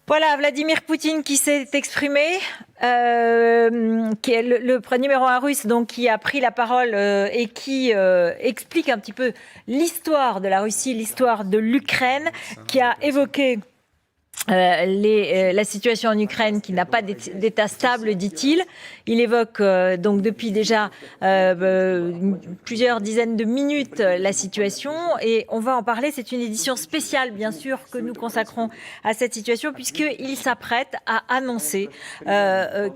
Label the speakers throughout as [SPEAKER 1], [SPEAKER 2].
[SPEAKER 1] Voilà, Vladimir Poutine qui s'est exprimé, qui est le numéro un russe, donc qui a pris la parole et qui explique un petit peu l'histoire de la Russie, l'histoire de l'Ukraine, qui a évoqué la situation en Ukraine qui n'a pas d'état stable, dit-il. Il évoque donc depuis déjà plusieurs dizaines de minutes la situation et on va en parler. C'est une édition spéciale, bien sûr, que nous consacrons à cette situation puisqu'il s'apprête à annoncer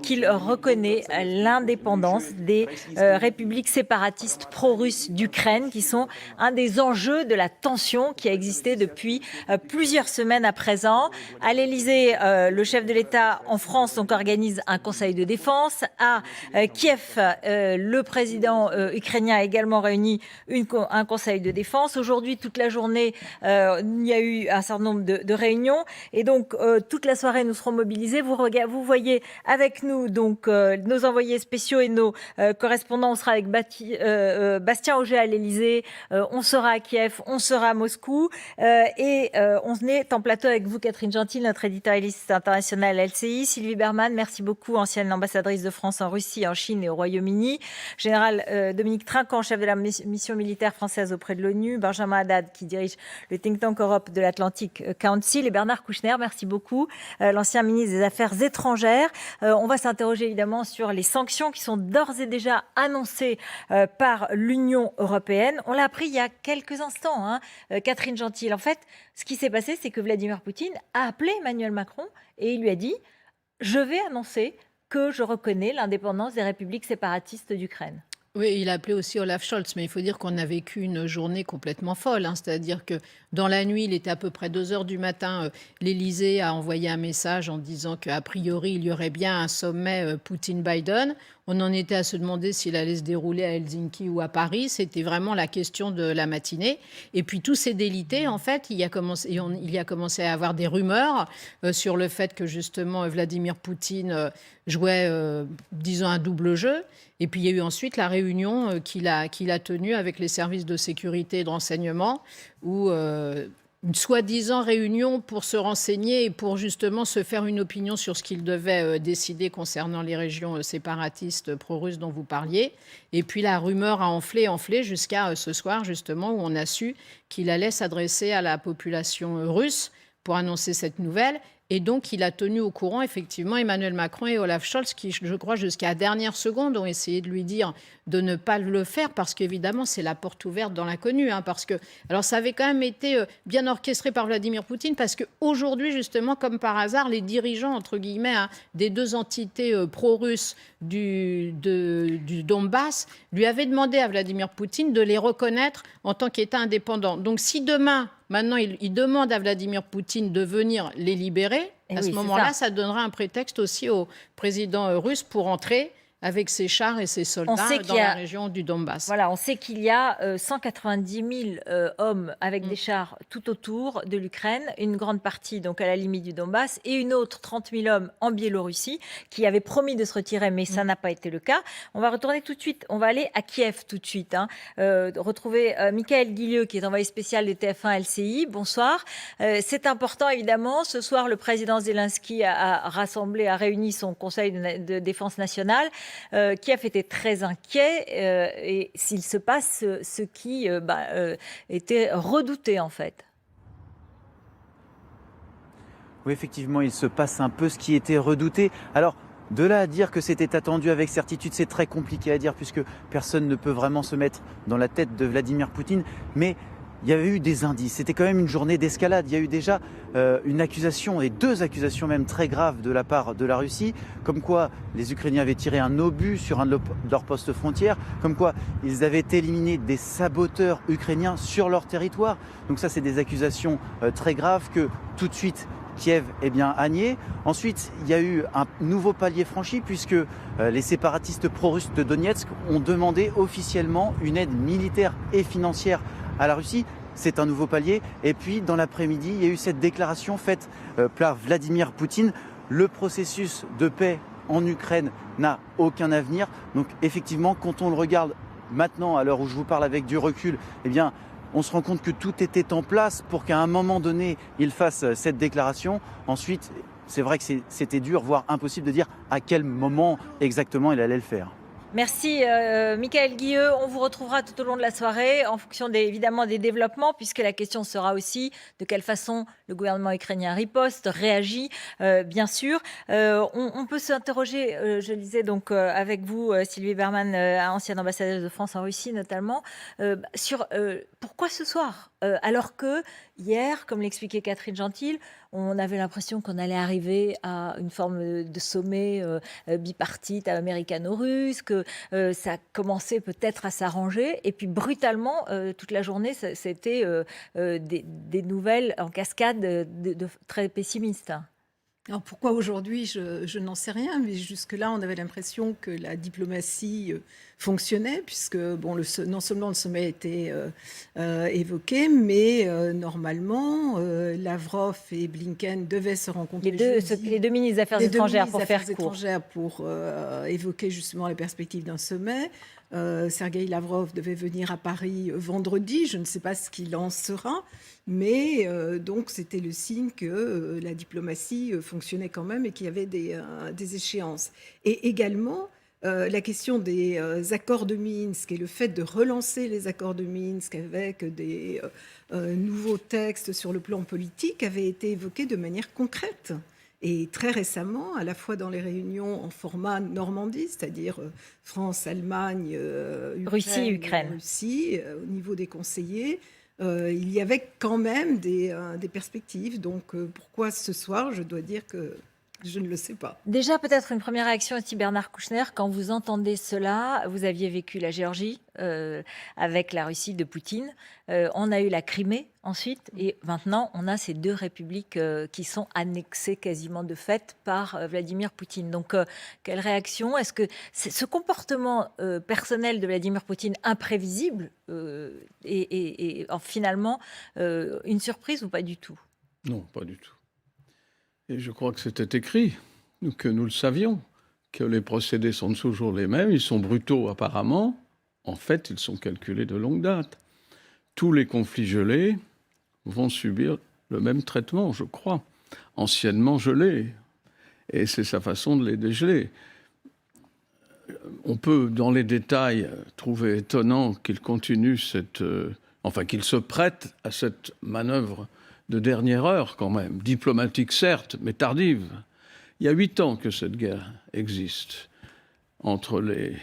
[SPEAKER 1] qu'il reconnaît l'indépendance des républiques séparatistes pro-russes d'Ukraine qui sont un des enjeux de la tension qui a existé depuis plusieurs semaines à présent. À l'Élysée, le chef de l'État en France donc, organise un conseil de défense. À Kiev, le président ukrainien a également réuni un conseil de défense. Aujourd'hui, toute la journée, il y a eu un certain nombre de réunions. Et donc, toute la soirée, nous serons mobilisés. Vous voyez avec nous donc, nos envoyés spéciaux et nos correspondants. On sera avec Bastien Auger à l'Élysée. On sera à Kiev, on sera à Moscou. Et on est en plateau avec vous, Catherine Gentil, notre éditorialiste internationale LCI. Sylvie Berman, merci beaucoup, ancienne ambassadrice de France en Russie, en Chine et au Royaume-Uni. Général Dominique Trinquant, chef de la mission militaire française auprès de l'ONU. Benjamin Haddad, qui dirige le think tank Europe de l'Atlantic Council. Et Bernard Kouchner, merci beaucoup, l'ancien ministre des Affaires étrangères. On va s'interroger évidemment sur les sanctions qui sont d'ores et déjà annoncées par l'Union européenne. On l'a appris il y a quelques instants, hein, Catherine Gentil. En fait, ce qui s'est passé, c'est que Vladimir Poutine a appelé Emmanuel Macron et il lui a dit « Je vais annoncer que je reconnais l'indépendance des républiques séparatistes d'Ukraine ».
[SPEAKER 2] Oui, il a appelé aussi Olaf Scholz, mais il faut dire qu'on a vécu une journée complètement folle. C'est-à-dire que dans la nuit, il était à peu près 2 heures du matin, l'Élysée a envoyé un message en disant qu'a priori, il y aurait bien un sommet Poutine-Biden. On en était à se demander s'il allait se dérouler à Helsinki ou à Paris. C'était vraiment la question de la matinée. Et puis tout s'est délité. En fait, il y a commencé à avoir des rumeurs sur le fait que justement Vladimir Poutine jouait, disons, un double jeu. Et puis il y a eu ensuite la réunion qu'il a tenue avec les services de sécurité et de renseignement où une soi-disant réunion pour se renseigner et pour justement se faire une opinion sur ce qu'il devait décider concernant les régions séparatistes pro-russes dont vous parliez. Et puis la rumeur a enflé jusqu'à ce soir justement où on a su qu'il allait s'adresser à la population russe pour annoncer cette nouvelle. Et donc, il a tenu au courant, effectivement, Emmanuel Macron et Olaf Scholz, qui, je crois, jusqu'à la dernière seconde, ont essayé de lui dire de ne pas le faire, parce qu'évidemment, c'est la porte ouverte dans l'inconnu. Parce que, alors, ça avait quand même été bien orchestré par Vladimir Poutine, parce qu'aujourd'hui, justement, comme par hasard, les dirigeants, entre guillemets, des deux entités pro-russes du Donbass, lui avaient demandé à Vladimir Poutine de les reconnaître en tant qu'État indépendant. Donc, si demain... Maintenant, il demande à Vladimir Poutine de venir les libérer. À ce moment-là, ça donnera un prétexte aussi au président russe pour entrer avec ses chars et ses soldats dans la région du Donbass.
[SPEAKER 1] Voilà, on sait qu'il y a 190 000 hommes avec des chars tout autour de l'Ukraine, une grande partie donc à la limite du Donbass, et une autre 30 000 hommes en Biélorussie qui avaient promis de se retirer, mais ça n'a pas été le cas. On va retourner tout de suite, on va aller à Kiev tout de suite, retrouver Michael Guilieu qui est envoyé spécial de TF1 LCI. Bonsoir. C'est important évidemment. Ce soir, le président Zelensky a réuni son conseil de défense nationale. Kiev était très inquiet et s'il se passe ce qui était redouté en fait.
[SPEAKER 3] Oui, effectivement, il se passe un peu ce qui était redouté. Alors, de là à dire que c'était attendu avec certitude, c'est très compliqué à dire puisque personne ne peut vraiment se mettre dans la tête de Vladimir Poutine. Mais il y avait eu des indices. C'était quand même une journée d'escalade. Il y a eu déjà une accusation, et 2 accusations même très graves de la part de la Russie, comme quoi les Ukrainiens avaient tiré un obus sur un de leurs postes frontières, comme quoi ils avaient éliminé des saboteurs ukrainiens sur leur territoire. Donc ça, c'est des accusations très graves que tout de suite Kiev a nié. Ensuite, il y a eu un nouveau palier franchi puisque les séparatistes pro-russes de Donetsk ont demandé officiellement une aide militaire et financière à la Russie. C'est un nouveau palier. Et puis, dans l'après-midi, il y a eu cette déclaration faite par Vladimir Poutine. Le processus de paix en Ukraine n'a aucun avenir. Donc, effectivement, quand on le regarde maintenant, à l'heure où je vous parle avec du recul, on se rend compte que tout était en place pour qu'à un moment donné, il fasse cette déclaration. Ensuite, c'est vrai que c'était dur, voire impossible de dire à quel moment exactement il allait le faire.
[SPEAKER 1] Merci Michael Guilleux. On vous retrouvera tout au long de la soirée en fonction évidemment des développements, puisque la question sera aussi de quelle façon le gouvernement ukrainien riposte, réagit, bien sûr. On peut s'interroger, je le disais donc avec vous, Sylvie Bermann, ancienne ambassadrice de France en Russie notamment, sur pourquoi ce soir alors que hier, comme l'expliquait Catherine Gentil, on avait l'impression qu'on allait arriver à une forme de sommet bipartite américano-russe, que ça commençait peut-être à s'arranger. Et puis brutalement, toute la journée, c'était des nouvelles en cascade très pessimistes.
[SPEAKER 2] Alors pourquoi aujourd'hui, je n'en sais rien, mais jusque-là, on avait l'impression que la diplomatie fonctionnait, puisque bon, non seulement le sommet était évoqué, mais normalement, Lavrov et Blinken devaient se rencontrer
[SPEAKER 1] les deux ministres des Affaires étrangères, pour faire court.
[SPEAKER 2] Pour évoquer justement les perspectives d'un sommet. Sergueï Lavrov devait venir à Paris vendredi, je ne sais pas ce qu'il en sera, mais donc c'était le signe que la diplomatie fonctionnait quand même et qu'il y avait des échéances. Et également, la question des accords de Minsk et le fait de relancer les accords de Minsk avec des nouveaux textes sur le plan politique avait été évoqué de manière concrète. Et très récemment, à la fois dans les réunions en format Normandie, c'est-à-dire France, Allemagne,
[SPEAKER 1] Ukraine,
[SPEAKER 2] au niveau des conseillers, il y avait quand même des perspectives. Donc pourquoi ce soir? Je dois dire que je ne le sais pas.
[SPEAKER 1] Déjà, peut-être une première réaction aussi, Bernard Kouchner. Quand vous entendez cela, vous aviez vécu la Géorgie avec la Russie de Poutine. On a eu la Crimée ensuite. Et maintenant, on a ces deux républiques qui sont annexées quasiment de fait par Vladimir Poutine. Donc, quelle réaction? Est-ce que ce comportement personnel de Vladimir Poutine imprévisible est finalement une surprise ou pas du tout?
[SPEAKER 4] Non, pas du tout. Et je crois que c'était écrit, que nous le savions, que les procédés sont toujours les mêmes. Ils sont brutaux apparemment. En fait, ils sont calculés de longue date. Tous les conflits gelés vont subir le même traitement, je crois. Anciennement gelés. Et c'est sa façon de les dégeler. On peut, dans les détails, trouver étonnant qu'il continue qu'il se prête à cette manœuvre de dernière heure quand même, diplomatique certes, mais tardive. Il y a 8 ans que cette guerre existe entre les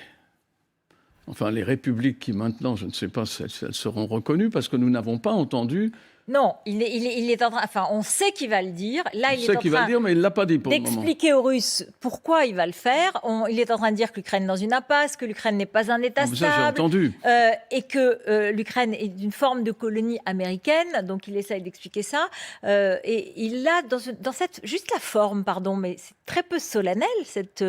[SPEAKER 4] républiques qui maintenant, je ne sais pas si elles seront reconnues, parce que nous n'avons pas entendu.
[SPEAKER 1] Non, il est en train. Enfin, on sait qu'il va le dire. Là, il est en train
[SPEAKER 4] mais il ne l'a pas dit pour le moment.
[SPEAKER 1] D'expliquer aux Russes pourquoi il va le faire. Il est en train de dire que l'Ukraine est dans une impasse, que l'Ukraine n'est pas un État stable.
[SPEAKER 4] Ça, j'ai entendu.
[SPEAKER 1] Et que l'Ukraine est d'une forme de colonie américaine. Donc, il essaye d'expliquer ça. Et il a, dans cette. Juste la forme, pardon, mais c'est très peu solennel, cette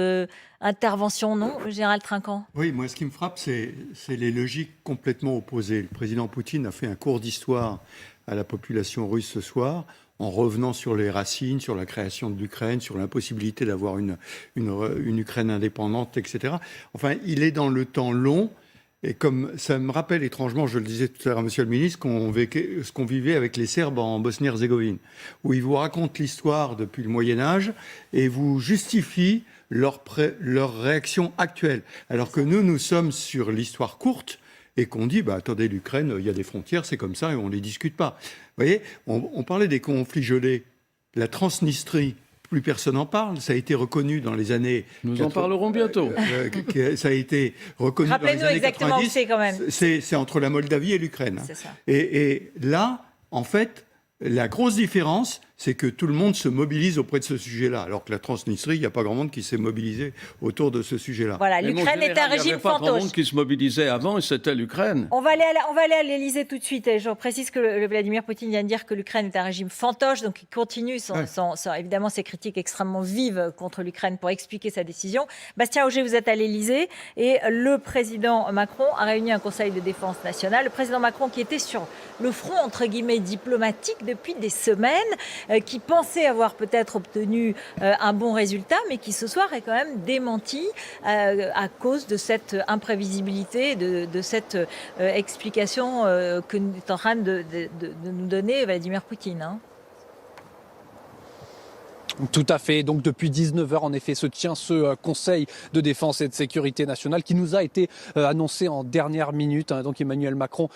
[SPEAKER 1] intervention, non, Général Trinquant?
[SPEAKER 5] Oui, moi, ce qui me frappe, c'est les logiques complètement opposées. Le président Poutine a fait un cours d'histoire à la population russe ce soir, en revenant sur les racines, sur la création de l'Ukraine, sur l'impossibilité d'avoir une Ukraine indépendante, etc. Enfin, il est dans le temps long, et comme ça me rappelle étrangement, je le disais tout à l'heure à Monsieur le Ministre, ce qu'on vivait avec les Serbes en Bosnie-Herzégovine, où ils vous racontent l'histoire depuis le Moyen-Âge et vous justifient leur réaction actuelle. Alors que nous sommes sur l'histoire courte, et qu'on dit, attendez, l'Ukraine, il y a des frontières, c'est comme ça, et on ne les discute pas. Vous voyez, on parlait des conflits gelés. La Transnistrie, plus personne n'en parle. Ça a été reconnu dans les années...
[SPEAKER 4] Nous en parlerons bientôt.
[SPEAKER 5] Ça a été reconnu dans les années 90.
[SPEAKER 1] Rappelez-nous exactement où c'est quand même.
[SPEAKER 5] C'est entre la Moldavie et l'Ukraine.
[SPEAKER 1] C'est ça.
[SPEAKER 5] Et là, en fait, la grosse différence, c'est que tout le monde se mobilise auprès de ce sujet-là, alors que la Transnistrie, il n'y a pas grand monde qui s'est mobilisé autour de ce sujet-là.
[SPEAKER 1] Voilà, l'Ukraine est un régime
[SPEAKER 4] fantoche. Il n'y avait pas grand monde qui se mobilisait avant, et c'était l'Ukraine.
[SPEAKER 1] On va aller à l'Élysée tout de suite. Et je précise que le Vladimir Poutine vient de dire que l'Ukraine est un régime fantoche, donc il continue évidemment ses critiques extrêmement vives contre l'Ukraine pour expliquer sa décision. Bastien Auger, vous êtes à l'Élysée, et le président Macron a réuni un conseil de défense nationale. Le président Macron qui était sur le front, entre guillemets, diplomatique depuis des semaines. qui pensait avoir peut-être obtenu un bon résultat, mais qui ce soir est quand même démenti à cause de cette imprévisibilité, de cette explication que est en train de nous donner Vladimir Poutine.
[SPEAKER 6] Tout à fait. Donc depuis 19h, en effet, se tient ce Conseil de défense et de sécurité nationale qui nous a été annoncé en dernière minute. Donc Emmanuel Macron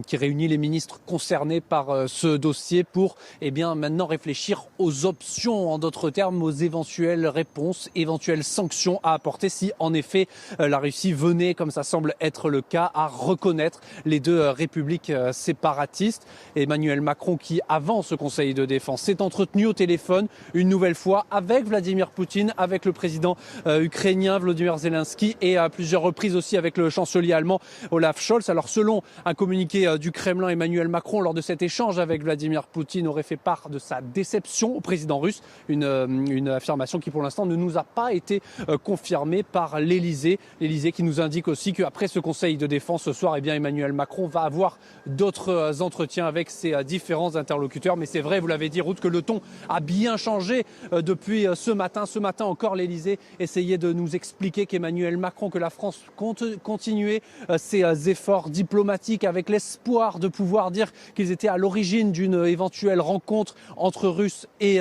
[SPEAKER 6] qui réunit les ministres concernés par ce dossier pour maintenant réfléchir aux options, en d'autres termes, aux éventuelles réponses, éventuelles sanctions à apporter si en effet la Russie venait, comme ça semble être le cas, à reconnaître les deux républiques séparatistes. Emmanuel Macron qui, avant ce Conseil de défense, s'est entretenu au téléphone une nouvelle fois avec Vladimir Poutine, avec le président ukrainien Volodymyr Zelensky et à plusieurs reprises aussi avec le chancelier allemand Olaf Scholz. Alors selon un communiqué du Kremlin, Emmanuel Macron, lors de cet échange avec Vladimir Poutine, aurait fait part de sa déception au président russe, une affirmation qui pour l'instant ne nous a pas été confirmée par l'Elysée. L'Elysée qui nous indique aussi qu'après ce Conseil de défense ce soir, Emmanuel Macron va avoir d'autres entretiens avec ses différents interlocuteurs. Mais c'est vrai, vous l'avez dit Ruth, que le ton a bien changé depuis ce matin. Ce matin encore, l'Elysée essayait de nous expliquer qu'Emmanuel Macron, que la France compte continuer ses efforts diplomatiques avec l'espoir de pouvoir dire qu'ils étaient à l'origine d'une éventuelle rencontre entre Russes et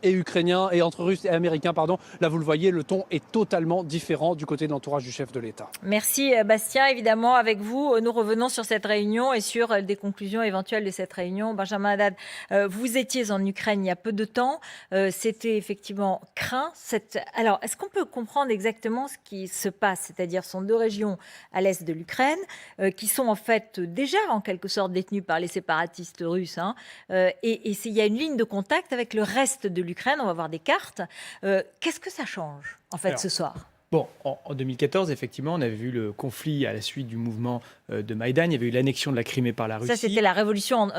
[SPEAKER 6] Ukrainiens et entre Russes et Américains, pardon. Là, vous le voyez, le ton est totalement différent du côté de l'entourage du chef de l'État.
[SPEAKER 1] Merci Bastien. Évidemment, avec vous, nous revenons sur cette réunion et sur des conclusions éventuelles de cette réunion. Benjamin Haddad, vous étiez en Ukraine il y a peu de temps. C'était effectivement craint. Alors, est-ce qu'on peut comprendre exactement ce qui se passe? C'est-à-dire, ce sont deux régions à l'est de l'Ukraine qui sont en fait déjà en quelque sorte détenues par les séparatistes russes. Et il y a une ligne de contact avec le reste de l'Ukraine. On va voir des cartes. Qu'est-ce que ça change en fait ce soir?
[SPEAKER 7] Bon, en 2014, effectivement, on avait vu le conflit à la suite du mouvement de Maïdan. Il y avait eu l'annexion de la Crimée par la Russie.
[SPEAKER 1] Ça, c'était la révolution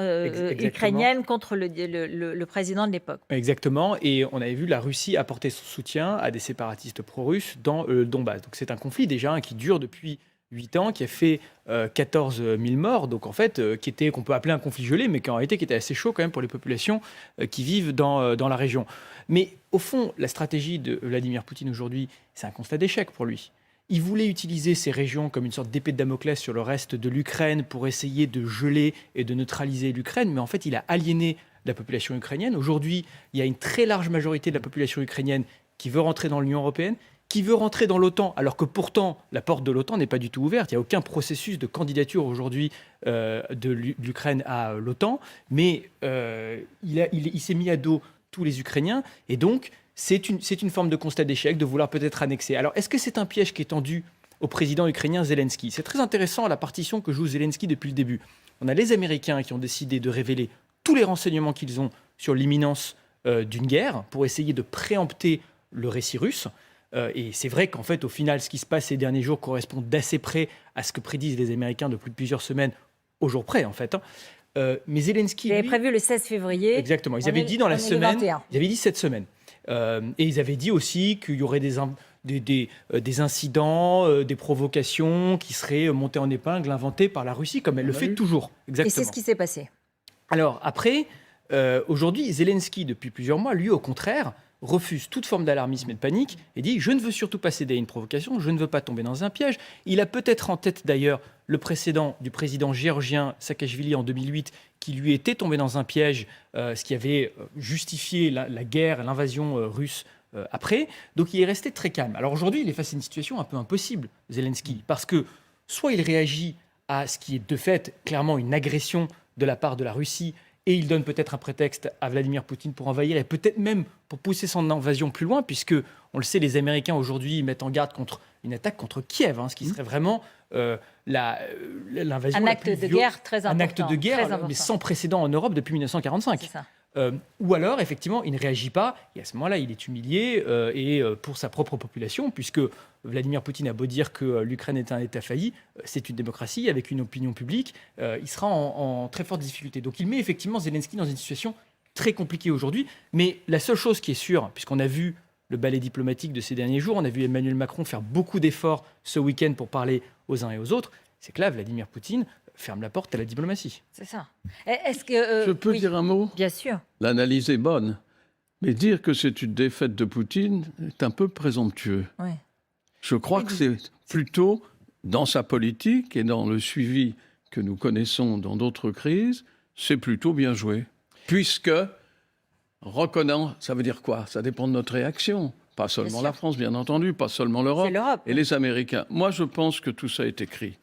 [SPEAKER 1] ukrainienne contre le président de l'époque.
[SPEAKER 7] Exactement. Et on avait vu la Russie apporter son soutien à des séparatistes pro-russes dans le Donbass. Donc c'est un conflit déjà qui dure depuis 8 ans, qui a fait 14 000 morts, donc en fait, qu'on peut appeler un conflit gelé, mais qui en réalité qui était assez chaud quand même pour les populations qui vivent dans la région. Mais au fond, la stratégie de Vladimir Poutine aujourd'hui, c'est un constat d'échec pour lui. Il voulait utiliser ces régions comme une sorte d'épée de Damoclès sur le reste de l'Ukraine pour essayer de geler et de neutraliser l'Ukraine, mais en fait, il a aliéné la population ukrainienne. Aujourd'hui, il y a une très large majorité de la population ukrainienne qui veut rentrer dans l'Union européenne, qui veut rentrer dans l'OTAN, alors que pourtant la porte de l'OTAN n'est pas du tout ouverte. Il n'y a aucun processus de candidature aujourd'hui de l'Ukraine à l'OTAN, mais il s'est mis à dos tous les Ukrainiens, et donc c'est une forme de constat d'échec de vouloir peut-être annexer. Alors est-ce que c'est un piège qui est tendu au président ukrainien Zelensky? C'est très intéressant la partition que joue Zelensky depuis le début. On a les Américains qui ont décidé de révéler tous les renseignements qu'ils ont sur l'imminence d'une guerre pour essayer de préempter le récit russe. Et c'est vrai qu'en fait, au final, ce qui se passe ces derniers jours correspond d'assez près à ce que prédisent les Américains depuis plusieurs semaines, au jour près en fait. Mais Zelensky...
[SPEAKER 1] Ils avaient prévu le 16 février.
[SPEAKER 7] Exactement. Ils avaient dit dans la semaine... Ils avaient dit cette semaine. Et ils avaient dit aussi qu'il y aurait des incidents, des provocations qui seraient montées en épingle, inventées par la Russie, comme elle le fait toujours. Exactement.
[SPEAKER 1] Et c'est ce qui s'est passé.
[SPEAKER 7] Alors après, aujourd'hui, Zelensky, depuis plusieurs mois, lui, au contraire, refuse toute forme d'alarmisme et de panique et dit « je ne veux surtout pas céder à une provocation, je ne veux pas tomber dans un piège ». Il a peut-être en tête d'ailleurs le précédent du président géorgien Saakashvili en 2008 qui lui était tombé dans un piège, ce qui avait justifié la guerre, l'invasion russe après. Donc il est resté très calme. Alors aujourd'hui, il est face à une situation un peu impossible, Zelensky, parce que soit il réagit à ce qui est de fait clairement une agression de la part de la Russie, et il donne peut-être un prétexte à Vladimir Poutine pour envahir et peut-être même pour pousser son invasion plus loin, puisque, on le sait, les Américains aujourd'hui mettent en garde contre une attaque contre Kiev, ce qui serait vraiment l'invasion
[SPEAKER 1] un acte de guerre très important.
[SPEAKER 7] Un acte de guerre, mais sans précédent en Europe depuis 1945.
[SPEAKER 1] C'est ça.
[SPEAKER 7] Ou alors, effectivement, il ne réagit pas, et à ce moment-là, il est humilié, et pour sa propre population, puisque Vladimir Poutine a beau dire que l'Ukraine est un État failli, c'est une démocratie avec une opinion publique, il sera en très forte difficulté. Donc il met effectivement Zelensky dans une situation très compliquée aujourd'hui, mais la seule chose qui est sûre, puisqu'on a vu le ballet diplomatique de ces derniers jours, on a vu Emmanuel Macron faire beaucoup d'efforts ce week-end pour parler aux uns et aux autres, c'est que là, Vladimir Poutine ferme la porte à la diplomatie.
[SPEAKER 1] C'est ça. Est-ce que
[SPEAKER 4] Je peux
[SPEAKER 1] oui,
[SPEAKER 4] dire un mot?
[SPEAKER 1] bien sûr.
[SPEAKER 4] L'analyse est bonne. Mais dire que c'est une défaite de Poutine est un peu présomptueux.
[SPEAKER 1] Oui.
[SPEAKER 4] Je crois que c'est plutôt dans sa politique et dans le suivi que nous connaissons dans d'autres crises, c'est plutôt bien joué. Puisque, reconnaissant, ça veut dire quoi? Ça dépend de notre réaction. Pas seulement la France, bien entendu, pas seulement l'Europe.
[SPEAKER 1] C'est l'Europe.
[SPEAKER 4] Et les Américains. Moi, je pense que tout ça est écrit.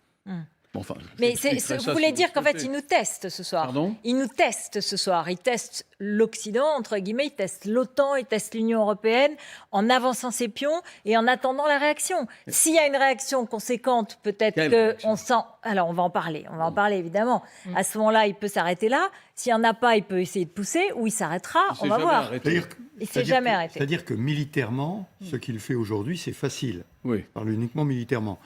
[SPEAKER 4] Bon, enfin,
[SPEAKER 1] Mais
[SPEAKER 4] j'expliquerai
[SPEAKER 1] vous
[SPEAKER 4] ça
[SPEAKER 1] voulez
[SPEAKER 4] si
[SPEAKER 1] dire
[SPEAKER 4] vous
[SPEAKER 1] qu'en fait,
[SPEAKER 4] souhaitez.
[SPEAKER 1] ils nous testent ce soir.
[SPEAKER 4] Pardon?
[SPEAKER 1] Ils nous testent ce soir. Ils testent l'Occident, entre guillemets, ils testent l'OTAN, ils testent l'Union européenne en avançant ses pions et en attendant la réaction. S'il y a une réaction conséquente, peut-être
[SPEAKER 4] Quelle
[SPEAKER 1] qu'on
[SPEAKER 4] réaction?
[SPEAKER 1] sent... Alors, on va en parler. On va en parler, évidemment. À ce moment-là, il peut s'arrêter là. S'il n'y en a pas, il peut essayer de pousser ou il s'arrêtera.
[SPEAKER 4] Il
[SPEAKER 1] On
[SPEAKER 4] s'est
[SPEAKER 1] va
[SPEAKER 4] jamais
[SPEAKER 1] voir.
[SPEAKER 4] arrêté.
[SPEAKER 5] C'est-à-dire que-
[SPEAKER 1] Il s'est
[SPEAKER 5] c'est-à-dire
[SPEAKER 1] jamais
[SPEAKER 5] que-
[SPEAKER 1] arrêté.
[SPEAKER 5] C'est-à-dire que militairement, ce qu'il fait aujourd'hui, c'est facile.
[SPEAKER 4] Oui.
[SPEAKER 5] Il parle uniquement militairement.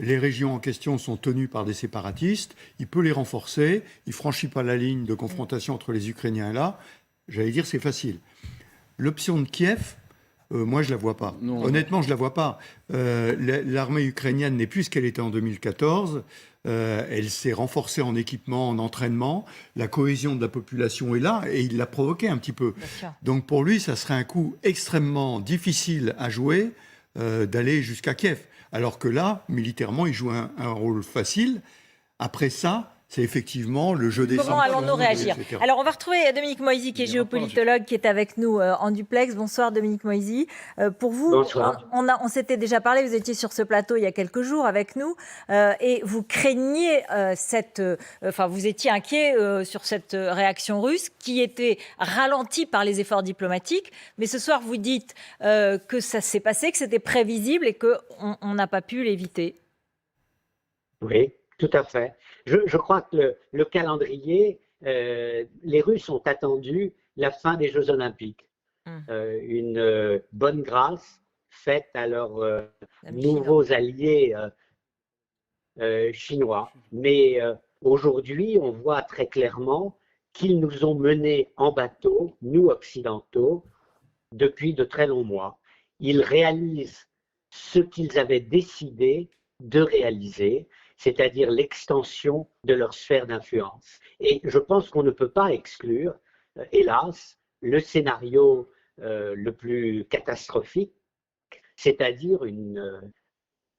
[SPEAKER 5] Les régions en question sont tenues par des séparatistes. Il peut les renforcer. Il ne franchit pas la ligne de confrontation entre les Ukrainiens et là. J'allais dire, c'est facile. L'option de Kiev, moi, je ne la vois pas.
[SPEAKER 4] Non.
[SPEAKER 5] Honnêtement, je ne la vois pas. L'armée ukrainienne n'est plus ce qu'elle était en 2014. Elle s'est renforcée en équipement, en entraînement. La cohésion de la population est là et il l'a provoqué un petit peu.
[SPEAKER 1] Bien sûr.
[SPEAKER 5] Donc pour lui, ça serait un coup extrêmement difficile à jouer d'aller jusqu'à Kiev. Alors que là, militairement, il joue un rôle facile. Après ça, c'est effectivement le jeu des
[SPEAKER 1] Comment
[SPEAKER 5] sanctions,
[SPEAKER 1] allons-nous réagir?
[SPEAKER 5] etc.
[SPEAKER 1] Alors, on va retrouver Dominique Moisy, qui est
[SPEAKER 4] Il ira pas,
[SPEAKER 1] géopolitologue, qui est avec nous en duplex. Bonsoir, Dominique Moisy. Pour vous,
[SPEAKER 8] Bonsoir.
[SPEAKER 1] on s'était déjà parlé, vous étiez sur ce plateau il y a quelques jours avec nous, et vous craigniez vous étiez inquiet sur cette réaction russe qui était ralentie par les efforts diplomatiques. Mais ce soir, vous dites que ça s'est passé, que c'était prévisible et qu'on n'a pas pu l'éviter.
[SPEAKER 8] Oui, tout à fait. Je crois que le calendrier, les Russes ont attendu la fin des Jeux Olympiques. Une bonne grâce faite à leurs nouveaux alliés chinois. Mais aujourd'hui, on voit très clairement qu'ils nous ont menés en bateau, nous occidentaux, depuis de très longs mois. Ils réalisent ce qu'ils avaient décidé de réaliser, c'est-à-dire l'extension de leur sphère d'influence. Et je pense qu'on ne peut pas exclure, hélas, le scénario le plus catastrophique, c'est-à-dire une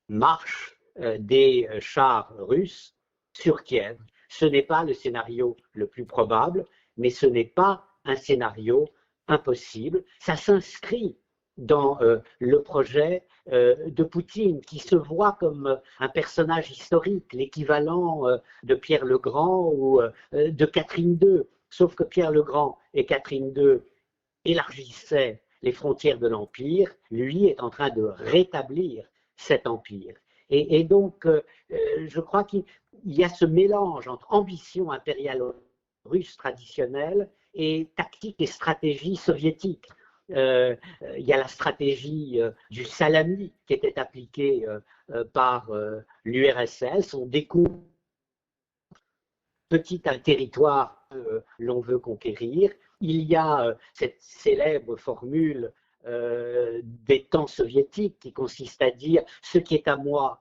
[SPEAKER 8] marche des chars russes sur Kiev. Ce n'est pas le scénario le plus probable, mais ce n'est pas un scénario impossible. Ça s'inscrit dans le projet de Poutine, qui se voit comme un personnage historique, l'équivalent de Pierre le Grand ou de Catherine II. Sauf que Pierre le Grand et Catherine II élargissaient les frontières de l'Empire, lui est en train de rétablir cet empire. Et donc, je crois qu'il y a ce mélange entre ambition impériale russe traditionnelle et tactique et stratégie soviétique. Il y a la stratégie du salami qui était appliquée par l'URSS. On découpe petit un territoire que l'on veut conquérir. Il y a cette célèbre formule des temps soviétiques qui consiste à dire ce qui est à moi,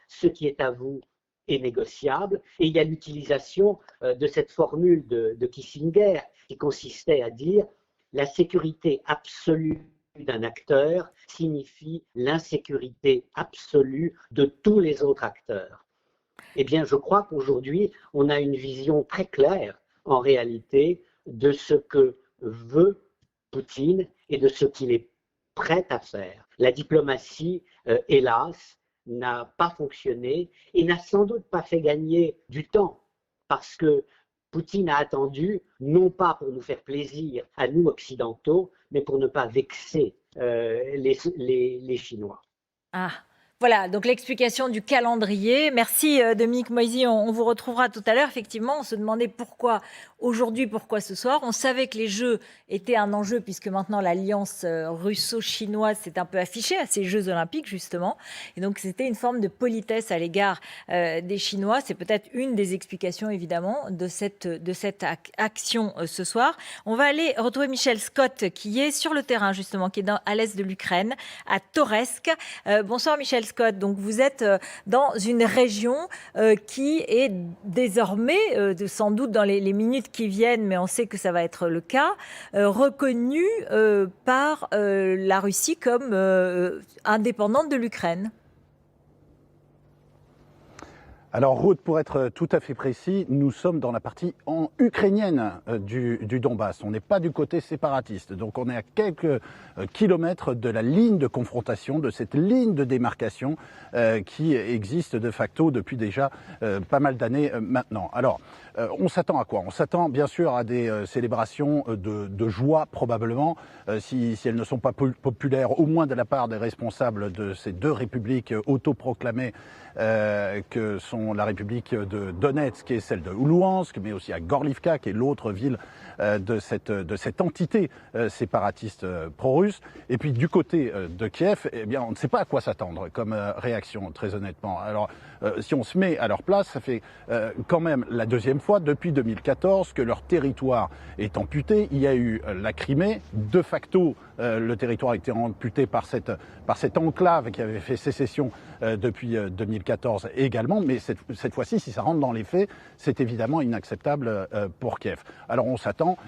[SPEAKER 8] ce qui est à vous est négociable. Et il y a l'utilisation de cette formule de Kissinger qui consistait à dire la sécurité absolue d'un acteur signifie l'insécurité absolue de tous les autres acteurs. Eh bien, je crois qu'aujourd'hui, on a une vision très claire, en réalité, de ce que veut Poutine et de ce qu'il est prêt à faire. La diplomatie, hélas, n'a pas fonctionné et n'a sans doute pas fait gagner du temps, parce que Poutine a attendu, non pas pour nous faire plaisir à nous occidentaux, mais pour ne pas vexer les Chinois.
[SPEAKER 1] Ah, voilà, donc l'explication du calendrier. Merci Dominique Moisy, on vous retrouvera tout à l'heure. Effectivement, on se demandait pourquoi aujourd'hui, pourquoi ce soir. On savait que les Jeux étaient un enjeu puisque maintenant l'alliance russo-chinoise s'est un peu affichée à ces Jeux olympiques justement. Et donc c'était une forme de politesse à l'égard des Chinois. C'est peut-être une des explications évidemment de cette action ce soir. On va aller retrouver Michel Scott qui est sur le terrain justement, qui est à l'est de l'Ukraine, à Toretsk. Bonsoir Michel Scott, donc vous êtes dans une région qui est désormais, sans doute dans les minutes qui viennent, mais on sait que ça va être le cas, reconnue par la Russie comme indépendante de l'Ukraine.
[SPEAKER 9] Alors, Ruth, pour être tout à fait précis, nous sommes dans la partie ukrainienne du Donbass. On n'est pas du côté séparatiste. Donc, on est à quelques kilomètres de la ligne de confrontation, de cette ligne de démarcation qui existe de facto depuis déjà pas mal d'années maintenant. Alors, on s'attend à quoi? On s'attend bien sûr à des célébrations de joie probablement, si elles ne sont pas populaires, au moins de la part des responsables de ces deux républiques autoproclamées que sont la République de Donetsk et celle de Louhansk, mais aussi à Gorlivka, qui est l'autre ville de cette entité séparatiste pro-russe. Et puis du côté de Kiev, eh bien, on ne sait pas à quoi s'attendre comme réaction, très honnêtement. Alors, si on se met à leur place, ça fait quand même la deuxième fois depuis 2014 que leur territoire est amputé. Il y a eu la Crimée, de facto, le territoire a été amputé par cette enclave qui avait fait sécession depuis 2014 également, mais cette fois-ci, si ça rentre dans les faits, c'est évidemment inacceptable pour Kiev. Alors on s'attend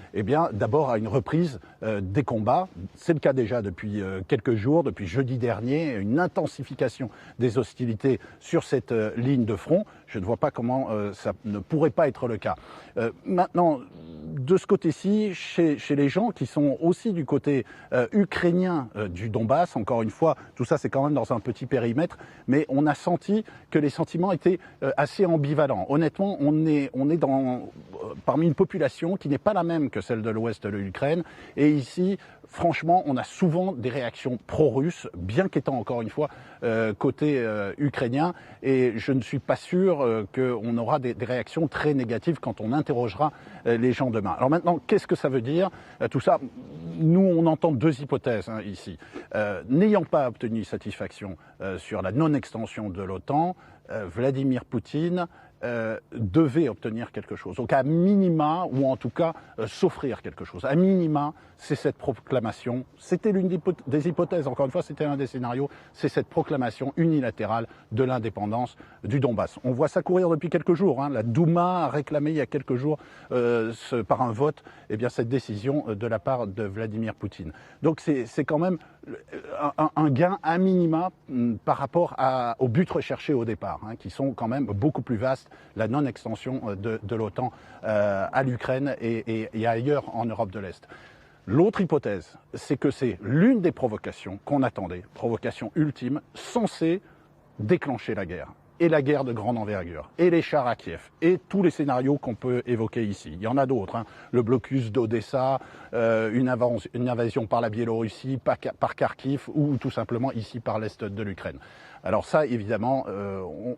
[SPEAKER 9] d'abord à une reprise des combats. C'est le cas déjà depuis quelques jours, depuis jeudi dernier, une intensification des hostilités sur cette ligne de front. Je ne vois pas comment ça ne pourrait pas être le cas. Maintenant, de ce côté-ci, chez les gens qui sont aussi du côté ukrainien du Donbass, encore une fois, tout ça c'est quand même dans un petit périmètre, mais on a senti que les sentiments étaient assez ambivalents. Honnêtement, on est parmi une population qui n'est pas la même que celle de l'ouest de l'Ukraine, et ici, franchement, on a souvent des réactions pro-russes, bien qu'étant encore une fois côté ukrainien, et je ne suis pas sûr qu'on aura des réactions très négatives quand on interrogera les gens demain. Alors maintenant, qu'est-ce que ça veut dire tout ça? Nous, on entend deux hypothèses ici. N'ayant pas obtenu satisfaction sur la non-extension de l'OTAN, Vladimir Poutine devait obtenir quelque chose. Donc à minima, ou en tout cas s'offrir quelque chose. À minima, c'est cette proclamation. C'était l'une des hypothèses, encore une fois, c'était un des scénarios, c'est cette proclamation unilatérale de l'indépendance du Donbass. On voit ça courir depuis quelques jours. La Douma a réclamé il y a quelques jours, par un vote, cette décision de la part de Vladimir Poutine. Donc c'est quand même un gain à minima par rapport aux buts recherchés au départ, qui sont quand même beaucoup plus vastes, la non-extension de l'OTAN à l'Ukraine et ailleurs en Europe de l'Est. L'autre hypothèse, c'est que c'est l'une des provocations qu'on attendait, provocation ultime, censée déclencher la guerre. Et la guerre de grande envergure, et les chars à Kiev, et tous les scénarios qu'on peut évoquer ici. Il y en a d'autres, le blocus d'Odessa, une invasion par la Biélorussie, par Kharkiv, ou tout simplement ici par l'est de l'Ukraine. Alors ça, évidemment,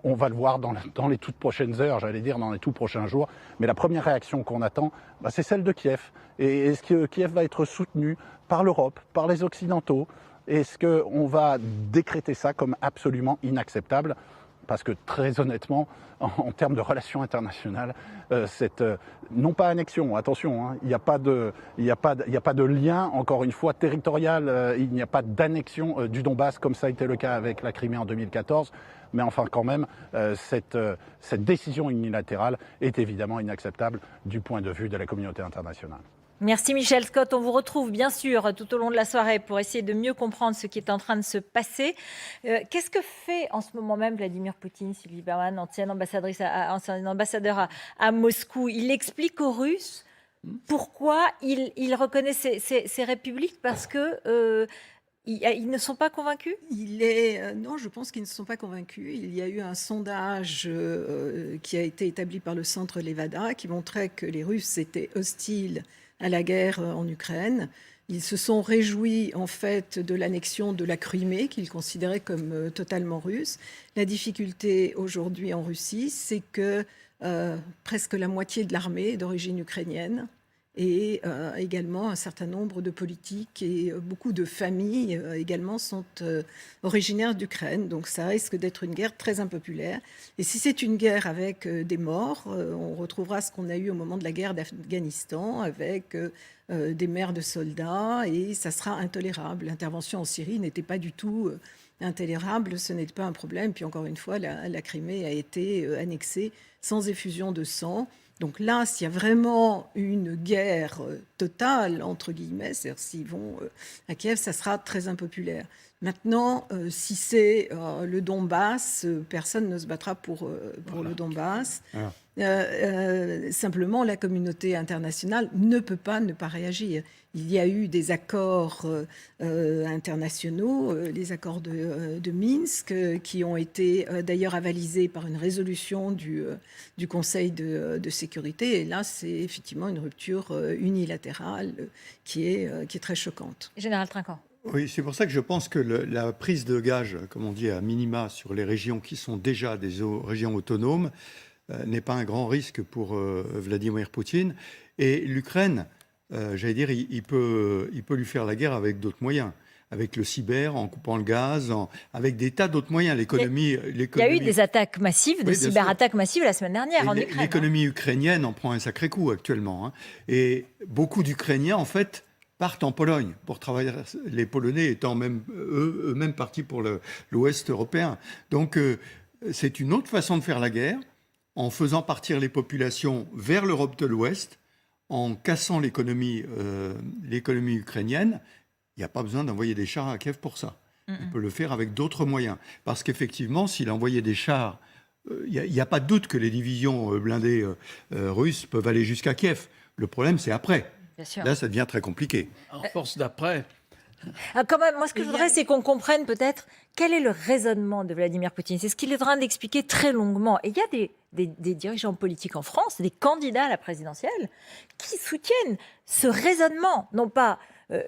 [SPEAKER 9] on va le voir dans les toutes prochaines heures, j'allais dire dans les tout prochains jours, mais la première réaction qu'on attend, c'est celle de Kiev. Et est-ce que Kiev va être soutenu par l'Europe, par les Occidentaux? Est-ce qu'on va décréter ça comme absolument inacceptable? Parce que très honnêtement, en termes de relations internationales, non pas annexion, attention, il n'y a pas de lien, encore une fois, territorial, il n'y a pas d'annexion du Donbass comme ça a été le cas avec la Crimée en 2014, mais enfin quand même, cette décision unilatérale est évidemment inacceptable du point de vue de la communauté internationale.
[SPEAKER 1] Merci Michel Scott. On vous retrouve bien sûr tout au long de la soirée pour essayer de mieux comprendre ce qui est en train de se passer. Qu'est-ce que fait en ce moment même Vladimir Poutine, Sylvie Bermann, ancien ambassadeur à Moscou? Il explique aux Russes pourquoi il reconnaît ces républiques, parce que ils ne sont pas convaincus?
[SPEAKER 10] Non, je pense qu'ils ne sont pas convaincus. Il y a eu un sondage qui a été établi par le centre Levada qui montrait que les Russes étaient hostiles à la guerre en Ukraine. Ils se sont réjouis en fait de l'annexion de la Crimée qu'ils considéraient comme totalement russe. La difficulté aujourd'hui en Russie, c'est que presque la moitié de l'armée est d'origine ukrainienne et également un certain nombre de politiques et beaucoup de familles également sont originaires d'Ukraine. Donc ça risque d'être une guerre très impopulaire. Et si c'est une guerre avec des morts, on retrouvera ce qu'on a eu au moment de la guerre d'Afghanistan avec des mères de soldats et ça sera intolérable. L'intervention en Syrie n'était pas du tout intolérable, ce n'était pas un problème. Puis encore une fois, la Crimée a été annexée sans effusion de sang. Donc là, s'il y a vraiment une guerre totale, entre guillemets, c'est-à-dire s'ils vont à Kiev, ça sera très impopulaire. Maintenant, si c'est le Donbass, personne ne se battra pour le Donbass. Simplement, la communauté internationale ne peut pas ne pas réagir. Il y a eu des accords internationaux, les accords de Minsk, qui ont été d'ailleurs avalisés par une résolution du Conseil de sécurité. Et là, c'est effectivement une rupture unilatérale qui est très choquante.
[SPEAKER 1] Général Trinquant.
[SPEAKER 5] Oui, c'est pour ça que je pense que la prise de gage, comme on dit à minima, sur les régions qui sont déjà des régions autonomes, n'est pas un grand risque pour Vladimir Poutine. Et l'Ukraine, j'allais dire, il peut lui faire la guerre avec d'autres moyens. Avec le cyber, en coupant le gaz, avec des tas d'autres moyens. L'économie. Il y
[SPEAKER 1] a eu des attaques massives, des cyberattaques massives la semaine dernière en Ukraine.
[SPEAKER 5] L'économie ukrainienne en prend un sacré coup actuellement. Et beaucoup d'Ukrainiens, en fait, partent en Pologne pour travailler, les Polonais étant même eux-mêmes partis pour l'Ouest européen. Donc c'est une autre façon de faire la guerre, en faisant partir les populations vers l'Europe de l'Ouest, en cassant l'économie ukrainienne. Il n'y a pas besoin d'envoyer des chars à Kiev pour ça. Il peut le faire avec d'autres moyens. Parce qu'effectivement, s'il envoyait des chars, il n'y a pas de doute que les divisions blindées russes peuvent aller jusqu'à Kiev. Le problème, c'est après. Là, ça devient très compliqué.
[SPEAKER 4] En force d'après.
[SPEAKER 1] Quand même, moi, ce que je voudrais, c'est qu'on comprenne peut-être quel est le raisonnement de Vladimir Poutine. C'est ce qu'il est en train d'expliquer très longuement. Et il y a des dirigeants politiques en France, des candidats à la présidentielle, qui soutiennent ce raisonnement, non pas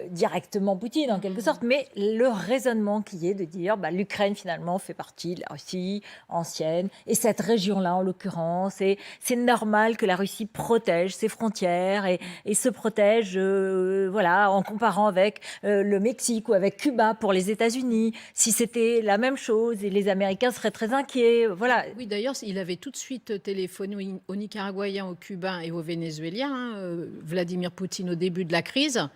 [SPEAKER 1] directement Poutine en quelque sorte, mais le raisonnement qui est de dire l'Ukraine finalement fait partie de la Russie ancienne et cette région-là en l'occurrence, et c'est normal que la Russie protège ses frontières et se protège en comparant avec le Mexique ou avec Cuba pour les États-Unis. Si c'était la même chose, et les Américains seraient très inquiets. Voilà.
[SPEAKER 2] Oui, d'ailleurs, il avait tout de suite téléphoné aux Nicaraguayens, aux Cubains et aux Vénézuéliens, Vladimir Poutine, au début de la crise,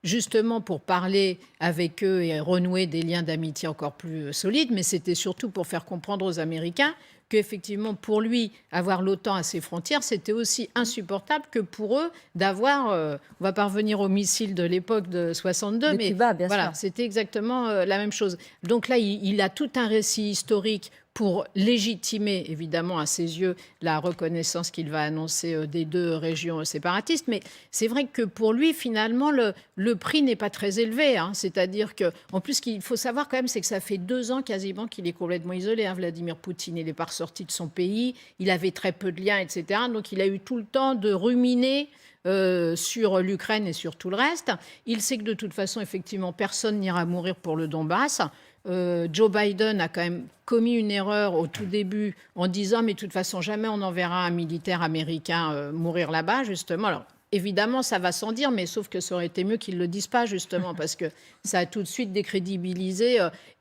[SPEAKER 2] justement pour parler avec eux et renouer des liens d'amitié encore plus solides, mais c'était surtout pour faire comprendre aux Américains qu'effectivement, pour lui, avoir l'OTAN à ses frontières, c'était aussi insupportable que pour eux d'avoir, on ne va pas revenir aux missiles de l'époque de 62, mais
[SPEAKER 1] Cuba, bien
[SPEAKER 2] voilà,
[SPEAKER 1] sûr.
[SPEAKER 2] c'était exactement la même chose. Donc là, il a tout un récit historique pour légitimer, évidemment, à ses yeux, la reconnaissance qu'il va annoncer des deux régions séparatistes. Mais c'est vrai que pour lui, finalement, le prix n'est pas très élevé. C'est-à-dire qu'en plus, ce qu'il faut savoir quand même, c'est que ça fait 2 ans quasiment qu'il est complètement isolé, Vladimir Poutine. Il n'est pas ressorti de son pays, il avait très peu de liens, etc. Donc il a eu tout le temps de ruminer sur l'Ukraine et sur tout le reste. Il sait que de toute façon, effectivement, personne n'ira mourir pour le Donbass. Joe Biden a quand même commis une erreur au tout début en disant mais de toute façon jamais on enverra un militaire américain mourir là-bas, justement. Alors évidemment ça va sans dire, mais sauf que ça aurait été mieux qu'ils ne le disent pas, justement, parce que ça a tout de suite décrédibilisé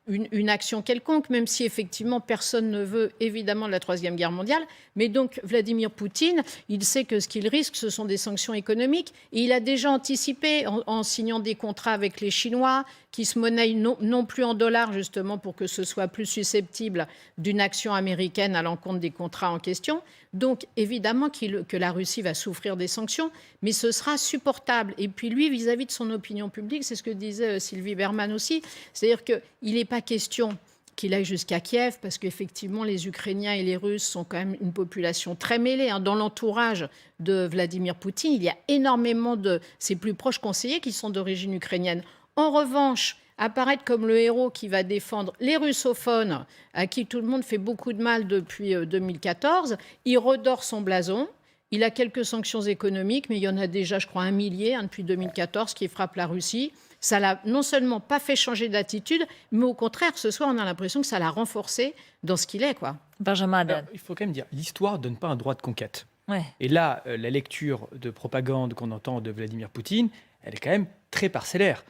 [SPEAKER 2] une action quelconque, même si effectivement personne ne veut évidemment de la Troisième Guerre mondiale. Mais donc Vladimir Poutine, il sait que ce qu'il risque, ce sont des sanctions économiques. Et il a déjà anticipé en signant des contrats avec les Chinois qui se monnaient non plus en dollars, justement, pour que ce soit plus susceptible d'une action américaine à l'encontre des contrats en question. Donc évidemment que la Russie va souffrir des sanctions, mais ce sera supportable. Et puis lui, vis-à-vis de son opinion publique, c'est ce que disait Sylvie Berman aussi, c'est-à-dire qu'il n'est pas question qu'il aille jusqu'à Kiev, parce qu'effectivement, les Ukrainiens et les Russes sont quand même une population très mêlée. Dans l'entourage de Vladimir Poutine, il y a énormément de ses plus proches conseillers qui sont d'origine ukrainienne. En revanche, apparaître comme le héros qui va défendre les russophones, à qui tout le monde fait beaucoup de mal depuis 2014, il redore son blason. Il a quelques sanctions économiques, mais il y en a déjà, je crois, 1 millier depuis 2014 qui frappent la Russie. Ça l'a non seulement pas fait changer d'attitude, mais au contraire, ce soir, on a l'impression que ça l'a renforcé dans ce qu'il est, quoi.
[SPEAKER 1] Benjamin Haddad.
[SPEAKER 7] Il faut quand même dire, l'histoire ne donne pas un droit de conquête.
[SPEAKER 1] Ouais.
[SPEAKER 7] Et là, la lecture de propagande qu'on entend de Vladimir Poutine, elle est quand même très parcellaire.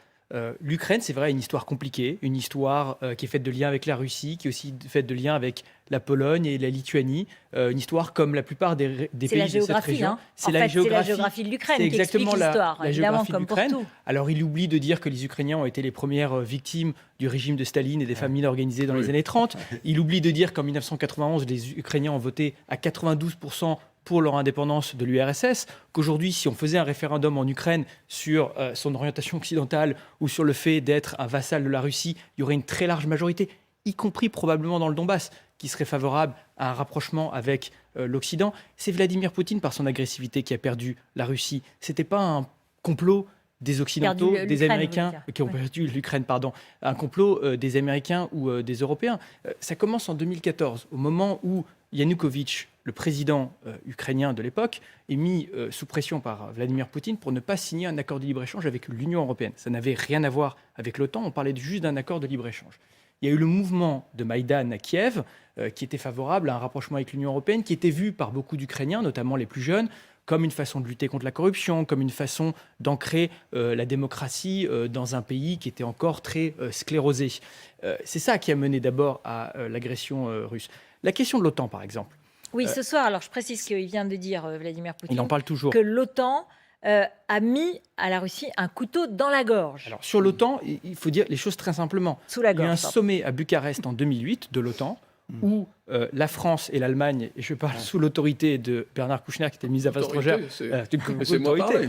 [SPEAKER 7] L'Ukraine, c'est vrai, une histoire compliquée, une histoire qui est faite de liens avec la Russie, qui est aussi faite de liens avec la Pologne et la Lituanie, une histoire comme la plupart des pays de cette région.
[SPEAKER 1] Hein. C'est la géographie de l'Ukraine qui explique l'histoire, évidemment, comme pour tout.
[SPEAKER 7] Alors il oublie de dire que les Ukrainiens ont été les premières victimes du régime de Staline et des famines organisées dans les années 30. Il oublie de dire qu'en 1991, les Ukrainiens ont voté à 92% pour leur indépendance de l'URSS, qu'aujourd'hui, si on faisait un référendum en Ukraine sur son orientation occidentale ou sur le fait d'être un vassal de la Russie, il y aurait une très large majorité, y compris probablement dans le Donbass, qui serait favorable à un rapprochement avec l'Occident. C'est Vladimir Poutine, par son agressivité, qui a perdu la Russie. Ce n'était pas un complot des Occidentaux, des Américains, qui ont perdu l'Ukraine, pardon, un complot des Américains ou des Européens. Ça commence en 2014, au moment où Yanukovych, le président ukrainien de l'époque, est mis sous pression par Vladimir Poutine pour ne pas signer un accord de libre-échange avec l'Union européenne. Ça n'avait rien à voir avec l'OTAN, on parlait juste d'un accord de libre-échange. Il y a eu le mouvement de Maïdan à Kiev, qui était favorable à un rapprochement avec l'Union européenne, qui était vu par beaucoup d'Ukrainiens, notamment les plus jeunes, comme une façon de lutter contre la corruption, comme une façon d'ancrer la démocratie dans un pays qui était encore très sclérosé. C'est ça qui a mené d'abord à l'agression russe. La question de l'OTAN, par exemple.
[SPEAKER 1] Oui, ce soir, alors je précise qu'il vient de dire, Vladimir Poutine,
[SPEAKER 7] il en parle toujours,
[SPEAKER 1] que l'OTAN a mis à la Russie un couteau dans la gorge.
[SPEAKER 7] Alors, sur l'OTAN, il faut dire les choses très simplement.
[SPEAKER 1] Sous la gorge.
[SPEAKER 7] Il y a eu un sommet à Bucarest en 2008 de l'OTAN, où la France et l'Allemagne, et je parle sous l'autorité de Bernard Kouchner, qui était ministre des Affaires étrangères,
[SPEAKER 4] c'est moi pareil.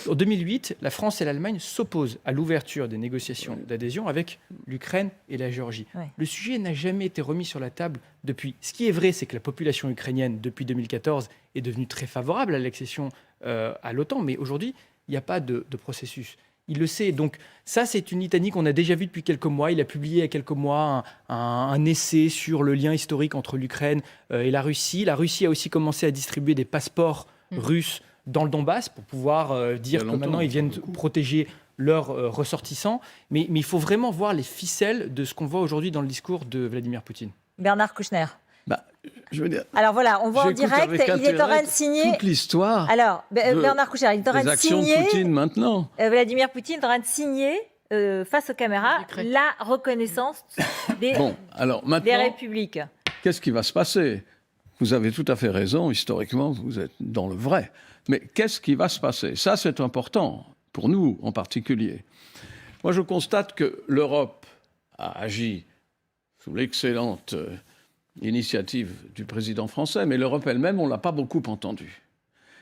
[SPEAKER 7] En 2008, la France et l'Allemagne s'opposent à l'ouverture des négociations d'adhésion avec l'Ukraine et la Géorgie.
[SPEAKER 1] Ouais.
[SPEAKER 7] Le sujet n'a jamais été remis sur la table depuis. Ce qui est vrai, c'est que la population ukrainienne, depuis 2014, est devenue très favorable à l'accession à l'OTAN, mais aujourd'hui, il n'y a pas de processus. Il le sait. Donc ça, c'est une litanie qu'on a déjà vue depuis quelques mois. Il a publié il y a quelques mois un essai sur le lien historique entre l'Ukraine et la Russie. La Russie a aussi commencé à distribuer des passeports russes dans le Donbass pour pouvoir dire que maintenant ils viennent protéger leurs ressortissants. Mais il faut vraiment voir les ficelles de ce qu'on voit aujourd'hui dans le discours de Vladimir Poutine.
[SPEAKER 1] Bernard Kouchner.
[SPEAKER 4] Je veux dire,
[SPEAKER 1] alors voilà, on voit en direct, il est en train de signer
[SPEAKER 4] toute l'histoire.
[SPEAKER 1] Alors, Bernard Kouchner, il est en train de signer.
[SPEAKER 4] Poutine maintenant.
[SPEAKER 1] Vladimir Poutine est en train de signer face aux caméras la reconnaissance des républiques.
[SPEAKER 4] Qu'est-ce qui va se passer ? Vous avez tout à fait raison, historiquement, vous êtes dans le vrai. Mais qu'est-ce qui va se passer ? Ça, c'est important, pour nous en particulier. Moi, je constate que l'Europe a agi sous l'excellente initiative du président français, mais l'Europe elle-même, on ne l'a pas beaucoup entendue.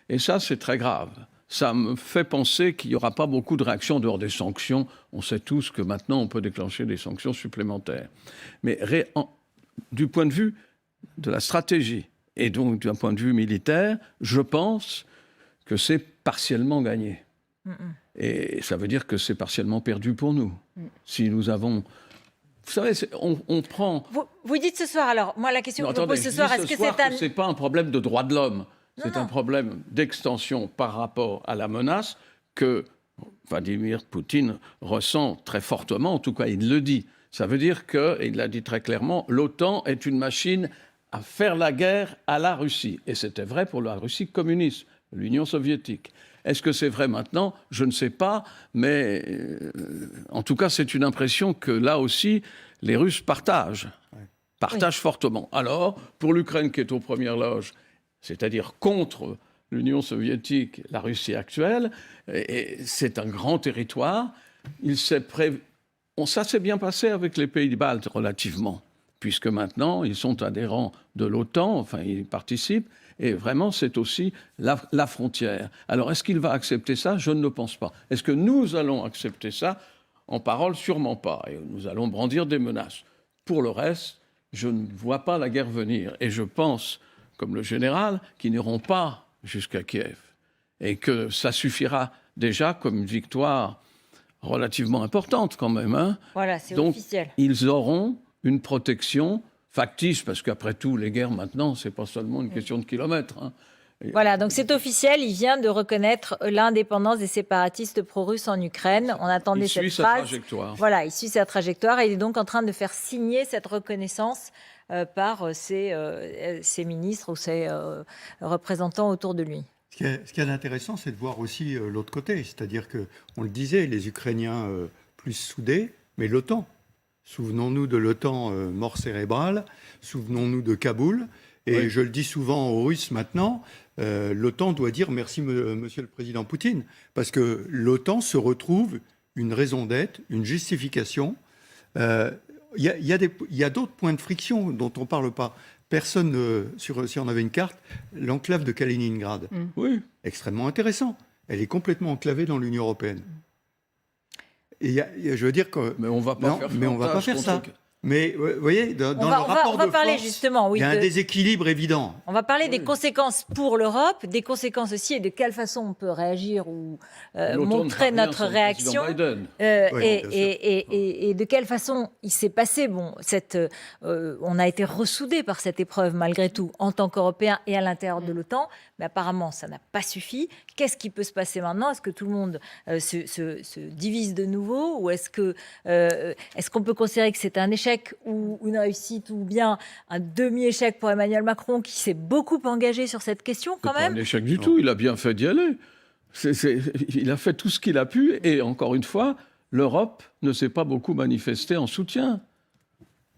[SPEAKER 4] Et ça, c'est très grave. Ça me fait penser qu'il n'y aura pas beaucoup de réactions dehors des sanctions. On sait tous que maintenant, on peut déclencher des sanctions supplémentaires. Mais du point de vue de la stratégie, et donc d'un point de vue militaire, je pense que c'est partiellement gagné. Et ça veut dire que c'est partiellement perdu pour nous. Si nous avons... Vous savez, on prend...
[SPEAKER 1] Vous dites ce soir, alors, moi la question que je me pose ce soir, est-ce que c'est un...
[SPEAKER 4] c'est pas un problème de droits de l'homme, c'est un problème d'extension par rapport à la menace que Vladimir Poutine ressent très fortement, en tout cas il le dit. Ça veut dire que, et il l'a dit très clairement, l'OTAN est une machine à faire la guerre à la Russie. Et c'était vrai pour la Russie communiste, l'Union soviétique. Est-ce que c'est vrai maintenant ? Je ne sais pas, mais en tout cas, c'est une impression que là aussi, les Russes partagent fortement. Alors, pour l'Ukraine qui est aux premières loges, c'est-à-dire contre l'Union soviétique, la Russie actuelle, et c'est un grand territoire, ça s'est bien passé avec les pays baltes relativement, puisque maintenant, ils sont adhérents de l'OTAN, enfin, ils participent, et vraiment, c'est aussi la frontière. Alors, est-ce qu'il va accepter ça ? Je ne le pense pas. Est-ce que nous allons accepter ça ? En parole, sûrement pas. Et nous allons brandir des menaces. Pour le reste, je ne vois pas la guerre venir. Et je pense, comme le général, qu'ils n'iront pas jusqu'à Kiev. Et que ça suffira déjà comme une victoire relativement importante quand même. Hein.
[SPEAKER 1] Voilà, c'est
[SPEAKER 4] donc,
[SPEAKER 1] officiel.
[SPEAKER 4] Ils auront une protection factice, parce qu'après tout, les guerres maintenant, c'est pas seulement une question de kilomètres. Hein.
[SPEAKER 1] Voilà, donc c'est officiel, il vient de reconnaître l'indépendance des séparatistes pro-russes en Ukraine. On attendait cette
[SPEAKER 4] Il suit sa
[SPEAKER 1] phrase.
[SPEAKER 4] trajectoire.
[SPEAKER 1] Voilà, il suit sa trajectoire et il est donc en train de faire signer cette reconnaissance par ses ministres ou ses représentants autour de lui.
[SPEAKER 5] Ce qui est intéressant, c'est de voir aussi l'autre côté. C'est-à-dire que, on le disait, les Ukrainiens plus soudés, mais l'OTAN. Souvenons-nous de l'OTAN mort cérébrale, souvenons-nous de Kaboul. Et
[SPEAKER 4] Oui.
[SPEAKER 5] je le dis souvent aux Russes maintenant, l'OTAN doit dire merci, monsieur le président Poutine, parce que l'OTAN se retrouve une raison d'être, une justification. Il y a d'autres points de friction dont on ne parle pas. Personne, si on avait une carte, l'enclave de Kaliningrad,
[SPEAKER 4] Oui.
[SPEAKER 5] extrêmement intéressant. Elle est complètement enclavée dans l'Union européenne. Et je veux dire que...
[SPEAKER 4] Mais on va pas
[SPEAKER 5] non,
[SPEAKER 4] faire
[SPEAKER 5] mais on va pas faire ça. Mais vous voyez, dans le rapport
[SPEAKER 1] on va
[SPEAKER 5] de
[SPEAKER 1] parler
[SPEAKER 5] force,
[SPEAKER 1] justement, oui,
[SPEAKER 5] il y a un déséquilibre évident.
[SPEAKER 1] On va parler des conséquences pour l'Europe, des conséquences aussi et de quelle façon on peut réagir ou
[SPEAKER 4] L'OTAN ne
[SPEAKER 1] montrer
[SPEAKER 4] fera rien
[SPEAKER 1] notre
[SPEAKER 4] sans le
[SPEAKER 1] réaction.
[SPEAKER 4] président Biden.
[SPEAKER 5] Oui, bien sûr.
[SPEAKER 1] Et de quelle façon il s'est passé. Bon, on a été ressoudés par cette épreuve malgré tout en tant qu'Européens et à l'intérieur de l'OTAN, mais apparemment ça n'a pas suffi. Qu'est-ce qui peut se passer maintenant? Est-ce que tout le monde se divise de nouveau ou est-ce qu'on peut considérer que c'est un échec ou une réussite ou bien un demi-échec pour Emmanuel Macron qui s'est beaucoup engagé sur cette question quand
[SPEAKER 4] C'est pas
[SPEAKER 1] même?
[SPEAKER 4] un échec du tout, il a bien fait d'y aller. Il a fait tout ce qu'il a pu et encore une fois, l'Europe ne s'est pas beaucoup manifestée en soutien.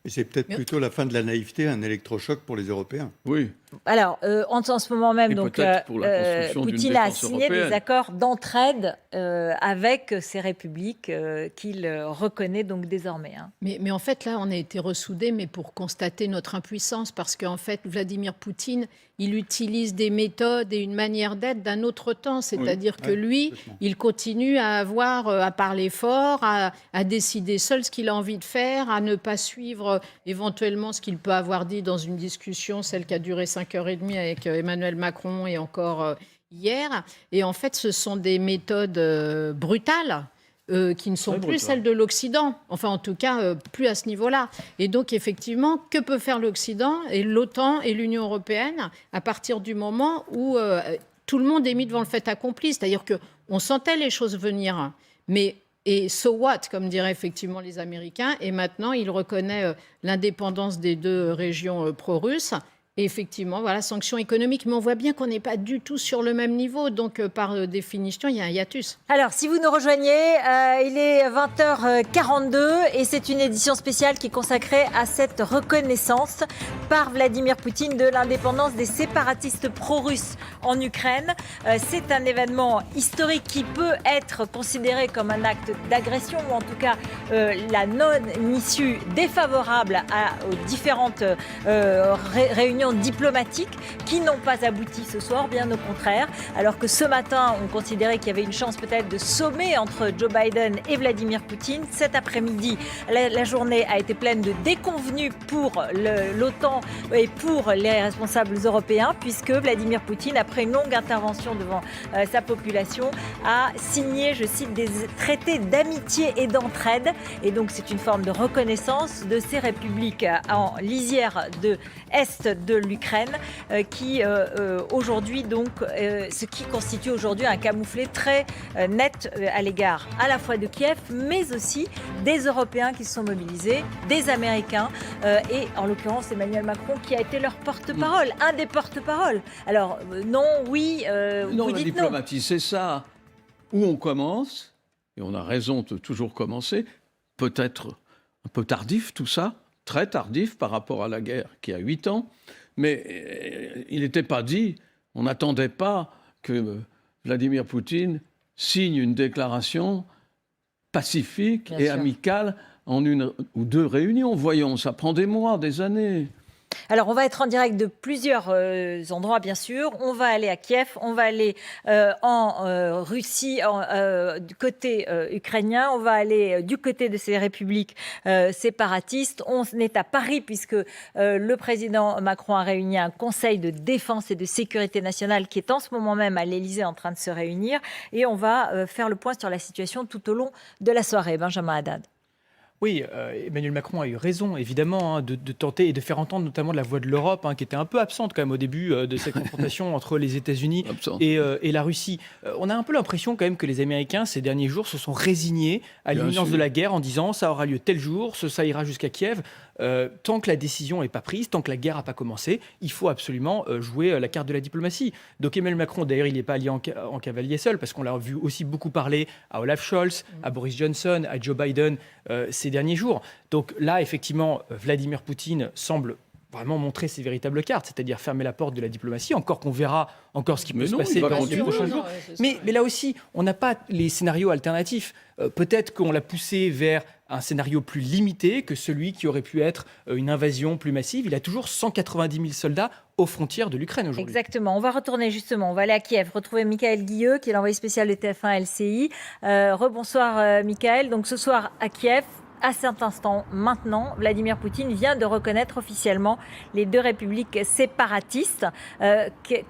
[SPEAKER 5] Et c'est peut-être plutôt la fin de la naïveté, un électrochoc pour les Européens.
[SPEAKER 4] Oui.
[SPEAKER 1] Alors, en ce moment même,
[SPEAKER 4] Et
[SPEAKER 1] donc,
[SPEAKER 4] peut-être pour la construction d'une
[SPEAKER 1] Poutine a
[SPEAKER 4] défense
[SPEAKER 1] signé
[SPEAKER 4] européenne.
[SPEAKER 1] des accords d'entraide avec ces républiques qu'il reconnaît donc désormais. Hein.
[SPEAKER 2] Mais en fait, là, on a été ressoudés, mais pour constater notre impuissance, parce qu'en fait, Vladimir Poutine, il utilise des méthodes et une manière d'être d'un autre temps. C'est-à-dire que lui, il continue à avoir, à parler fort, à décider seul ce qu'il a envie de faire, à ne pas suivre éventuellement ce qu'il peut avoir dit dans une discussion, celle qui a duré 5h30 avec Emmanuel Macron et encore hier. Et en fait, ce sont des méthodes brutales. Qui ne sont plus celles de l'Occident, enfin en tout cas plus à ce niveau-là. Et donc effectivement, que peut faire l'Occident et l'OTAN et l'Union européenne à partir du moment où tout le monde est mis devant le fait accompli, c'est-à-dire qu'on sentait les choses venir, mais et so what, comme diraient effectivement les Américains, et maintenant il reconnaît l'indépendance des deux régions pro-russes. Et effectivement, voilà, sanctions économiques. Mais on voit bien qu'on n'est pas du tout sur le même niveau. Donc, par définition, il y a un hiatus.
[SPEAKER 1] Alors, si vous nous rejoignez, il est 20h42 et c'est une édition spéciale qui est consacrée à cette reconnaissance par Vladimir Poutine de l'indépendance des séparatistes pro-russes en Ukraine. C'est un événement historique qui peut être considéré comme un acte d'agression ou en tout cas la non-issue défavorable aux différentes réunions diplomatiques qui n'ont pas abouti ce soir, bien au contraire, alors que ce matin, on considérait qu'il y avait une chance peut-être de sommet entre Joe Biden et Vladimir Poutine. Cet après-midi, la journée a été pleine de déconvenues pour l'OTAN et pour les responsables européens, puisque Vladimir Poutine, après une longue intervention devant sa population, a signé, je cite, des traités d'amitié et d'entraide. Et donc, c'est une forme de reconnaissance de ces républiques en lisière de Est de l'Ukraine, qui aujourd'hui, donc, ce qui constitue aujourd'hui un camouflet très net à l'égard à la fois de Kiev, mais aussi des Européens qui se sont mobilisés, des Américains, et en l'occurrence Emmanuel Macron, qui a été leur porte-parole, un des porte-paroles. Alors, non, oui,
[SPEAKER 4] Non,
[SPEAKER 1] vous
[SPEAKER 4] la
[SPEAKER 1] dites non.
[SPEAKER 4] diplomatie, c'est ça. Où on commence, et on a raison de toujours commencer, peut-être un peu tardif tout ça, très tardif par rapport à la guerre qui a 8 ans, mais il n'était pas dit, on n'attendait pas que Vladimir Poutine signe une déclaration pacifique
[SPEAKER 1] Bien
[SPEAKER 4] et
[SPEAKER 1] sûr.
[SPEAKER 4] amicale en une ou deux réunions. Voyons, ça prend des mois, des années.
[SPEAKER 1] Alors, on va être en direct de plusieurs endroits, bien sûr. On va aller à Kiev, on va aller en Russie, du côté ukrainien, on va aller du côté de ces républiques séparatistes. On est à Paris, puisque le président Macron a réuni un conseil de défense et de sécurité nationale qui est en ce moment même à l'Élysée en train de se réunir. Et on va faire le point sur la situation tout au long de la soirée. Benjamin Haddad.
[SPEAKER 7] Oui, Emmanuel Macron a eu raison, évidemment, de tenter et de faire entendre notamment la voix de l'Europe, qui était un peu absente quand même au début de cette confrontation entre les États-Unis et la Russie. On a un peu l'impression quand même que les Américains, ces derniers jours, se sont résignés à l'imminence de la guerre en disant ça aura lieu tel jour, ça ira jusqu'à Kiev. Tant que la décision n'est pas prise, tant que la guerre n'a pas commencé, il faut absolument jouer la carte de la diplomatie. Donc Emmanuel Macron, d'ailleurs, il n'est pas allié en cavalier seul, parce qu'on l'a vu aussi beaucoup parler à Olaf Scholz, à Boris Johnson, à Joe Biden ces derniers jours. Donc là, effectivement, Vladimir Poutine semble vraiment montrer ses véritables cartes, c'est-à-dire fermer la porte de la diplomatie, encore qu'on verra encore ce qui peut se passer dans les prochains jours. Mais là aussi, on n'a pas les scénarios alternatifs. Peut-être qu'on l'a poussé vers un scénario plus limité que celui qui aurait pu être une invasion plus massive. Il a toujours 190 000 soldats aux frontières de l'Ukraine aujourd'hui.
[SPEAKER 1] Exactement. On va retourner justement, on va aller à Kiev, retrouver Michael Guilleux, qui est l'envoyé spécial de TF1 LCI. Rebonsoir Michael. Donc ce soir à Kiev, à cet instant, maintenant, Vladimir Poutine vient de reconnaître officiellement les deux républiques séparatistes.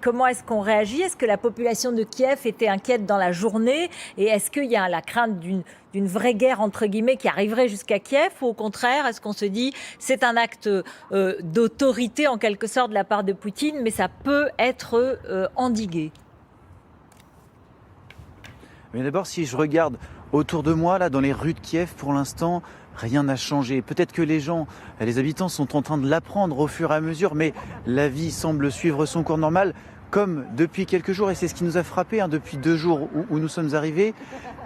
[SPEAKER 1] Comment est-ce qu'on réagit? Est-ce que la population de Kiev était inquiète dans la journée? Et est-ce qu'il y a la crainte d'une vraie guerre, entre guillemets, qui arriverait jusqu'à Kiev? Ou au contraire, est-ce qu'on se dit c'est un acte d'autorité, en quelque sorte, de la part de Poutine, mais ça peut être endigué?
[SPEAKER 3] Mais d'abord, si je regarde autour de moi, là, dans les rues de Kiev, pour l'instant, rien n'a changé. Peut-être que les habitants sont en train de l'apprendre au fur et à mesure, mais la vie semble suivre son cours normal, comme depuis quelques jours, et c'est ce qui nous a frappé depuis 2 jours où nous sommes arrivés.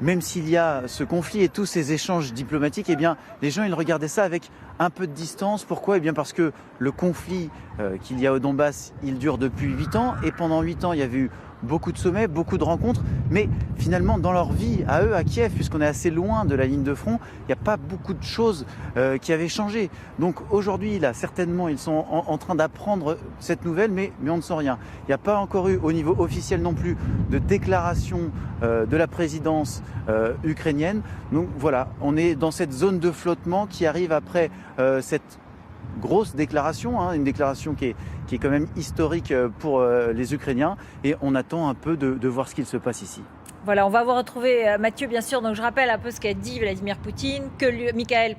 [SPEAKER 3] Même s'il y a ce conflit et tous ces échanges diplomatiques, eh bien, les gens, ils regardaient ça avec un peu de distance. Pourquoi? Eh bien, parce que le conflit qu'il y a au Donbass, il dure depuis 8 ans, et pendant 8 ans, il y avait eu beaucoup de sommets, beaucoup de rencontres, mais finalement dans leur vie, à eux, à Kiev, puisqu'on est assez loin de la ligne de front, il n'y a pas beaucoup de choses qui avaient changé. Donc aujourd'hui, là, certainement, ils sont en train d'apprendre cette nouvelle, mais on ne sent rien. Il n'y a pas encore eu, au niveau officiel non plus, de déclaration de la présidence ukrainienne. Donc voilà, on est dans cette zone de flottement qui arrive après cette grosse déclaration, une déclaration qui est quand même historique pour les Ukrainiens, et on attend un peu de voir ce qu'il se passe ici.
[SPEAKER 1] Voilà, on va vous retrouver Mathieu, bien sûr. Donc je rappelle un peu ce qu'a dit Vladimir Poutine, l'Ukraine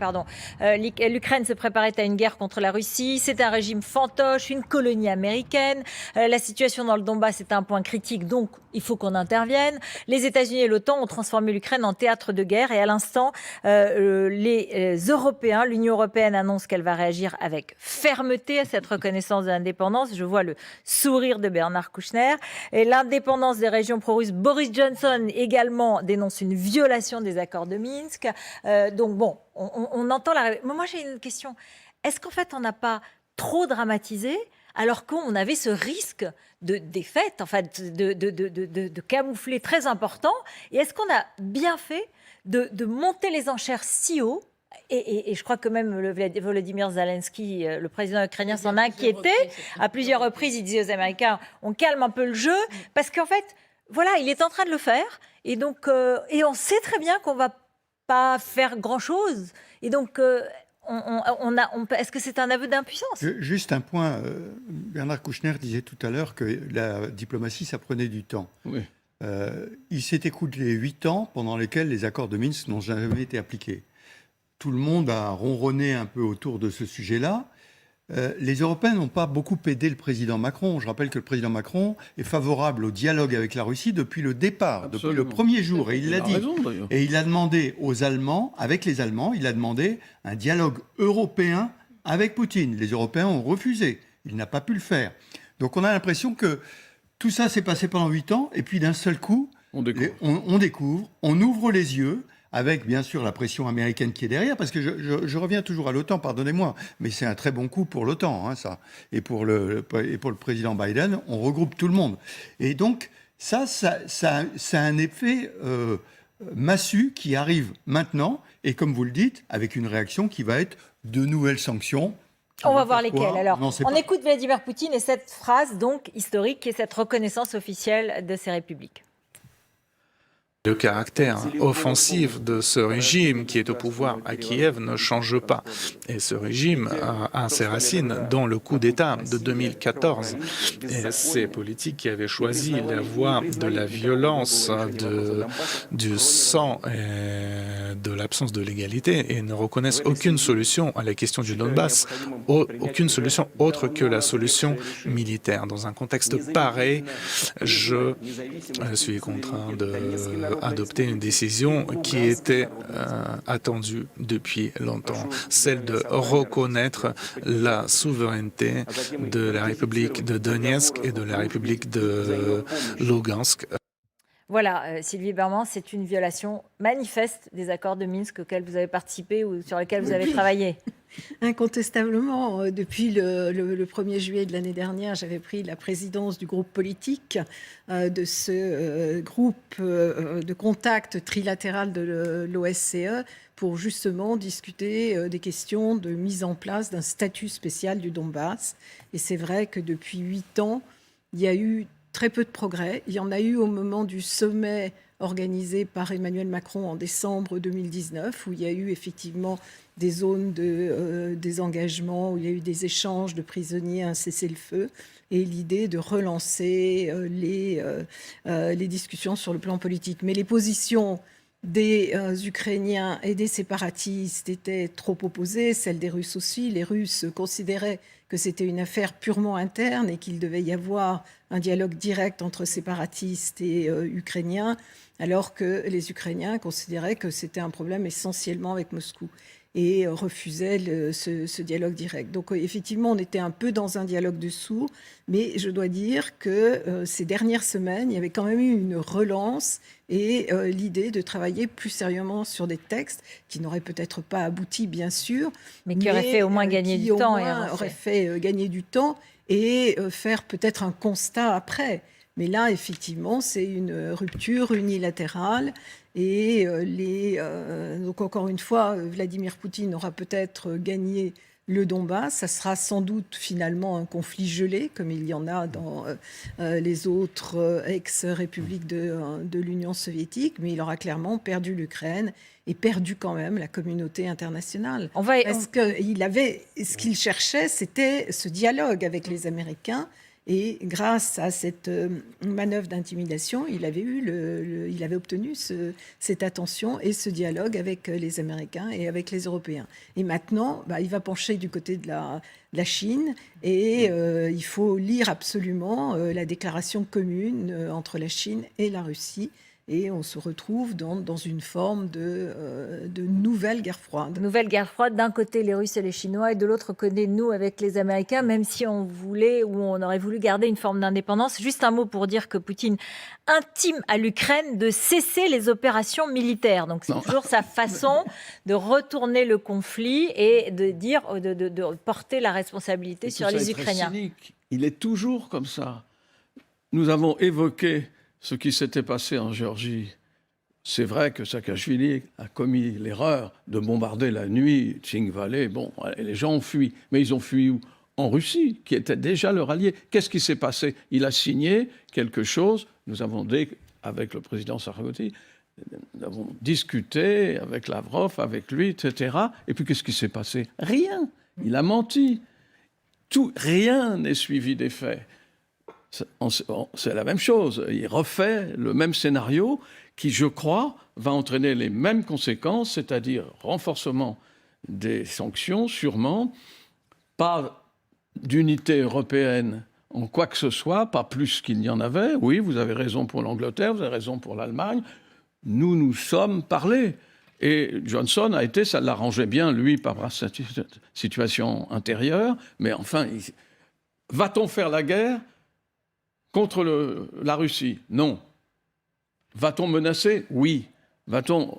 [SPEAKER 1] se préparait à une guerre contre la Russie. C'est un régime fantoche, une colonie américaine. La situation dans le Donbass est un point critique, donc il faut qu'on intervienne. Les États-Unis et l'OTAN ont transformé l'Ukraine en théâtre de guerre, et à l'instant, les Européens, l'Union européenne annonce qu'elle va réagir avec fermeté à cette reconnaissance de l'indépendance. Je vois le sourire de Bernard Kouchner. Et l'indépendance des régions pro-russes, Boris Johnson également dénonce une violation des accords de Minsk. Donc bon, on entend la... Moi j'ai une question. Est-ce qu'en fait on n'a pas trop dramatisé alors qu'on avait ce risque de défaite, en fait, de camoufler très important? Et est-ce qu'on a bien fait de monter les enchères si haut? Et je crois que même Volodymyr Zelensky, le président ukrainien, s'en inquiétait. À plusieurs reprises, il disait aux Américains, on calme un peu le jeu, parce qu'en fait, voilà, il est en train de le faire, et donc, et on sait très bien qu'on va pas faire grand-chose. Et donc, est-ce que c'est un aveu d'impuissance?
[SPEAKER 5] Juste un point, Bernard Kouchner disait tout à l'heure que la diplomatie, ça prenait du temps. Oui. Il s'est écoulé 8 ans pendant lesquels les accords de Minsk n'ont jamais été appliqués. Tout le monde a ronronné un peu autour de ce sujet-là. Les Européens n'ont pas beaucoup aidé le président Macron. Je rappelle que le président Macron est favorable au dialogue avec la Russie depuis le départ, depuis le premier jour. Et il l'a dit. Et il a demandé aux Allemands, avec les Allemands, il a demandé un dialogue européen avec Poutine. Les Européens ont refusé. Il n'a pas pu le faire. Donc on a l'impression que tout ça s'est passé pendant 8 ans. Et puis d'un seul coup, on découvre, on ouvre les yeux, avec bien sûr la pression américaine qui est derrière, parce que je reviens toujours à l'OTAN, pardonnez-moi, mais c'est un très bon coup pour l'OTAN, ça. Et pour le président Biden, on regroupe tout le monde. Et donc, ça a un effet massue qui arrive maintenant, et comme vous le dites, avec une réaction qui va être de nouvelles sanctions.
[SPEAKER 1] On va voir lesquelles. Alors, on écoute Vladimir Poutine et cette phrase donc historique et cette reconnaissance officielle de ces républiques.
[SPEAKER 11] Le caractère offensif de ce régime qui est au pouvoir à Kiev ne change pas. Et ce régime a ses racines dans le coup d'État de 2014. Et ces politiques qui avaient choisi la voie de la violence, du sang et de l'absence de l'égalité et ne reconnaissent aucune solution à la question du Donbass, aucune solution autre que la solution militaire. Dans un contexte pareil, je suis contraint d'adopter une décision qui était attendue depuis longtemps, celle de reconnaître la souveraineté de la République de Donetsk et de la République de Lugansk.
[SPEAKER 1] Voilà, Sylvie Berman, c'est une violation manifeste des accords de Minsk auxquels vous avez participé ou sur lesquels vous avez travaillé.
[SPEAKER 10] Incontestablement, depuis le 1er juillet de l'année dernière, j'avais pris la présidence du groupe politique de ce groupe de contact trilatéral de l'OSCE pour justement discuter des questions de mise en place d'un statut spécial du Donbass. Et c'est vrai que depuis 8 ans, il y a eu très peu de progrès. Il y en a eu au moment du sommet organisé par Emmanuel Macron en décembre 2019, où il y a eu effectivement des zones de désengagement, où il y a eu des échanges de prisonniers, un cessez-le-feu, et l'idée de relancer les discussions sur le plan politique. Mais les positions des Ukrainiens et des séparatistes étaient trop opposées, celles des Russes aussi. Les Russes considéraient que c'était une affaire purement interne et qu'il devait y avoir un dialogue direct entre séparatistes et Ukrainiens, alors que les Ukrainiens considéraient que c'était un problème essentiellement avec Moscou et refusaient ce dialogue direct. Donc effectivement, on était un peu dans un dialogue de sourds, mais je dois dire que ces dernières semaines, il y avait quand même eu une relance et l'idée de travailler plus sérieusement sur des textes qui n'auraient peut-être pas abouti, bien sûr,
[SPEAKER 1] mais qui auraient fait au moins gagner du temps.
[SPEAKER 10] Auraient fait gagner du temps et faire peut-être un constat après. Mais là, effectivement, c'est une rupture unilatérale. Et donc, encore une fois, Vladimir Poutine aura peut-être gagné le Donbass. Ça sera sans doute finalement un conflit gelé, comme il y en a dans les autres ex-républiques de l'Union soviétique. Mais il aura clairement perdu l'Ukraine et perdu quand même la communauté internationale. Parce que ce qu'il cherchait, c'était ce dialogue avec les Américains. Et grâce à cette manœuvre d'intimidation, il avait obtenu cette attention et ce dialogue avec les Américains et avec les Européens. Et maintenant, il va pencher du côté de la Chine et il faut lire absolument la déclaration commune entre la Chine et la Russie. Et on se retrouve dans une forme de nouvelle guerre froide.
[SPEAKER 1] Nouvelle guerre froide, d'un côté les Russes et les Chinois, et de l'autre côté nous avec les Américains, même si on voulait ou on aurait voulu garder une forme d'indépendance. Juste un mot pour dire que Poutine intime à l'Ukraine de cesser les opérations militaires. Donc c'est toujours sa façon de retourner le conflit et de dire, de porter la responsabilité sur les Ukrainiens.
[SPEAKER 4] Il est toujours comme ça. Nous avons évoqué ce qui s'était passé en Géorgie. C'est vrai que Saakachvili a commis l'erreur de bombarder la nuit Tching-Valley. Bon, les gens ont fui. Mais ils ont fui où ? En Russie, qui était déjà leur allié. Qu'est-ce qui s'est passé ? Il a signé quelque chose. Nous avons, avec le président Sarkozy, nous avons discuté avec Lavrov, avec lui, etc. Et puis qu'est-ce qui s'est passé ? Rien. Il a menti. Rien n'est suivi des faits. C'est la même chose. Il refait le même scénario qui, je crois, va entraîner les mêmes conséquences, c'est-à-dire renforcement des sanctions, sûrement, pas d'unité européenne en quoi que ce soit, pas plus qu'il n'y en avait. Oui, vous avez raison pour l'Angleterre, vous avez raison pour l'Allemagne. Nous sommes parlés. Et Johnson a été, ça l'arrangeait bien, lui, par sa situation intérieure. Mais enfin, va-t-on faire la guerre contre la Russie? Non. Va-t-on menacer? Oui. Va-t-on...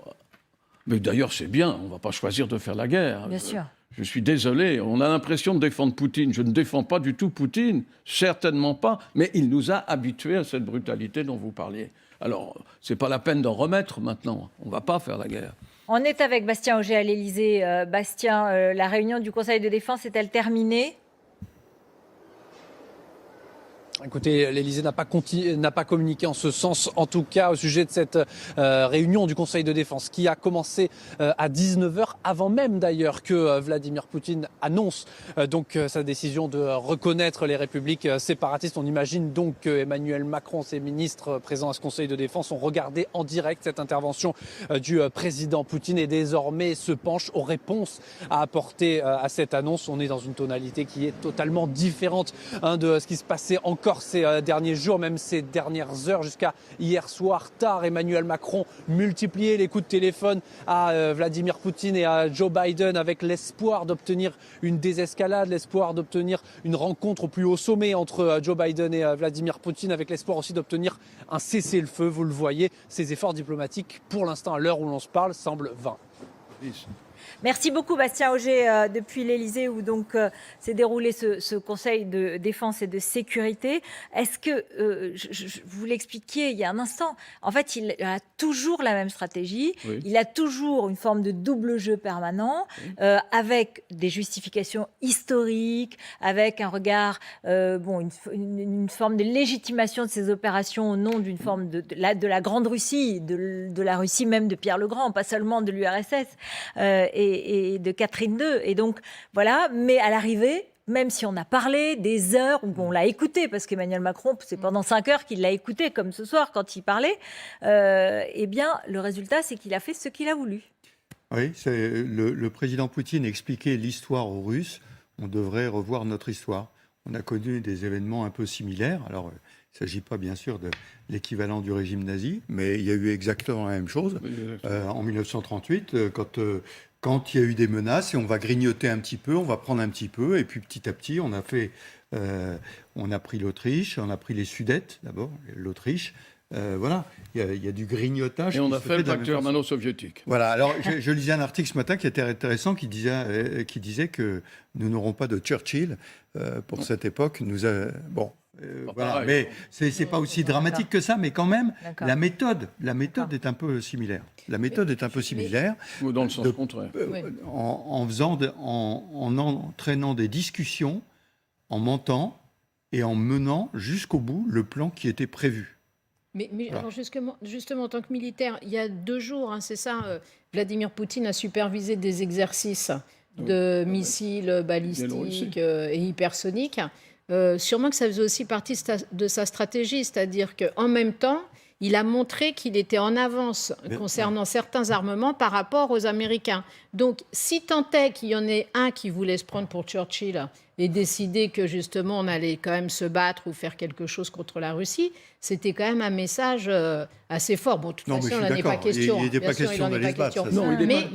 [SPEAKER 4] Mais d'ailleurs, c'est bien, on ne va pas choisir de faire la guerre.
[SPEAKER 1] Bien sûr.
[SPEAKER 4] Je suis désolé, on a l'impression de défendre Poutine. Je ne défends pas du tout Poutine, certainement pas, mais il nous a habitués à cette brutalité dont vous parliez. Alors, ce n'est pas la peine d'en remettre maintenant, on ne va pas faire la guerre.
[SPEAKER 1] On est avec Bastien Auger à l'Élysée. Bastien, la réunion du Conseil de défense est-elle terminée ?
[SPEAKER 6] Écoutez, l'Élysée n'a pas communiqué en ce sens, en tout cas au sujet de cette réunion du Conseil de défense qui a commencé à 19h, avant même d'ailleurs que Vladimir Poutine annonce donc sa décision de reconnaître les républiques séparatistes. On imagine donc que Emmanuel Macron, ses ministres présents à ce Conseil de défense, ont regardé en direct cette intervention du président Poutine et désormais se penchent aux réponses à apporter à cette annonce. On est dans une tonalité qui est totalement différente de ce qui se passait encore ces derniers jours, même ces dernières heures, jusqu'à hier soir tard. Emmanuel Macron multipliait les coups de téléphone à Vladimir Poutine et à Joe Biden avec l'espoir d'obtenir une désescalade, l'espoir d'obtenir une rencontre au plus haut sommet entre Joe Biden et Vladimir Poutine, avec l'espoir aussi d'obtenir un cessez-le-feu. Vous le voyez, ces efforts diplomatiques, pour l'instant, à l'heure où l'on se parle, semblent vains.
[SPEAKER 1] Merci beaucoup Bastien Auger depuis l'Élysée où donc s'est déroulé ce Conseil de défense et de sécurité. Est-ce que, vous l'expliquiez il y a un instant, en fait il a toujours la même stratégie, oui. Il a toujours une forme de double jeu permanent, oui. Avec des justifications historiques, avec un regard, une forme de légitimation de ses opérations au nom d'une forme de la Grande Russie, de la Russie même de Pierre le Grand, pas seulement de l'URSS. Et de Catherine II. Et donc, voilà. Mais à l'arrivée, même si on a parlé des heures où on l'a écouté, parce qu'Emmanuel Macron, c'est pendant 5 heures qu'il l'a écouté, comme ce soir, quand il parlait, eh bien, le résultat, c'est qu'il a fait ce qu'il a voulu.
[SPEAKER 5] Oui, le président Poutine expliquait l'histoire aux Russes. On devrait revoir notre histoire. On a connu des événements un peu similaires. Alors, il ne s'agit pas, bien sûr, de l'équivalent du régime nazi, mais il y a eu exactement la même chose en 1938, quand il y a eu des menaces, et on va grignoter un petit peu, on va prendre un petit peu, et puis petit à petit, on a pris l'Autriche, on a pris les Sudètes, d'abord, l'Autriche. Voilà, il y a du grignotage.
[SPEAKER 4] Et on a fait le pacte germano-soviétique.
[SPEAKER 5] Voilà, alors je lisais un article ce matin qui était intéressant, qui disait que nous n'aurons pas de Churchill pour cette époque. Voilà. Mais c'est pas aussi dramatique que ça, mais quand même, la méthode est un peu similaire. La méthode est un peu similaire.
[SPEAKER 4] Ou dans le sens contraire.
[SPEAKER 5] En entraînant des discussions, en mentant et en menant jusqu'au bout le plan qui était prévu.
[SPEAKER 2] Mais alors justement, en tant que militaire, il y a 2 jours, c'est ça, Vladimir Poutine a supervisé des exercices de missiles balistiques et hypersoniques. Sûrement que ça faisait aussi partie de sa stratégie, c'est-à-dire qu'en même temps, il a montré qu'il était en avance concernant certains armements par rapport aux Américains. Donc, si tant est qu'il y en ait un qui voulait se prendre pour Churchill et décider que justement on allait quand même se battre ou faire quelque chose contre la Russie, c'était quand même un message assez fort. Bon, de toute façon, il n'en est pas question.
[SPEAKER 5] Il n'était pas question d'aller se battre.
[SPEAKER 2] Mais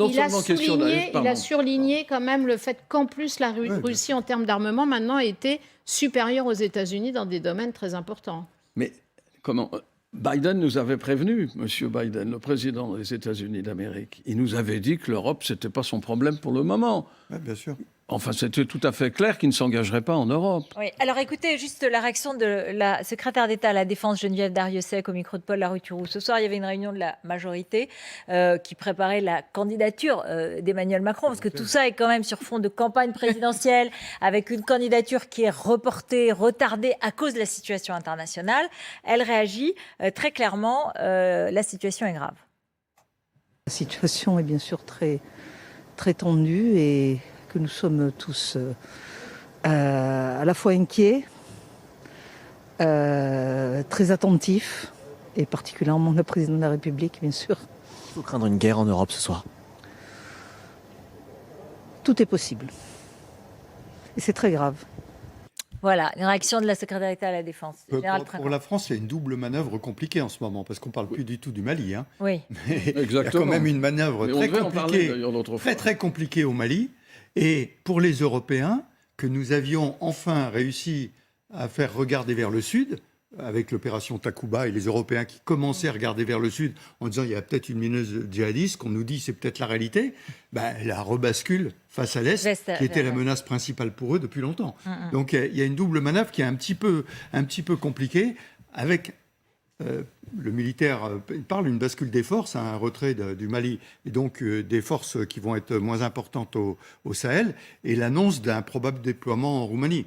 [SPEAKER 2] il a surligné quand même le fait qu'en plus la Russie, en termes d'armement, maintenant était supérieure aux États-Unis dans des domaines très importants.
[SPEAKER 4] Mais comment Biden nous avait prévenu, M. Biden, le président des États-Unis d'Amérique. Il nous avait dit que l'Europe, ce n'était pas son problème pour le moment.
[SPEAKER 5] Oui, bien sûr.
[SPEAKER 4] Enfin, c'était tout à fait clair qu'il ne s'engagerait pas en Europe.
[SPEAKER 1] Oui, alors écoutez juste la réaction de la secrétaire d'État à la Défense, Geneviève Darrieussecq, au micro de Paul Larue-Turou. Ce soir, il y avait une réunion de la majorité qui préparait la candidature d'Emmanuel Macron, parce que tout ça est quand même sur fond de campagne présidentielle, avec une candidature qui est reportée, retardée à cause de la situation internationale. Elle réagit très clairement, la situation est grave.
[SPEAKER 12] La situation est bien sûr très, très tendue et que nous sommes tous à la fois inquiets, très attentifs, et particulièrement le président de la République, bien sûr.
[SPEAKER 13] Il faut craindre une guerre en Europe ce soir.
[SPEAKER 12] Tout est possible. Et c'est très grave.
[SPEAKER 1] Voilà, une réaction de la secrétaire d'État à la Défense.
[SPEAKER 5] Pour la France, il y a une double manœuvre compliquée en ce moment, parce qu'on ne parle plus du tout du Mali. Hein.
[SPEAKER 1] Oui.
[SPEAKER 5] Mais il y a quand même une manœuvre très compliquée, très compliquée au Mali. Et pour les Européens, que nous avions enfin réussi à faire regarder vers le sud, avec l'opération Takuba et les Européens qui commençaient à regarder vers le sud en disant il y a peut-être une menace djihadiste, qu'on nous dit c'est peut-être la réalité, la rebascule face à l'Est, qui était la menace principale pour eux depuis longtemps. Donc il y a une double manœuvre qui est un petit peu compliquée, avec le militaire parle d'une bascule des forces, un retrait du Mali, et donc des forces qui vont être moins importantes au Sahel, et l'annonce d'un probable déploiement en Roumanie.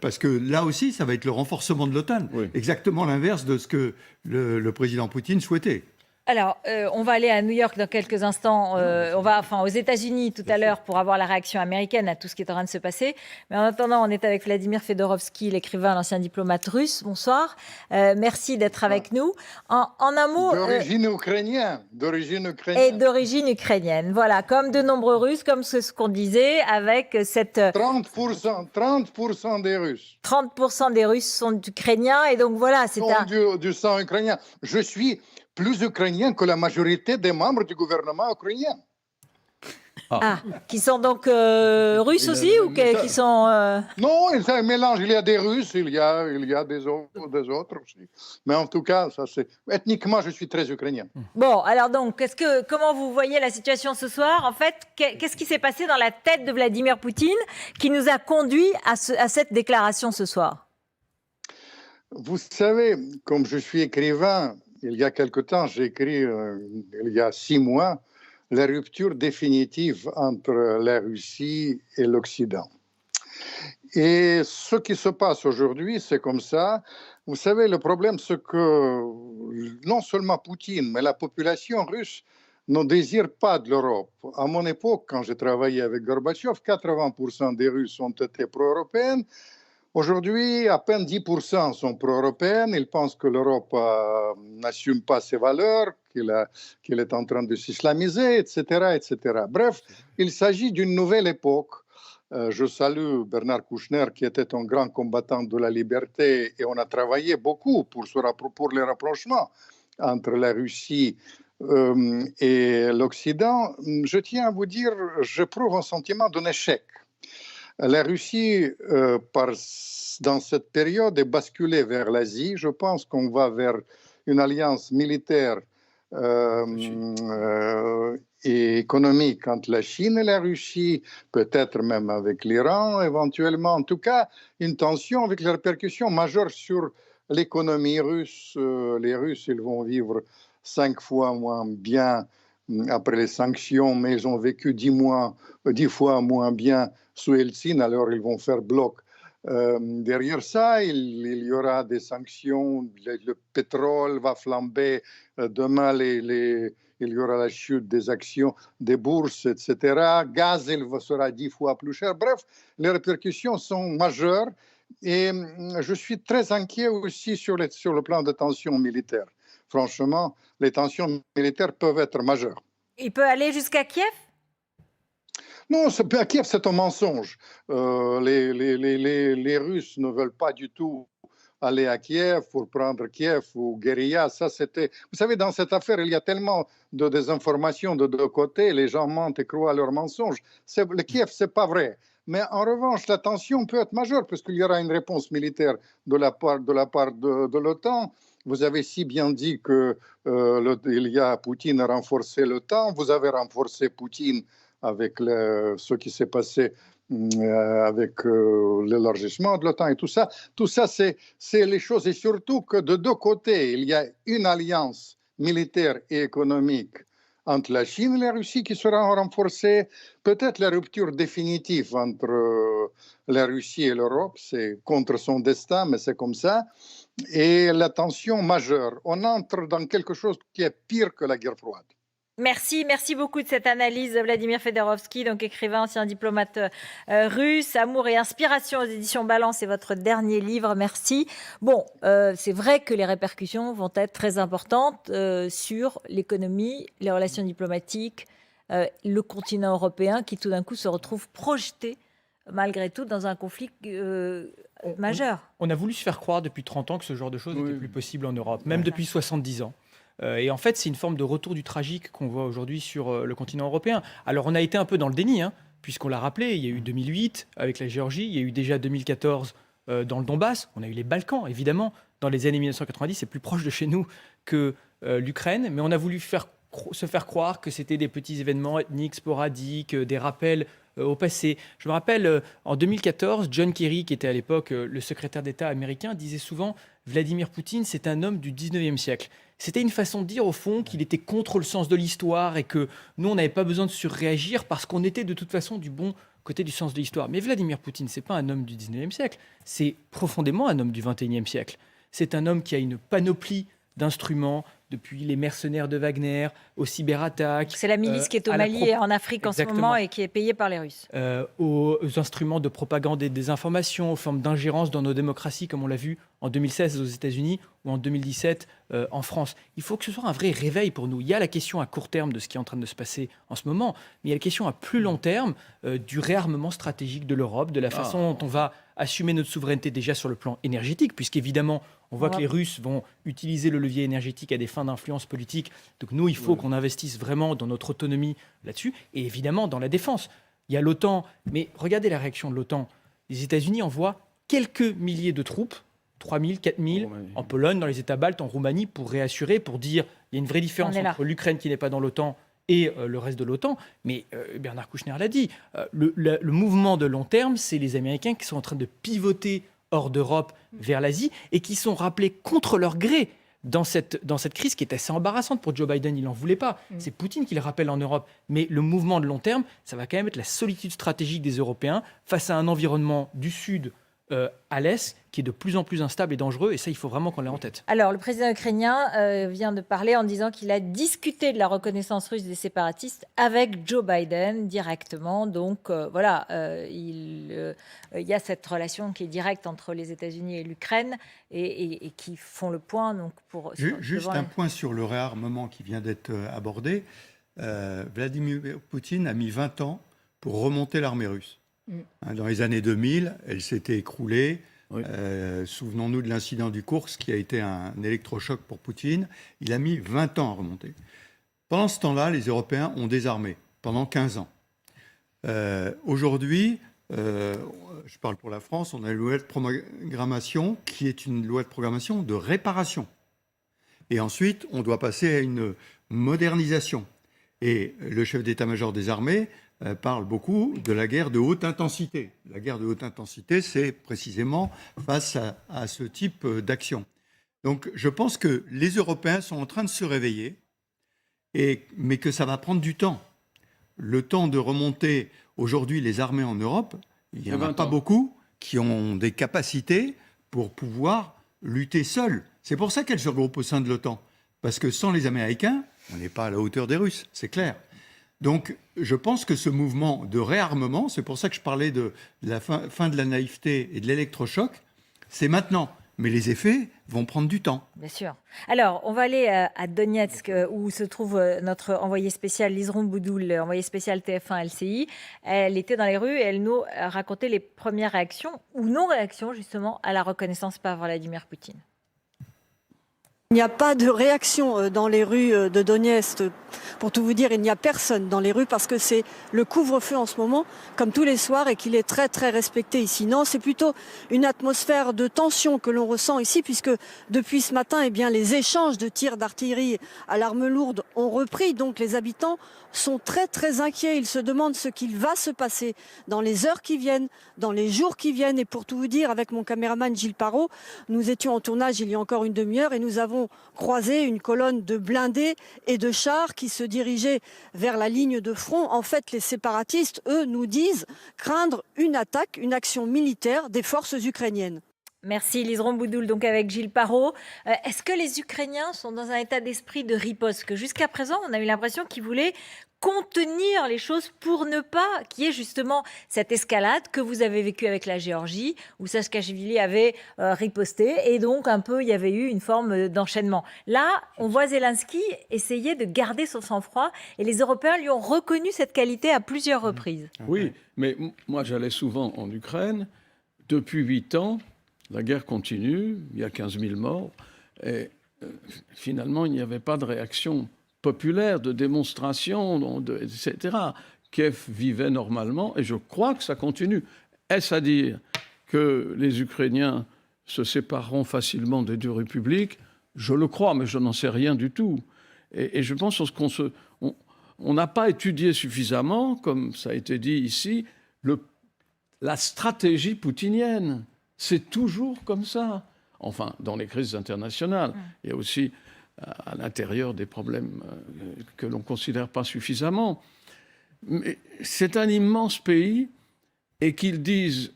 [SPEAKER 5] Parce que là aussi, ça va être le renforcement de l'OTAN, exactement l'inverse de ce que le président Poutine souhaitait.
[SPEAKER 1] Alors, on va aller à New York dans quelques instants. On va aux États-Unis tout à l'heure pour avoir la réaction américaine à tout ce qui est en train de se passer. Mais en attendant, on est avec Vladimir Fedorovski, l'écrivain, l'ancien diplomate russe. Bonsoir. Merci d'être avec nous. En un mot.
[SPEAKER 14] D'origine ukrainienne.
[SPEAKER 1] Et d'origine ukrainienne. Voilà, comme de nombreux Russes, comme ce qu'on disait, avec cette.
[SPEAKER 14] 30% des Russes.
[SPEAKER 1] 30% des Russes sont ukrainiens. Et donc voilà, c'est
[SPEAKER 14] du sang ukrainien. Je suis plus ukrainien que la majorité des membres du gouvernement ukrainien.
[SPEAKER 1] Qui sont donc russes aussi ou qui sont...
[SPEAKER 14] Non, c'est un mélange. Il y a des Russes, il y a des autres aussi. Mais en tout cas, ethniquement, je suis très ukrainien.
[SPEAKER 1] Bon, alors donc, comment vous voyez la situation ce soir? En fait, qu'est-ce qui s'est passé dans la tête de Vladimir Poutine qui nous a conduit à cette déclaration ce soir?
[SPEAKER 14] Vous savez, comme je suis écrivain, il y a quelque temps, j'ai écrit, il y a 6 mois, la rupture définitive entre la Russie et l'Occident. Et ce qui se passe aujourd'hui, c'est comme ça. Vous savez, le problème, c'est que non seulement Poutine, mais la population russe ne désire pas de l'Europe. À mon époque, quand j'ai travaillé avec Gorbatchev, 80% des Russes ont été pro-européennes. Aujourd'hui, à peine 10% sont pro-européennes. Ils pensent que l'Europe n'assume pas ses valeurs, qu'elle est en train de s'islamiser, etc., etc. Bref, il s'agit d'une nouvelle époque. Je salue Bernard Kouchner, qui était un grand combattant de la liberté, et on a travaillé beaucoup pour les rapprochements entre la Russie et l'Occident. Je tiens à vous dire, j'éprouve un sentiment d'un échec. La Russie, dans cette période, est basculée vers l'Asie. Je pense qu'on va vers une alliance militaire et économique entre la Chine et la Russie, peut-être même avec l'Iran éventuellement. En tout cas, une tension avec des répercussions majeures sur l'économie russe. Les Russes, ils vont vivre 5 fois moins bien après les sanctions, mais ils ont vécu 10 fois moins bien sous Eltsine, alors ils vont faire bloc. Derrière ça, il y aura des sanctions, le pétrole va flamber, demain il y aura la chute des actions des bourses, etc. Gaz, il sera 10 fois plus cher. Bref, les répercussions sont majeures et je suis très inquiet aussi sur le plan de tensions militaires. Franchement, les tensions militaires peuvent être majeures.
[SPEAKER 1] Il peut aller jusqu'à Kiev?
[SPEAKER 14] Non, à Kiev, c'est un mensonge. Les Russes ne veulent pas du tout aller à Kiev pour prendre Kiev ou guérilla. Ça, c'était... Vous savez, dans cette affaire, il y a tellement de désinformation de deux côtés. Les gens mentent et croient à leurs mensonges. Le Kiev, c'est pas vrai. Mais en revanche, la tension peut être majeure puisqu'il y aura une réponse militaire de la part de l'OTAN. Vous avez si bien dit que Poutine a renforcé l'OTAN. Vous avez renforcé Poutine avec ce qui s'est passé avec l'élargissement de l'OTAN et tout ça. Tout ça, c'est les choses. Et surtout que de deux côtés, il y a une alliance militaire et économique entre la Chine et la Russie qui sera renforcée. Peut-être la rupture définitive entre la Russie et l'Europe, c'est contre son destin, mais c'est comme ça. Et la tension majeure. On entre dans quelque chose qui est pire que la guerre froide.
[SPEAKER 1] Merci beaucoup de cette analyse, Vladimir Fedorovski, donc écrivain, ancien diplomate russe. Amour et inspiration aux éditions Balance, c'est votre dernier livre. Merci. Bon, c'est vrai que les répercussions vont être très importantes sur l'économie, les relations diplomatiques, le continent européen qui tout d'un coup se retrouve projeté malgré tout dans un conflit majeur.
[SPEAKER 7] On a voulu se faire croire depuis 30 ans que ce genre de choses n'était plus possible en Europe, même depuis 70 ans. Et en fait, c'est une forme de retour du tragique qu'on voit aujourd'hui sur le continent européen. Alors, on a été un peu dans le déni, puisqu'on l'a rappelé, il y a eu 2008 avec la Géorgie, il y a eu déjà 2014 dans le Donbass, on a eu les Balkans, évidemment, dans les années 1990, c'est plus proche de chez nous que l'Ukraine, mais on a voulu se faire croire que c'était des petits événements ethniques, sporadiques, des rappels au passé. Je me rappelle, en 2014, John Kerry, qui était à l'époque le secrétaire d'État américain, disait souvent Vladimir Poutine, c'est un homme du 19e siècle. C'était une façon de dire, au fond, qu'il était contre le sens de l'histoire et que nous, on n'avait pas besoin de surréagir parce qu'on était de toute façon du bon côté du sens de l'histoire. Mais Vladimir Poutine, c'est pas un homme du 19e siècle, c'est profondément un homme du 21e siècle. C'est un homme qui a une panoplie d'instruments, depuis les mercenaires de Wagner, aux cyberattaques.
[SPEAKER 1] C'est la milice qui est au Mali et en Afrique en ce moment et qui est payée par les Russes.
[SPEAKER 7] Aux instruments de propagande et de désinformation, aux formes d'ingérence dans nos démocraties, comme on l'a vu en 2016 aux États-Unis ou en 2017 en France. Il faut que ce soit un vrai réveil pour nous. Il y a la question à court terme de ce qui est en train de se passer en ce moment, mais il y a la question à plus long terme du réarmement stratégique de l'Europe, de la façon dont on va assumer notre souveraineté déjà sur le plan énergétique, puisqu'évidemment, on voit que les Russes vont utiliser le levier énergétique à des fins d'influence politique. Donc nous, il faut qu'on investisse vraiment dans notre autonomie là-dessus, et évidemment dans la défense. Il y a l'OTAN, mais regardez la réaction de l'OTAN. Les États-Unis envoient quelques milliers de troupes, 3 000, 4 000, en Pologne, dans les États baltes, en Roumanie, pour réassurer, pour dire il y a une vraie différence entre l'Ukraine qui n'est pas dans l'OTAN et le reste de l'OTAN. Mais Bernard Kouchner l'a dit, le mouvement de long terme, c'est les Américains qui sont en train de pivoter hors d'Europe vers l'Asie et qui sont rappelés contre leur gré dans cette crise qui est assez embarrassante pour Joe Biden. Il n'en voulait pas. C'est Poutine qui le rappelle en Europe. Mais le mouvement de long terme, ça va quand même être la solitude stratégique des Européens face à un environnement du Sud à l'Est qui est de plus en plus instable et dangereux. Et ça, il faut vraiment qu'on l'ait en tête.
[SPEAKER 1] Alors, le président ukrainien vient de parler en disant qu'il a discuté de la reconnaissance russe des séparatistes avec Joe Biden directement. Donc, voilà, il y a cette relation qui est directe entre les États-Unis et l'Ukraine et qui font le point. Donc,
[SPEAKER 5] Juste un point sur le réarmement qui vient d'être abordé. Vladimir Poutine a mis 20 ans pour remonter l'armée russe. Dans les années 2000, elle s'était écroulée. Souvenons-nous de l'incident du Koursk qui a été un électrochoc pour Poutine. Il a mis 20 ans à remonter. Pendant ce temps-là, les Européens ont désarmé pendant 15 ans. Aujourd'hui, je parle pour la France, on a une loi de programmation qui est une loi de programmation de réparation. Et ensuite, on doit passer à une modernisation. Et le chef d'état-major des armées parle beaucoup de la guerre de haute intensité. La guerre de haute intensité, c'est précisément face à ce type d'action. Donc je pense que les Européens sont en train de se réveiller, mais que ça va prendre du temps. Le temps de remonter aujourd'hui les armées en Europe, il n'y en a pas beaucoup qui ont des capacités pour pouvoir lutter seuls. C'est pour ça qu'elles se regroupent au sein de l'OTAN. Parce que sans les Américains, on n'est pas à la hauteur des Russes, c'est clair. Donc, je pense que ce mouvement de réarmement, c'est pour ça que je parlais de la fin de la naïveté et de l'électrochoc, c'est maintenant. Mais les effets vont prendre du temps.
[SPEAKER 1] Bien sûr. Alors, on va aller à Donetsk, où se trouve notre envoyée spéciale Lizron Boudoul, envoyée spéciale TF1 LCI. Elle était dans les rues et elle nous racontait les premières réactions ou non-réactions, justement, à la reconnaissance par Vladimir Poutine.
[SPEAKER 15] Il n'y a pas de réaction dans les rues de Donetsk. Pour tout vous dire, il n'y a personne dans les rues parce que c'est le couvre-feu en ce moment, comme tous les soirs, et qu'il est très très respecté ici. Non, c'est plutôt une atmosphère de tension que l'on ressent ici, puisque depuis ce matin, eh bien, les échanges de tirs d'artillerie à l'arme lourde ont repris. Donc les habitants sont très très inquiets. Ils se demandent ce qu'il va se passer dans les heures qui viennent, dans les jours qui viennent. Et pour tout vous dire, avec mon caméraman Gilles Parot, nous étions en tournage il y a encore une demi-heure et nous avons croisé une colonne de blindés et de chars qui se dirigeaient vers la ligne de front. En fait, les séparatistes, eux, nous disent craindre une attaque, une action militaire des forces ukrainiennes.
[SPEAKER 1] Merci Lizron Boudoul, donc avec Gilles Parot. Est-ce que les Ukrainiens sont dans un état d'esprit de riposte? Parce que jusqu'à présent, on a eu l'impression qu'ils voulaient contenir les choses pour ne pas qu'il y ait justement cette escalade que vous avez vécue avec la Géorgie, où Saakashvili avait riposté, et donc un peu il y avait eu une forme d'enchaînement. Là, on voit Zelensky essayer de garder son sang-froid, et les Européens lui ont reconnu cette qualité à plusieurs reprises.
[SPEAKER 4] Oui, mais moi j'allais souvent en Ukraine. Depuis 8 ans, la guerre continue, il y a 15 000 morts, et finalement il n'y avait pas de réaction populaire, de démonstration, etc. Kiev vivait normalement, et je crois que ça continue. Est-ce à dire que les Ukrainiens se sépareront facilement des deux républiques? Je le crois, mais je n'en sais rien du tout. Et je pense qu'on n'a pas étudié suffisamment, comme ça a été dit ici, la stratégie poutinienne. C'est toujours comme ça. enfin, dans les crises internationales. Il y a aussi à l'intérieur des problèmes que l'on ne considère pas suffisamment. Mais c'est un immense pays, et qu'ils disent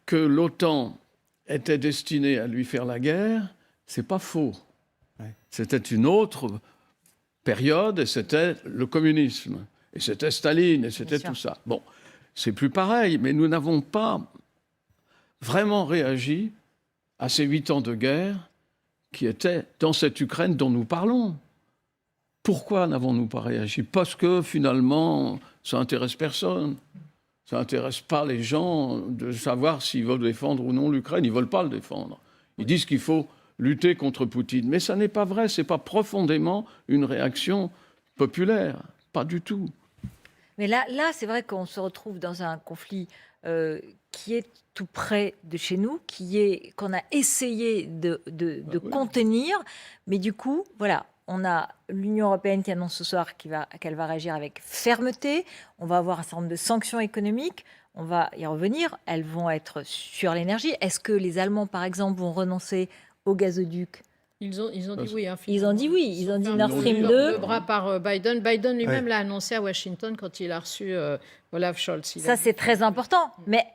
[SPEAKER 4] que l'OTAN était destinée à lui faire la guerre, c'est pas faux. Ouais. C'était une autre période, et c'était le communisme, et c'était Staline, et c'était tout ça. Bon, c'est plus pareil, mais nous n'avons pas vraiment réagi à ces 8 ans de guerre qui étaient dans cette Ukraine dont nous parlons. Pourquoi n'avons-nous pas réagi? Parce que finalement, ça n'intéresse personne. Ça n'intéresse pas les gens de savoir s'ils veulent défendre ou non l'Ukraine. Ils ne veulent pas le défendre. Ils disent qu'il faut lutter contre Poutine. Mais ça n'est pas vrai. Ce n'est pas profondément une réaction populaire. Pas du tout.
[SPEAKER 1] Mais là c'est vrai qu'on se retrouve dans un conflit qui est tout près de chez nous, qu'on a essayé de contenir. Mais du coup, voilà, on a l'Union européenne qui annonce ce soir qu'elle va réagir avec fermeté. On va avoir un certain nombre de sanctions économiques. On va y revenir. Elles vont être sur l'énergie. Est-ce que les Allemands, par exemple, vont renoncer au gazoduc?
[SPEAKER 2] Ils ont dit oui.
[SPEAKER 1] Ils ont dit oui. Ils ont dit Nord Stream 2.
[SPEAKER 2] Le bras par Biden. Biden lui-même l'a annoncé à Washington quand il a reçu Olaf Scholz. Ça,
[SPEAKER 1] c'est très important. Mais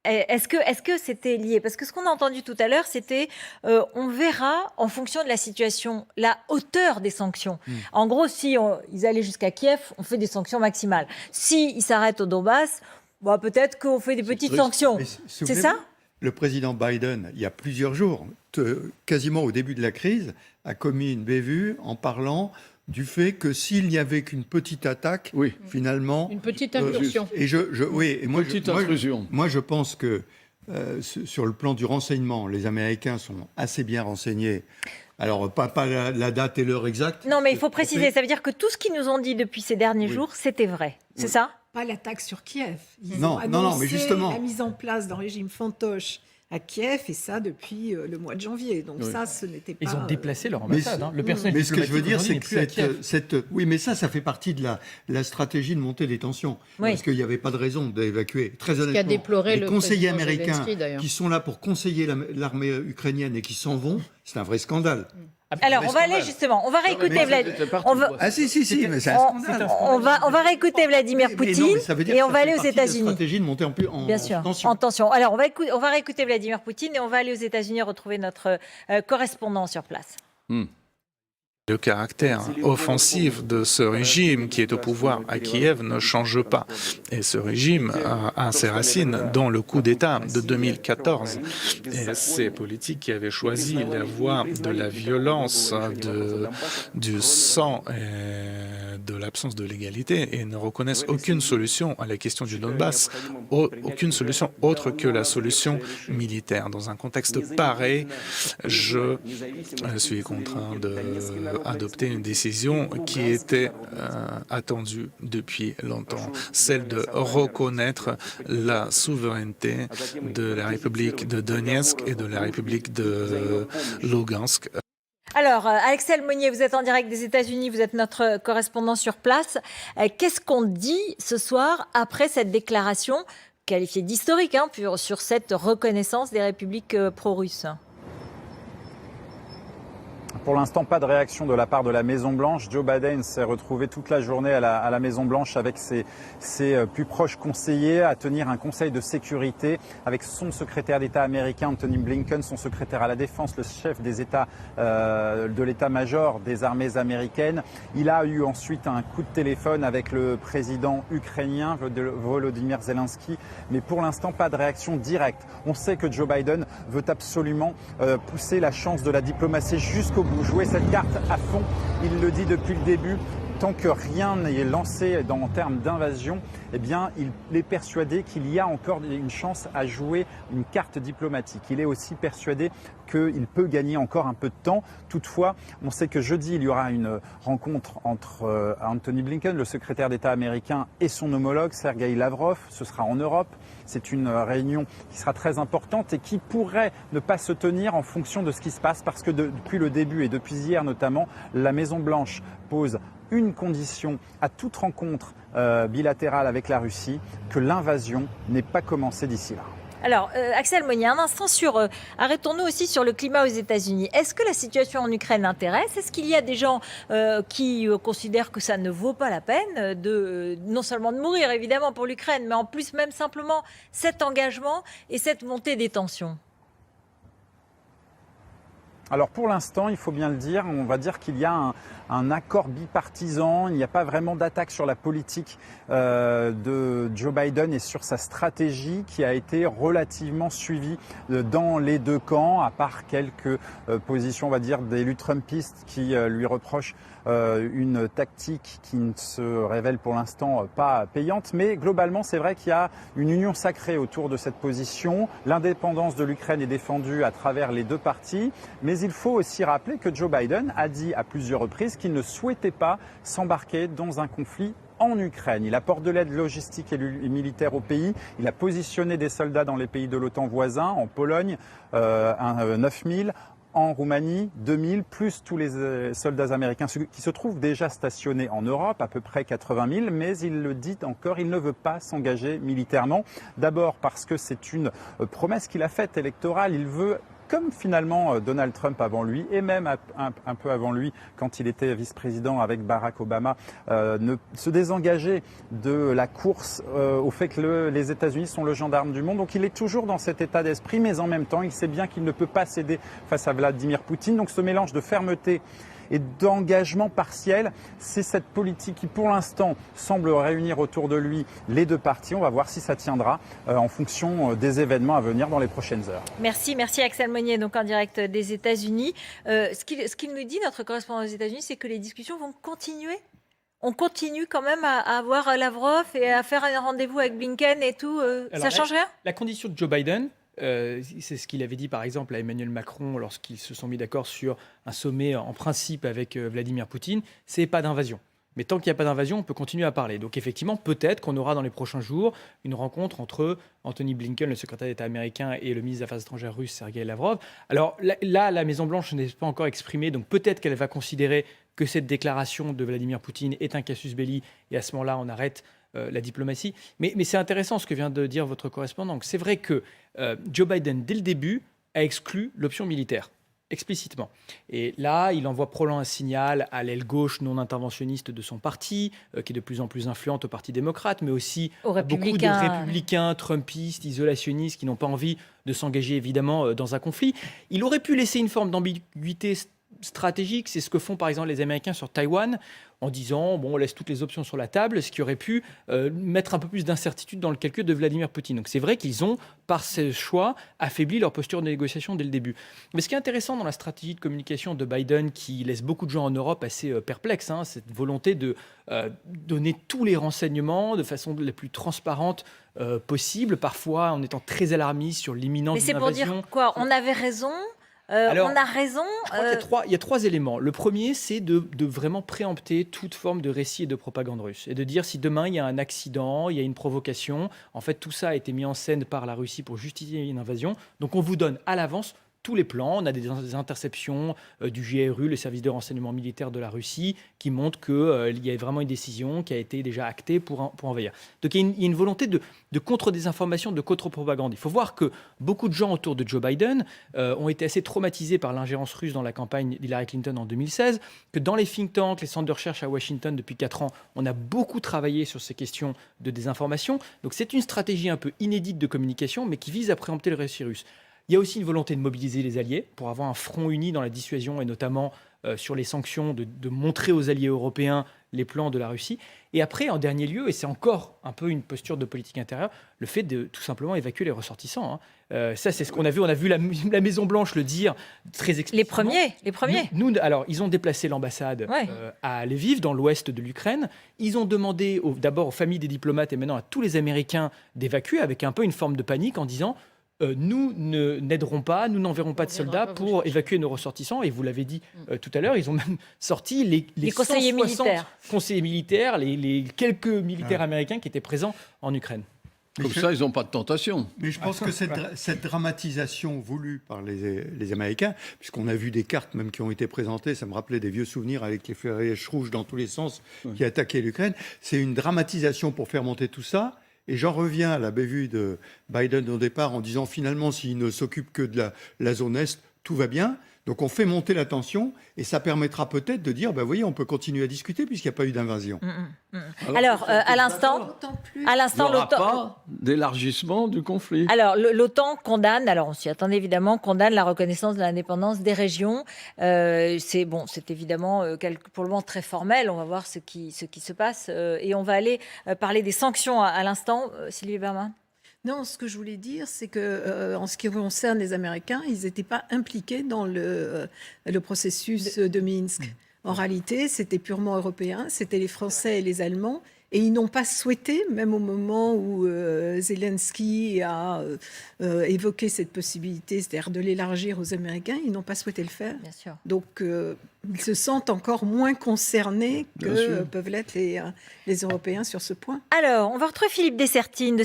[SPEAKER 1] est-ce que c'était lié? Parce que ce qu'on a entendu tout à l'heure, c'était on verra en fonction de la situation la hauteur des sanctions. En gros, si ils allaient jusqu'à Kiev, on fait des sanctions maximales. Si ils s'arrêtent au Donbass, peut-être qu'on fait des petites sanctions. C'est ça?
[SPEAKER 5] Le président Biden, il y a plusieurs jours, quasiment au début de la crise, a commis une bévue en parlant du fait que s'il n'y avait qu'une petite attaque, finalement...
[SPEAKER 2] Une petite incursion.
[SPEAKER 5] Moi, je pense que sur le plan du renseignement, les Américains sont assez bien renseignés. Alors, pas la date et l'heure exacte.
[SPEAKER 1] Non, mais il faut préciser, ça veut dire que tout ce qu'ils nous ont dit depuis ces derniers jours, c'était vrai. C'est ça?
[SPEAKER 10] Pas l'attaque sur Kiev. Ils
[SPEAKER 5] ont
[SPEAKER 10] annoncé
[SPEAKER 5] mais justement...
[SPEAKER 10] la mise en place d'un régime fantoche à Kiev, et ça depuis le mois de janvier. Donc ça, ce n'était pas...
[SPEAKER 7] Ils ont déplacé leur ambassade. Le personnel
[SPEAKER 5] mais ce que je veux dire, c'est
[SPEAKER 7] que
[SPEAKER 5] oui, mais ça fait partie de la stratégie de montée des tensions. Parce qu'il n'y avait pas de raison d'évacuer. Très honnêtement,
[SPEAKER 2] ce qu'a déploré
[SPEAKER 5] les conseillers américains
[SPEAKER 2] qui
[SPEAKER 5] sont là pour conseiller l'armée ukrainienne et qui s'en vont, c'est un vrai scandale.
[SPEAKER 1] Alors, on va aller justement, on va réécouter Vladimir. On va réécouter Vladimir Poutine et on va aller aux États-Unis.
[SPEAKER 5] Stratégie de monter
[SPEAKER 1] en tension. Alors, on va réécouter Vladimir Poutine et on va aller aux États-Unis retrouver notre correspondant sur place.
[SPEAKER 11] Le caractère offensif de ce régime qui est au pouvoir à Kiev ne change pas. Et ce régime a ses racines dans le coup d'État de 2014. Et ces politiques qui avaient choisi la voie de la violence, du sang et de l'absence de légalité et ne reconnaissent aucune solution à la question du Donbass, aucune solution autre que la solution militaire. Dans un contexte pareil, je suis contraint d'adopter une décision qui était attendue depuis longtemps, celle de reconnaître la souveraineté de la République de Donetsk et de la République de Lugansk.
[SPEAKER 1] Alors, Axel Monnier, vous êtes en direct des États-Unis, vous êtes notre correspondant sur place. Qu'est-ce qu'on dit ce soir après cette déclaration qualifiée d'historique sur cette reconnaissance des républiques pro-russes ?
[SPEAKER 16] Pour l'instant, pas de réaction de la part de la Maison-Blanche. Joe Biden s'est retrouvé toute la journée à la Maison-Blanche avec ses plus proches conseillers à tenir un conseil de sécurité avec son secrétaire d'État américain, Anthony Blinken, son secrétaire à la Défense, le chef des États de l'état-major des armées américaines. Il a eu ensuite un coup de téléphone avec le président ukrainien, Volodymyr Zelensky, mais pour l'instant, pas de réaction directe. On sait que Joe Biden veut absolument pousser la chance de la diplomatie jusqu'au bout, jouer cette carte à fond. Il le dit depuis le début. Tant que rien n'est lancé en termes d'invasion, eh bien, il est persuadé qu'il y a encore une chance à jouer une carte diplomatique. Il est aussi persuadé qu'il peut gagner encore un peu de temps. Toutefois, on sait que jeudi, il y aura une rencontre entre Anthony Blinken, le secrétaire d'État américain, et son homologue, Sergueï Lavrov. Ce sera en Europe. C'est une réunion qui sera très importante et qui pourrait ne pas se tenir en fonction de ce qui se passe parce que depuis le début et depuis hier notamment, la Maison-Blanche pose une condition à toute rencontre bilatérale avec la Russie, que l'invasion n'ait pas commencé d'ici là.
[SPEAKER 1] Alors, Axel Monnier, un instant arrêtons-nous aussi sur le climat aux États-Unis. Est-ce que la situation en Ukraine intéresse? Est-ce qu'il y a des gens qui considèrent que ça ne vaut pas la peine non seulement de mourir, évidemment, pour l'Ukraine, mais en plus même simplement cet engagement et cette montée des tensions?
[SPEAKER 16] Alors pour l'instant, il faut bien le dire, on va dire qu'il y a un accord bipartisan, il n'y a pas vraiment d'attaque sur la politique de Joe Biden et sur sa stratégie qui a été relativement suivie dans les deux camps, à part quelques positions, on va dire, d'élus trumpistes qui lui reprochent une tactique qui ne se révèle pour l'instant pas payante. Mais globalement, c'est vrai qu'il y a une union sacrée autour de cette position. L'indépendance de l'Ukraine est défendue à travers les deux partis. Mais il faut aussi rappeler que Joe Biden a dit à plusieurs reprises qu'il ne souhaitait pas s'embarquer dans un conflit en Ukraine. Il apporte de l'aide logistique et militaire au pays. Il a positionné des soldats dans les pays de l'OTAN voisins, en Pologne, 9000. En Roumanie, 2000, plus tous les soldats américains qui se trouvent déjà stationnés en Europe, à peu près 80 000, mais il le dit encore, il ne veut pas s'engager militairement. D'abord parce que c'est une promesse qu'il a faite électorale, il veut, comme finalement Donald Trump avant lui, et même un peu avant lui, quand il était vice-président avec Barack Obama, se désengager de la course au fait que les États-Unis sont le gendarme du monde. Donc il est toujours dans cet état d'esprit, mais en même temps, il sait bien qu'il ne peut pas céder face à Vladimir Poutine. Donc ce mélange de fermeté et d'engagement partiel, c'est cette politique qui, pour l'instant, semble réunir autour de lui les deux partis. On va voir si ça tiendra en fonction des événements à venir dans les prochaines heures.
[SPEAKER 1] Merci Axel Monnier, donc en direct des États-Unis. Ce qu'il nous dit, notre correspondant aux États-Unis, c'est que les discussions vont continuer. On continue quand même à voir Lavrov et à faire un rendez-vous avec Blinken et tout. Ça change rien?
[SPEAKER 7] La condition de Joe Biden, c'est ce qu'il avait dit par exemple à Emmanuel Macron lorsqu'ils se sont mis d'accord sur un sommet en principe avec Vladimir Poutine, c'est pas d'invasion. Mais tant qu'il n'y a pas d'invasion, on peut continuer à parler. Donc effectivement, peut-être qu'on aura dans les prochains jours une rencontre entre Anthony Blinken, le secrétaire d'État américain, et le ministre des Affaires étrangères russe, Sergei Lavrov. Alors là, la Maison-Blanche n'est pas encore exprimée, donc peut-être qu'elle va considérer que cette déclaration de Vladimir Poutine est un casus belli, et à ce moment-là, on arrête la diplomatie. Mais c'est intéressant ce que vient de dire votre correspondant. C'est vrai que Joe Biden, dès le début, a exclu l'option militaire, explicitement. Et là, il envoie probablement un signal à l'aile gauche non interventionniste de son parti, qui est de plus en plus influente au Parti démocrate, mais aussi beaucoup de républicains, trumpistes, isolationnistes, qui n'ont pas envie de s'engager évidemment dans un conflit. Il aurait pu laisser une forme d'ambiguïté stratégique, c'est ce que font par exemple les Américains sur Taïwan, en disant bon, on laisse toutes les options sur la table, ce qui aurait pu mettre un peu plus d'incertitude dans le calcul de Vladimir Poutine. Donc c'est vrai qu'ils ont, par ce choix, affaibli leur posture de négociation dès le début. Mais ce qui est intéressant dans la stratégie de communication de Biden, qui laisse beaucoup de gens en Europe assez perplexes, cette volonté de donner tous les renseignements de façon la plus transparente possible, parfois en étant très alarmiste sur l'imminence d'une invasion.
[SPEAKER 1] Mais c'est pour dire quoi? On avait raison? Alors, on a raison.
[SPEAKER 7] Je crois qu'il y a trois éléments. Le premier, c'est de vraiment préempter toute forme de récit et de propagande russe. Et de dire si demain il y a un accident, il y a une provocation, en fait tout ça a été mis en scène par la Russie pour justifier une invasion. Donc on vous donne à l'avance tous les plans. On a des interceptions du GRU, le service de renseignement militaire de la Russie, qui montrent qu'il y a vraiment une décision qui a été déjà actée pour envahir. Donc il y a une volonté de contre-désinformation, de contre-propagande. Il faut voir que beaucoup de gens autour de Joe Biden ont été assez traumatisés par l'ingérence russe dans la campagne d'Hillary Clinton en 2016, que dans les think tanks, les centres de recherche à Washington depuis 4 ans, on a beaucoup travaillé sur ces questions de désinformation. Donc c'est une stratégie un peu inédite de communication, mais qui vise à préempter le récit russe. Il y a aussi une volonté de mobiliser les alliés pour avoir un front uni dans la dissuasion et notamment sur les sanctions, de montrer aux alliés européens les plans de la Russie. Et après, en dernier lieu, et c'est encore un peu une posture de politique intérieure, le fait de tout simplement évacuer les ressortissants. Ça, c'est ce qu'on a vu. On a vu la Maison-Blanche le dire très explicitement.
[SPEAKER 1] Les premiers.
[SPEAKER 7] Alors, ils ont déplacé l'ambassade à Lviv, dans l'ouest de l'Ukraine. Ils ont demandé d'abord aux familles des diplomates et maintenant à tous les Américains d'évacuer avec un peu une forme de panique en disant nous n'aiderons pas, nous n'enverrons pas de soldats pour évacuer nos ressortissants. Et vous l'avez dit tout à l'heure, ils ont même sorti les
[SPEAKER 1] conseillers militaires.
[SPEAKER 7] Conseillers militaires, les quelques militaires américains qui étaient présents en Ukraine.
[SPEAKER 4] Comme ça, ils n'ont pas de tentation.
[SPEAKER 5] Mais je pense que cette dramatisation voulue par les Américains, puisqu'on a vu des cartes même qui ont été présentées, ça me rappelait des vieux souvenirs avec les flèches rouges dans tous les sens qui attaquaient l'Ukraine, c'est une dramatisation pour faire monter tout ça. Et j'en reviens à la bévue de Biden au départ en disant finalement, s'il ne s'occupe que de la zone Est, tout va bien. Donc on fait monter la tension et ça permettra peut-être de dire, ben voyez, on peut continuer à discuter puisqu'il n'y a pas eu d'invasion.
[SPEAKER 1] Alors, à l'instant,
[SPEAKER 4] Il n'y aura pas d'élargissement du conflit.
[SPEAKER 1] Alors, l'OTAN condamne, alors on s'y attendait évidemment, condamne la reconnaissance de l'indépendance des régions. C'est évidemment pour le moment très formel. On va voir ce qui se passe et on va aller parler des sanctions à l'instant. Sylvie Berman.
[SPEAKER 10] Non, ce que je voulais dire, c'est que en ce qui concerne les Américains, ils n'étaient pas impliqués dans le processus de Minsk. En réalité, c'était purement européen, c'était les Français et les Allemands. Et ils n'ont pas souhaité, même au moment où Zelensky a évoqué cette possibilité, c'est-à-dire de l'élargir aux Américains, ils n'ont pas souhaité le faire.
[SPEAKER 1] Bien sûr.
[SPEAKER 10] Donc, ils se sentent encore moins concernés que peuvent l'être les Européens sur ce point.
[SPEAKER 1] Alors, on va retrouver Philippe Dessertine,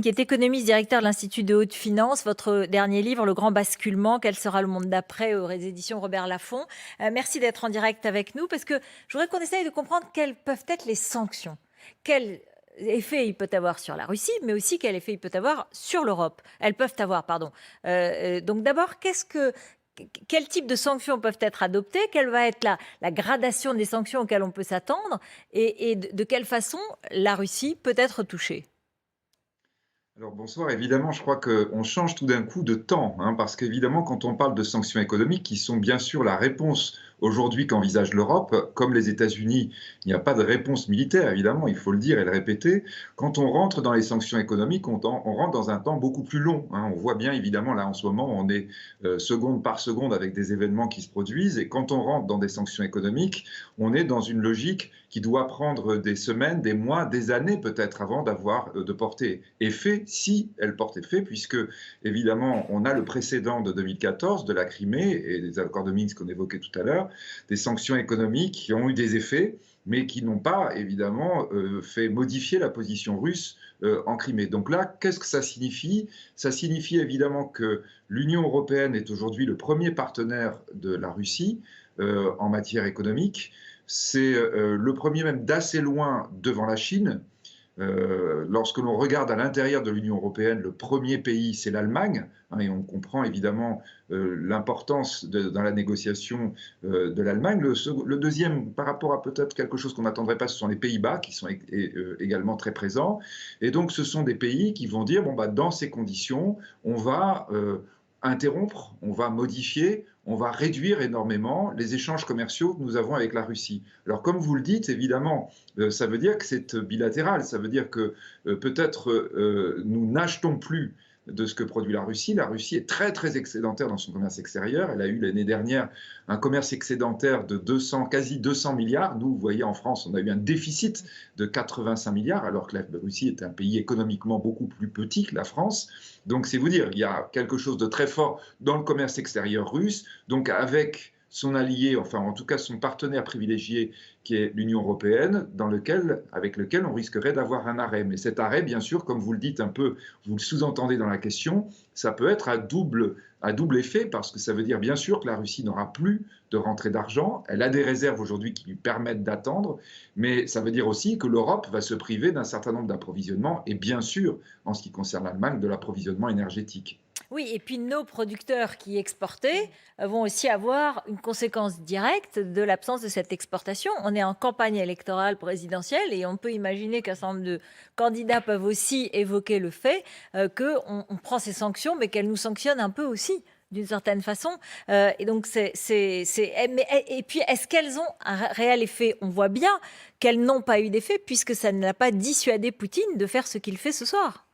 [SPEAKER 1] qui est économiste, directeur de l'Institut de haute finance. Votre dernier livre, Le Grand Basculement, quel sera le monde d'après, aux éditions Robert Laffont. Merci d'être en direct avec nous, parce que je voudrais qu'on essaye de comprendre quelles peuvent être les sanctions. Quel effet il peut avoir sur la Russie, mais aussi quel effet il peut avoir sur l'Europe. Elles peuvent avoir, pardon. Donc d'abord, quel type de sanctions peuvent être adoptées? Quelle va être la gradation des sanctions auxquelles on peut s'attendre? Et de quelle façon la Russie peut être touchée?
[SPEAKER 17] Alors bonsoir, évidemment, je crois qu'on change tout d'un coup de temps, parce qu'évidemment, quand on parle de sanctions économiques, qui sont bien sûr la réponse aujourd'hui qu'envisage l'Europe, comme les États-Unis, il n'y a pas de réponse militaire, évidemment, il faut le dire et le répéter. Quand on rentre dans les sanctions économiques, on rentre dans un temps beaucoup plus long. On voit bien, évidemment, là en ce moment, on est seconde par seconde avec des événements qui se produisent. Et quand on rentre dans des sanctions économiques, on est dans une logique qui doit prendre des semaines, des mois, des années peut-être avant de porter effet, si elle porte effet, puisque évidemment on a le précédent de 2014, de la Crimée et des accords de Minsk qu'on évoquait tout à l'heure, des sanctions économiques qui ont eu des effets, mais qui n'ont pas évidemment fait modifier la position russe en Crimée. Donc là, qu'est-ce que ça signifie? Ça signifie évidemment que l'Union européenne est aujourd'hui le premier partenaire de la Russie en matière économique. C'est le premier même d'assez loin devant la Chine. Lorsque l'on regarde à l'intérieur de l'Union européenne, le premier pays, c'est l'Allemagne, et on comprend évidemment l'importance dans la négociation de l'Allemagne. Le deuxième, par rapport à peut-être quelque chose qu'on n'attendrait pas, ce sont les Pays-Bas, qui sont également très présents. Et donc, ce sont des pays qui vont dire, dans ces conditions, on va interrompre, on va modifier, on va réduire énormément les échanges commerciaux que nous avons avec la Russie. Alors, comme vous le dites, évidemment, ça veut dire que c'est bilatéral. Ça veut dire que peut-être nous n'achetons plus de ce que produit la Russie. La Russie est très, très excédentaire dans son commerce extérieur. Elle a eu l'année dernière un commerce excédentaire de quasi 200 milliards. Nous, vous voyez, en France, on a eu un déficit de 85 milliards, alors que la Russie est un pays économiquement beaucoup plus petit que la France. Donc, c'est vous dire, il y a quelque chose de très fort dans le commerce extérieur russe. Donc, avec son allié, enfin en tout cas son partenaire privilégié qui est l'Union européenne, avec lequel on risquerait d'avoir un arrêt. Mais cet arrêt, bien sûr, comme vous le dites un peu, vous le sous-entendez dans la question, ça peut être à double effet, parce que ça veut dire bien sûr que la Russie n'aura plus de rentrée d'argent. Elle a des réserves aujourd'hui qui lui permettent d'attendre, mais ça veut dire aussi que l'Europe va se priver d'un certain nombre d'approvisionnements, et bien sûr, en ce qui concerne l'Allemagne, de l'approvisionnement énergétique.
[SPEAKER 1] Oui, et puis nos producteurs qui exportaient vont aussi avoir une conséquence directe de l'absence de cette exportation. On est en campagne électorale présidentielle et on peut imaginer qu'un certain nombre de candidats peuvent aussi évoquer le fait qu'on prend ces sanctions, mais qu'elles nous sanctionnent un peu aussi, d'une certaine façon. Et donc, et puis, est-ce qu'elles ont un réel effet? On voit bien qu'elles n'ont pas eu d'effet, puisque ça n'a pas dissuadé Poutine de faire ce qu'il fait ce soir.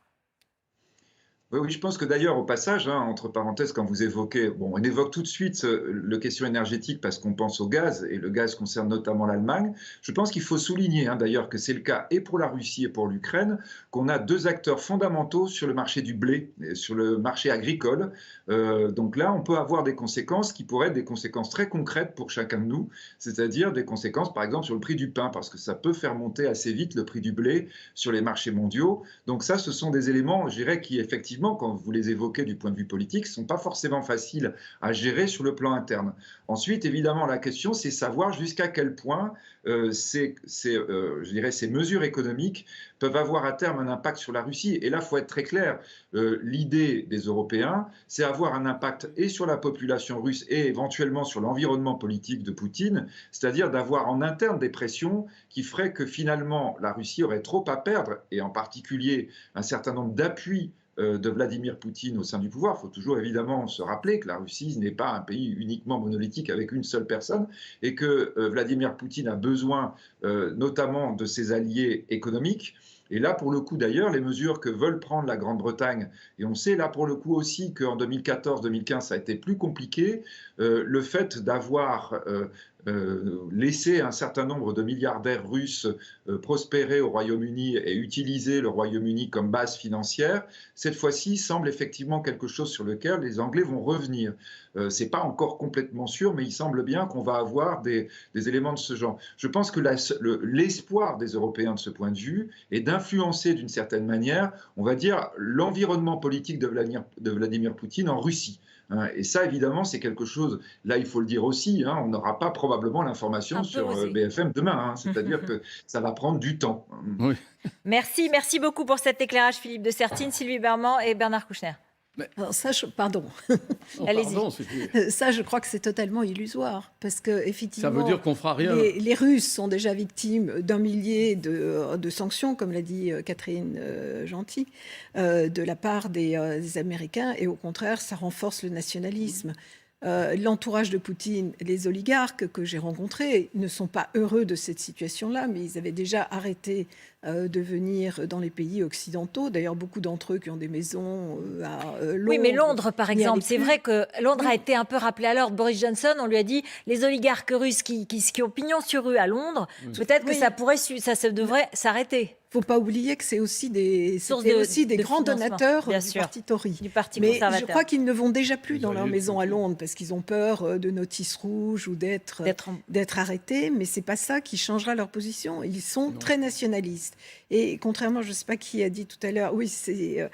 [SPEAKER 17] Oui, je pense que d'ailleurs, au passage, entre parenthèses, quand vous évoquez, on évoque tout de suite la question énergétique parce qu'on pense au gaz, et le gaz concerne notamment l'Allemagne. Je pense qu'il faut souligner d'ailleurs que c'est le cas et pour la Russie et pour l'Ukraine, qu'on a deux acteurs fondamentaux sur le marché du blé, et sur le marché agricole. Donc là, on peut avoir des conséquences qui pourraient être des conséquences très concrètes pour chacun de nous, c'est-à-dire des conséquences, par exemple, sur le prix du pain, parce que ça peut faire monter assez vite le prix du blé sur les marchés mondiaux. Donc ça, ce sont des éléments, je dirais, qui effectivement effectivement, quand vous les évoquez du point de vue politique, ne sont pas forcément faciles à gérer sur le plan interne. Ensuite, évidemment, la question, c'est savoir jusqu'à quel point ces mesures économiques peuvent avoir à terme un impact sur la Russie. Et là, il faut être très clair. L'idée des Européens, c'est avoir un impact et sur la population russe et éventuellement sur l'environnement politique de Poutine, c'est-à-dire d'avoir en interne des pressions qui feraient que finalement la Russie aurait trop à perdre, et en particulier un certain nombre d'appuis de Vladimir Poutine au sein du pouvoir. Il faut toujours évidemment se rappeler que la Russie n'est pas un pays uniquement monolithique avec une seule personne et que Vladimir Poutine a besoin notamment de ses alliés économiques. Et là, pour le coup, d'ailleurs, les mesures que veulent prendre la Grande-Bretagne, et on sait là pour le coup aussi qu'en 2014-2015, ça a été plus compliqué, le fait d'avoir laissé un certain nombre de milliardaires russes prospérer au Royaume-Uni et utiliser le Royaume-Uni comme base financière, cette fois-ci semble effectivement quelque chose sur lequel les Anglais vont revenir. Ce n'est pas encore complètement sûr, mais il semble bien qu'on va avoir des éléments de ce genre. Je pense que l'espoir des Européens de ce point de vue est d'influencer d'une certaine manière, on va dire, l'environnement politique de Vladimir Poutine en Russie. Et ça, évidemment, c'est quelque chose, là, il faut le dire aussi, on n'aura pas probablement l'information sur BFM demain, c'est-à-dire que ça va prendre du temps.
[SPEAKER 4] Oui.
[SPEAKER 1] Merci beaucoup pour cet éclairage, Philippe de Sertine, Sylvie Bermann et Bernard Kouchner.
[SPEAKER 10] Alors ça, pardon.
[SPEAKER 1] Allez-y.
[SPEAKER 10] Ça, je crois que c'est totalement illusoire, parce que effectivement,
[SPEAKER 4] ça veut dire qu'on fera rien.
[SPEAKER 10] Les Russes sont déjà victimes d'un millier de sanctions, comme l'a dit Catherine Gentil, de la part des Américains, et au contraire, ça renforce le nationalisme. L'entourage de Poutine, les oligarques que j'ai rencontrés ne sont pas heureux de cette situation-là, mais ils avaient déjà arrêté de venir dans les pays occidentaux. D'ailleurs, beaucoup d'entre eux qui ont des maisons à Londres.
[SPEAKER 1] Oui, mais Londres, par exemple, c'est vrai que Londres a été un peu rappelé à l'ordre. Boris Johnson, on lui a dit, les oligarques russes qui ont pignon sur rue à Londres, peut-être que ça devrait s'arrêter.
[SPEAKER 10] Il ne faut pas oublier que c'est aussi des grands donateurs du parti Tory. Mais je crois qu'ils ne vont déjà plus dans leur maison à Londres parce qu'ils ont peur de notices rouges ou d'être arrêtés. Mais ce n'est pas ça qui changera leur position. Ils sont très nationalistes. Et contrairement, je ne sais pas qui a dit tout à l'heure, oui, c'est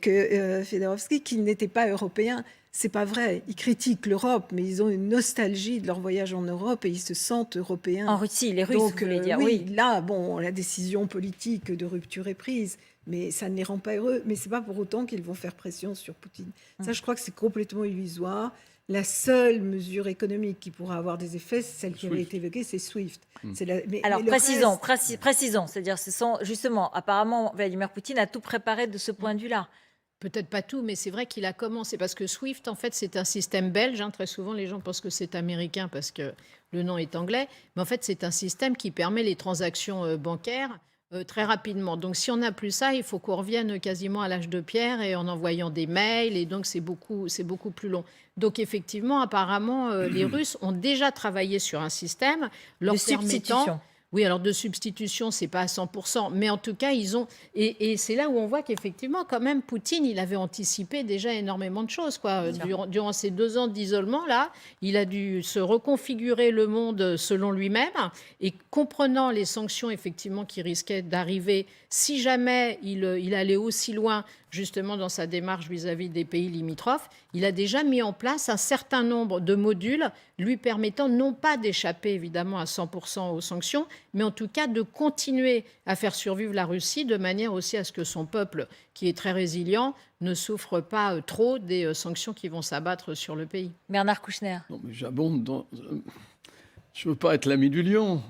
[SPEAKER 10] que Fedorovski, qu'ils n'étaient pas européens. C'est pas vrai. Ils critiquent l'Europe, mais ils ont une nostalgie de leur voyage en Europe et ils se sentent européens.
[SPEAKER 1] En Russie, les Russes,
[SPEAKER 10] donc,
[SPEAKER 1] vous voulez dire,
[SPEAKER 10] oui. Là, bon, la décision politique de rupture est prise, mais ça ne les rend pas heureux. Mais c'est pas pour autant qu'ils vont faire pression sur Poutine. Ça, je crois que c'est complètement illusoire. La seule mesure économique qui pourra avoir des effets, c'est celle qui avait été évoquée, c'est SWIFT.
[SPEAKER 1] Alors, précisons. C'est-à-dire, justement, apparemment, Vladimir Poutine a tout préparé de ce point de vue-là.
[SPEAKER 2] Peut-être pas tout, mais c'est vrai qu'il a commencé. Parce que SWIFT, en fait, c'est un système belge. Très souvent, les gens pensent que c'est américain parce que le nom est anglais. Mais en fait, c'est un système qui permet les transactions bancaires très rapidement. Donc, si on n'a plus ça, il faut qu'on revienne quasiment à l'âge de pierre et en envoyant des mails. Et donc, c'est beaucoup plus long. Donc, effectivement, apparemment, les Russes ont déjà travaillé sur un système leur permettant... Oui, alors de substitution, c'est pas à 100%, mais en tout cas, ils ont... Et c'est là où on voit qu'effectivement, quand même, Poutine, il avait anticipé déjà énormément de choses, quoi. Durant ces 2 ans d'isolement, là, il a dû se reconfigurer le monde selon lui-même, et comprenant les sanctions, effectivement, qui risquaient d'arriver si jamais il allait aussi loin, justement, dans sa démarche vis-à-vis des pays limitrophes, il a déjà mis en place un certain nombre de modules lui permettant non pas d'échapper, évidemment, à 100% aux sanctions, mais en tout cas de continuer à faire survivre la Russie de manière aussi à ce que son peuple, qui est très résilient, ne souffre pas trop des sanctions qui vont s'abattre sur le pays.
[SPEAKER 1] Bernard Kouchner.
[SPEAKER 4] Non, mais j'abonde dans... Je ne veux pas être l'ami du lion.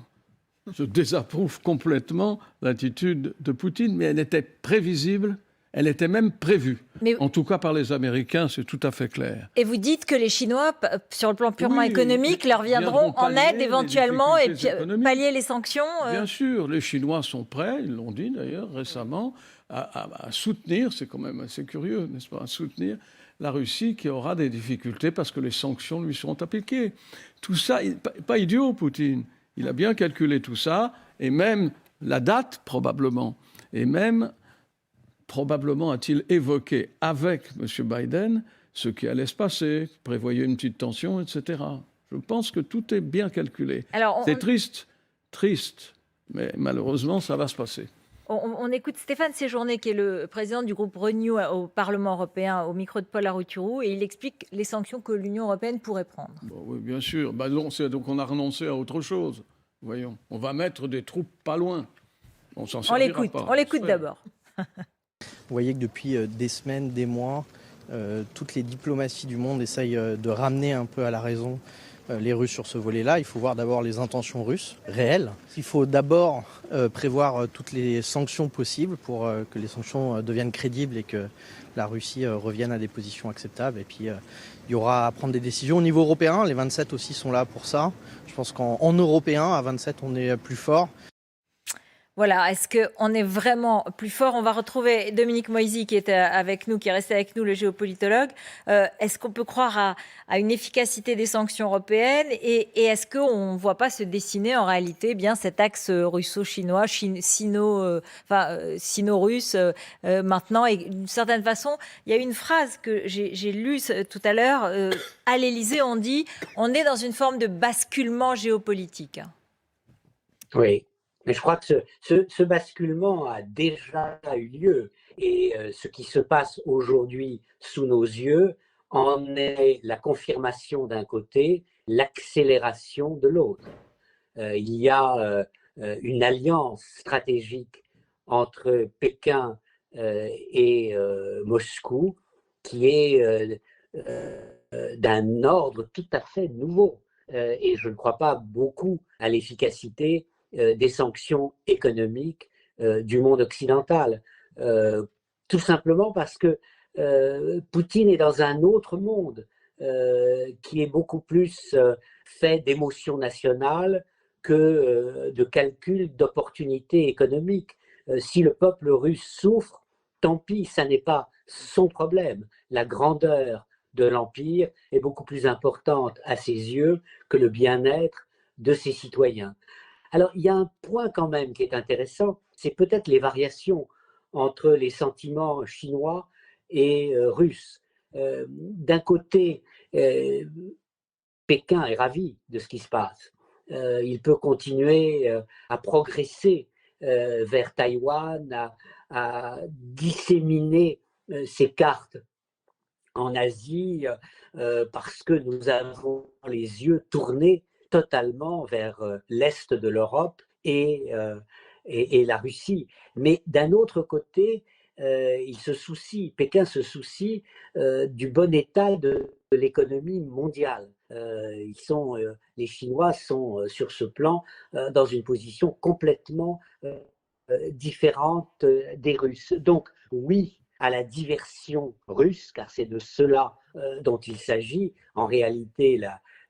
[SPEAKER 4] Je désapprouve complètement l'attitude de Poutine, mais elle était prévisible. Elle était même prévue. En tout cas, par les Américains, c'est tout à fait clair.
[SPEAKER 1] Et vous dites que les Chinois, sur le plan purement économique, leur viendront en aide éventuellement et pallier les sanctions
[SPEAKER 4] Bien sûr, les Chinois sont prêts, ils l'ont dit d'ailleurs récemment, à soutenir, c'est quand même assez curieux, n'est-ce pas, à soutenir la Russie qui aura des difficultés parce que les sanctions lui seront appliquées. Tout ça, pas idiot, Poutine. Il a bien calculé tout ça, et même la date, probablement, et même... Probablement a-t-il évoqué avec M. Biden ce qui allait se passer, prévoyait une petite tension, etc. Je pense que tout est bien calculé. C'est triste, mais malheureusement, ça va se passer.
[SPEAKER 1] On écoute Stéphane Séjourné, qui est le président du groupe Renew au Parlement européen, au micro de Paul Larouturou, et il explique les sanctions que l'Union européenne pourrait prendre.
[SPEAKER 4] Bon, oui, bien sûr. Donc on a renoncé à autre chose. Voyons, on va mettre des troupes pas loin. On s'en servira pas.
[SPEAKER 1] On l'écoute d'abord.
[SPEAKER 18] Vous voyez que depuis des semaines, des mois, toutes les diplomaties du monde essayent de ramener un peu à la raison les Russes sur ce volet-là. Il faut voir d'abord les intentions russes réelles. Il faut d'abord prévoir toutes les sanctions possibles pour que les sanctions deviennent crédibles et que la Russie revienne à des positions acceptables. Et puis il y aura à prendre des décisions au niveau européen. Les 27 aussi sont là pour ça. Je pense qu'en européen, à 27, on est plus fort.
[SPEAKER 1] Voilà, est-ce qu'on est vraiment plus fort? On va retrouver Dominique Moisy qui est avec nous, qui est resté avec nous, le géopolitologue. Est-ce qu'on peut croire à une efficacité des sanctions européennes et est-ce qu'on ne voit pas se dessiner en réalité bien cet axe russo-chinois, sino-russe maintenant? Et d'une certaine façon, il y a une phrase que j'ai lue tout à l'heure. À l'Élysée, on dit on est dans une forme de basculement géopolitique.
[SPEAKER 8] Oui. Mais je crois que ce basculement a déjà eu lieu et ce qui se passe aujourd'hui sous nos yeux en est la confirmation d'un côté, l'accélération de l'autre. Il y a une alliance stratégique entre Pékin et Moscou qui est d'un ordre tout à fait nouveau et je ne crois pas beaucoup à l'efficacité des sanctions économiques du monde occidental. Tout simplement parce que Poutine est dans un autre monde qui est beaucoup plus fait d'émotions nationales que de calculs d'opportunités économiques. Si le peuple russe souffre, tant pis, ça n'est pas son problème. La grandeur de l'Empire est beaucoup plus importante à ses yeux que le bien-être de ses citoyens. Alors, il y a un point quand même qui est intéressant, c'est peut-être les variations entre les sentiments chinois et russes. D'un côté, Pékin est ravi de ce qui se passe. Il peut continuer à progresser vers Taïwan, à disséminer ses cartes en Asie, parce que nous avons les yeux tournés totalement vers l'Est de l'Europe et la Russie. Mais d'un autre côté, Pékin se soucie du bon état de l'économie mondiale. Les Chinois sont sur ce plan dans une position complètement différente des Russes. Donc oui à la diversion russe, car c'est de cela dont il s'agit. En réalité,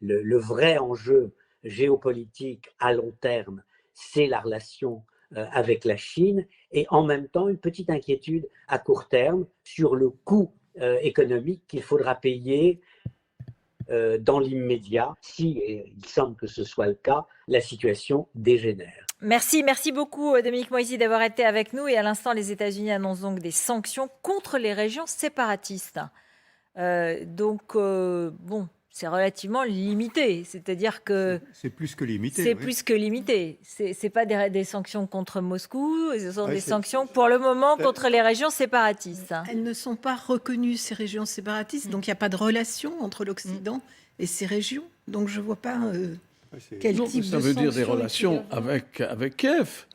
[SPEAKER 8] le vrai enjeu géopolitique à long terme, c'est la relation avec la Chine et en même temps une petite inquiétude à court terme sur le coût économique qu'il faudra payer dans l'immédiat. Si, et il semble que ce soit le cas, la situation dégénère.
[SPEAKER 1] Merci beaucoup Dominique Moisy d'avoir été avec nous. Et à l'instant, les États-Unis annoncent donc des sanctions contre les régions séparatistes. Bon, c'est relativement limité. C'est-à-dire que
[SPEAKER 5] c'est plus que limité.
[SPEAKER 1] C'est
[SPEAKER 5] oui.
[SPEAKER 1] plus que limité. C'est pas des sanctions contre Moscou. Ce sont des sanctions pour le moment contre les régions séparatistes.
[SPEAKER 10] Elles ne sont pas reconnues ces régions séparatistes, donc il n'y a pas de relation entre l'Occident et ces régions. Donc je ne vois pas.
[SPEAKER 4] Ça veut dire des relations avec Kiev.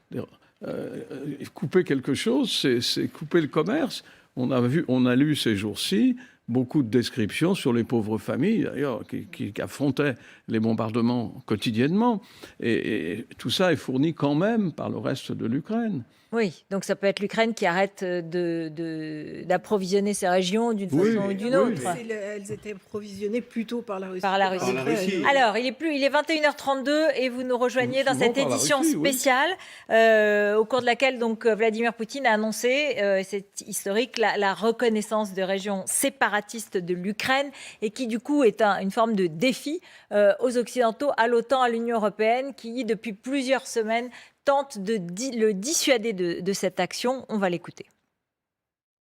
[SPEAKER 4] Couper quelque chose, c'est couper le commerce. On a lu ces jours-ci beaucoup de descriptions sur les pauvres familles, d'ailleurs, qui affrontaient les bombardements quotidiennement. Et tout ça est fourni quand même par le reste de l'Ukraine.
[SPEAKER 1] Oui, donc ça peut être l'Ukraine qui arrête d'approvisionner ces régions d'une façon ou d'une autre.
[SPEAKER 10] Elles étaient approvisionnées plutôt par la Russie.
[SPEAKER 1] Par la Russie. Alors, il est 21h32 et vous nous rejoignez dans cette édition spéciale au cours de laquelle donc Vladimir Poutine a annoncé, c'est historique, la reconnaissance de régions séparatistes de l'Ukraine et qui du coup est une forme de défi aux Occidentaux, à l'OTAN, à l'Union européenne qui depuis plusieurs semaines tente de le dissuader de cette action. On va l'écouter.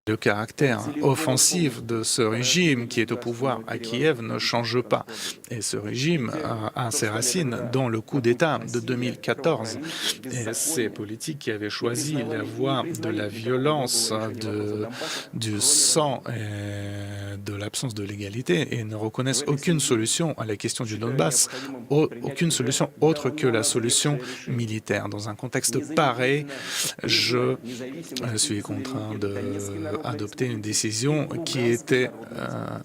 [SPEAKER 11] Le caractère offensif de ce régime qui est au pouvoir à Kiev ne change pas. Et ce régime a ses racines dans le coup d'État de 2014. Et ces politiques qui avaient choisi la voie de la violence, du sang et de l'absence de légalité et ne reconnaissent aucune solution à la question du Donbass, aucune solution autre que la solution militaire. Dans un contexte pareil, je suis contraint d'adopter une décision qui était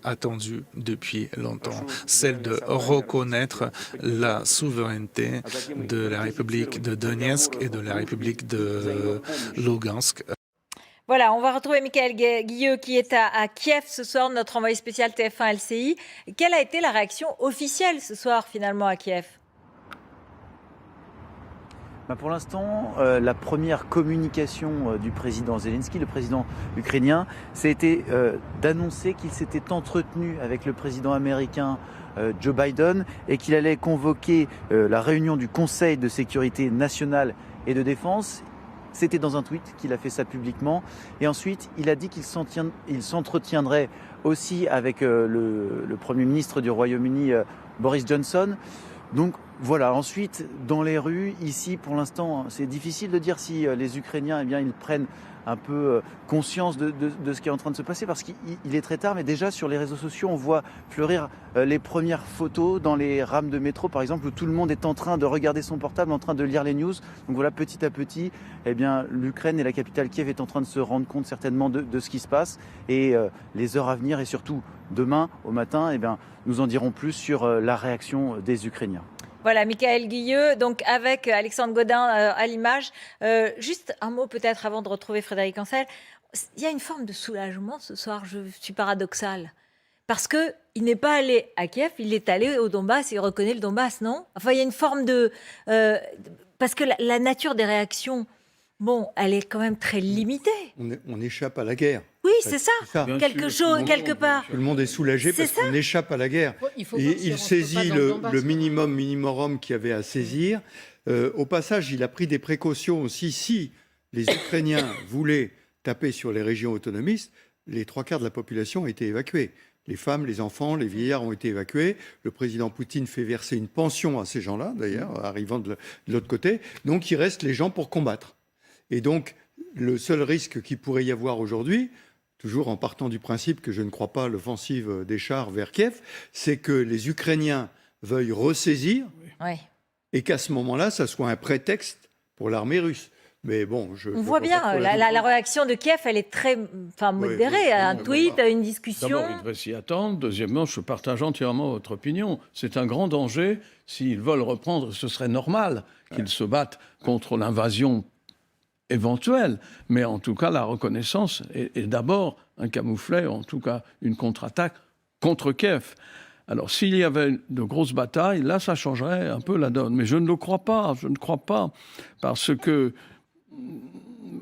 [SPEAKER 11] attendue depuis longtemps, celle de reconnaître la souveraineté de la République de Donetsk et de la République de Lugansk.
[SPEAKER 1] Voilà, on va retrouver Michael Guilleux qui est à Kiev ce soir, notre envoyé spécial TF1 LCI. Quelle a été la réaction officielle ce soir finalement à Kiev ?
[SPEAKER 3] Pour l'instant, la première communication du président Zelensky, le président ukrainien, c'était d'annoncer qu'il s'était entretenu avec le président américain Joe Biden et qu'il allait convoquer la réunion du Conseil de sécurité nationale et de défense. C'était dans un tweet qu'il a fait ça publiquement. Et ensuite, il a dit qu'il s'entretiendrait aussi avec le Premier ministre du Royaume-Uni, Boris Johnson. Donc voilà, ensuite, dans les rues, ici, pour l'instant, c'est difficile de dire si les Ukrainiens, eh bien, ils prennent un peu conscience de ce qui est en train de se passer, parce qu'il est très tard, mais déjà sur les réseaux sociaux, on voit fleurir les premières photos dans les rames de métro, par exemple, où tout le monde est en train de regarder son portable, en train de lire les news. Donc voilà, petit à petit, eh bien, l'Ukraine et la capitale Kiev est en train de se rendre compte certainement de ce qui se passe. Et les heures à venir, et surtout demain au matin, eh bien, nous en dirons plus sur la réaction des Ukrainiens.
[SPEAKER 1] Voilà, Michael Guilleux, donc avec Alexandre Godin à l'image. Juste un mot peut-être avant de retrouver Frédéric Ancel. Il y a une forme de soulagement ce soir, je suis paradoxale. Parce qu'il n'est pas allé à Kiev, il est allé au Donbass, il reconnaît le Donbass, non ? Enfin, il y a une forme de... parce que la nature des réactions, bon, elle est quand même très limitée.
[SPEAKER 5] On échappe à la guerre.
[SPEAKER 1] Oui, c'est ça. Quelque chose, quelque part.
[SPEAKER 5] Tout le monde est soulagé parce qu'on échappe à la guerre. Et il saisit le minimum qu'il y avait à saisir. Au passage, il a pris des précautions aussi. Si les Ukrainiens voulaient taper sur les régions autonomistes, les 3/4 de la population ont été évacués. Les femmes, les enfants, les vieillards ont été évacués. Le président Poutine fait verser une pension à ces gens-là, d'ailleurs, arrivant de l'autre côté. Donc, il reste les gens pour combattre. Et donc, le seul risque qu'il pourrait y avoir aujourd'hui, toujours en partant du principe que je ne crois pas à l'offensive des chars vers Kiev, c'est que les Ukrainiens veuillent ressaisir et qu'à ce moment-là, ça soit un prétexte pour l'armée russe. Mais bon,
[SPEAKER 1] on voit bien, la réaction de Kiev, elle est très modérée. Un tweet, une discussion.
[SPEAKER 4] D'abord, il devrait s'y attendre. Deuxièmement, je partage entièrement votre opinion. C'est un grand danger. S'ils veulent reprendre, ce serait normal qu'ils se battent contre l'invasion éventuelle. Mais en tout cas, la reconnaissance est d'abord un camouflet, en tout cas une contre-attaque contre Kiev. Alors, s'il y avait de grosses batailles, là, ça changerait un peu la donne. Mais je ne le crois pas, parce que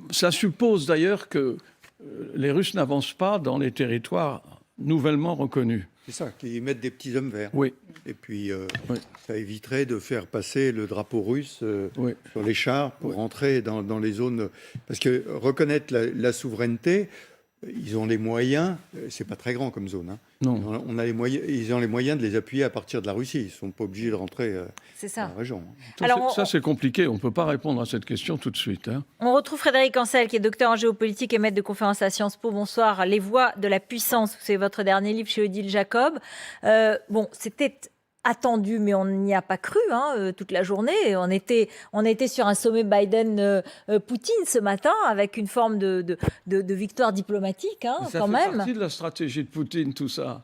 [SPEAKER 4] ça suppose d'ailleurs que les Russes n'avancent pas dans les territoires nouvellement reconnus.
[SPEAKER 5] C'est ça, qu'ils mettent des petits hommes verts.
[SPEAKER 4] Oui.
[SPEAKER 5] Et puis, ça éviterait de faire passer le drapeau russe sur les chars pour rentrer dans les zones... Parce que reconnaître la souveraineté, ils ont les moyens, c'est pas très grand comme zone. Hein.
[SPEAKER 4] Non.
[SPEAKER 5] Ils ont les moyens de les appuyer à partir de la Russie. Ils ne sont pas obligés de rentrer dans la région.
[SPEAKER 4] Ça, c'est compliqué. On ne peut pas répondre à cette question tout de suite. Hein.
[SPEAKER 1] On retrouve Frédéric Ancel, qui est docteur en géopolitique et maître de conférence à Sciences Po. Bonsoir. Les voies de la puissance, c'est votre dernier livre chez Odile Jacob. C'était attendu, mais on n'y a pas cru toute la journée. On était sur un sommet Biden-Poutine ce matin, avec une forme de victoire diplomatique,
[SPEAKER 4] ça
[SPEAKER 1] quand
[SPEAKER 4] fait
[SPEAKER 1] même.
[SPEAKER 4] partie de la stratégie de Poutine, tout ça.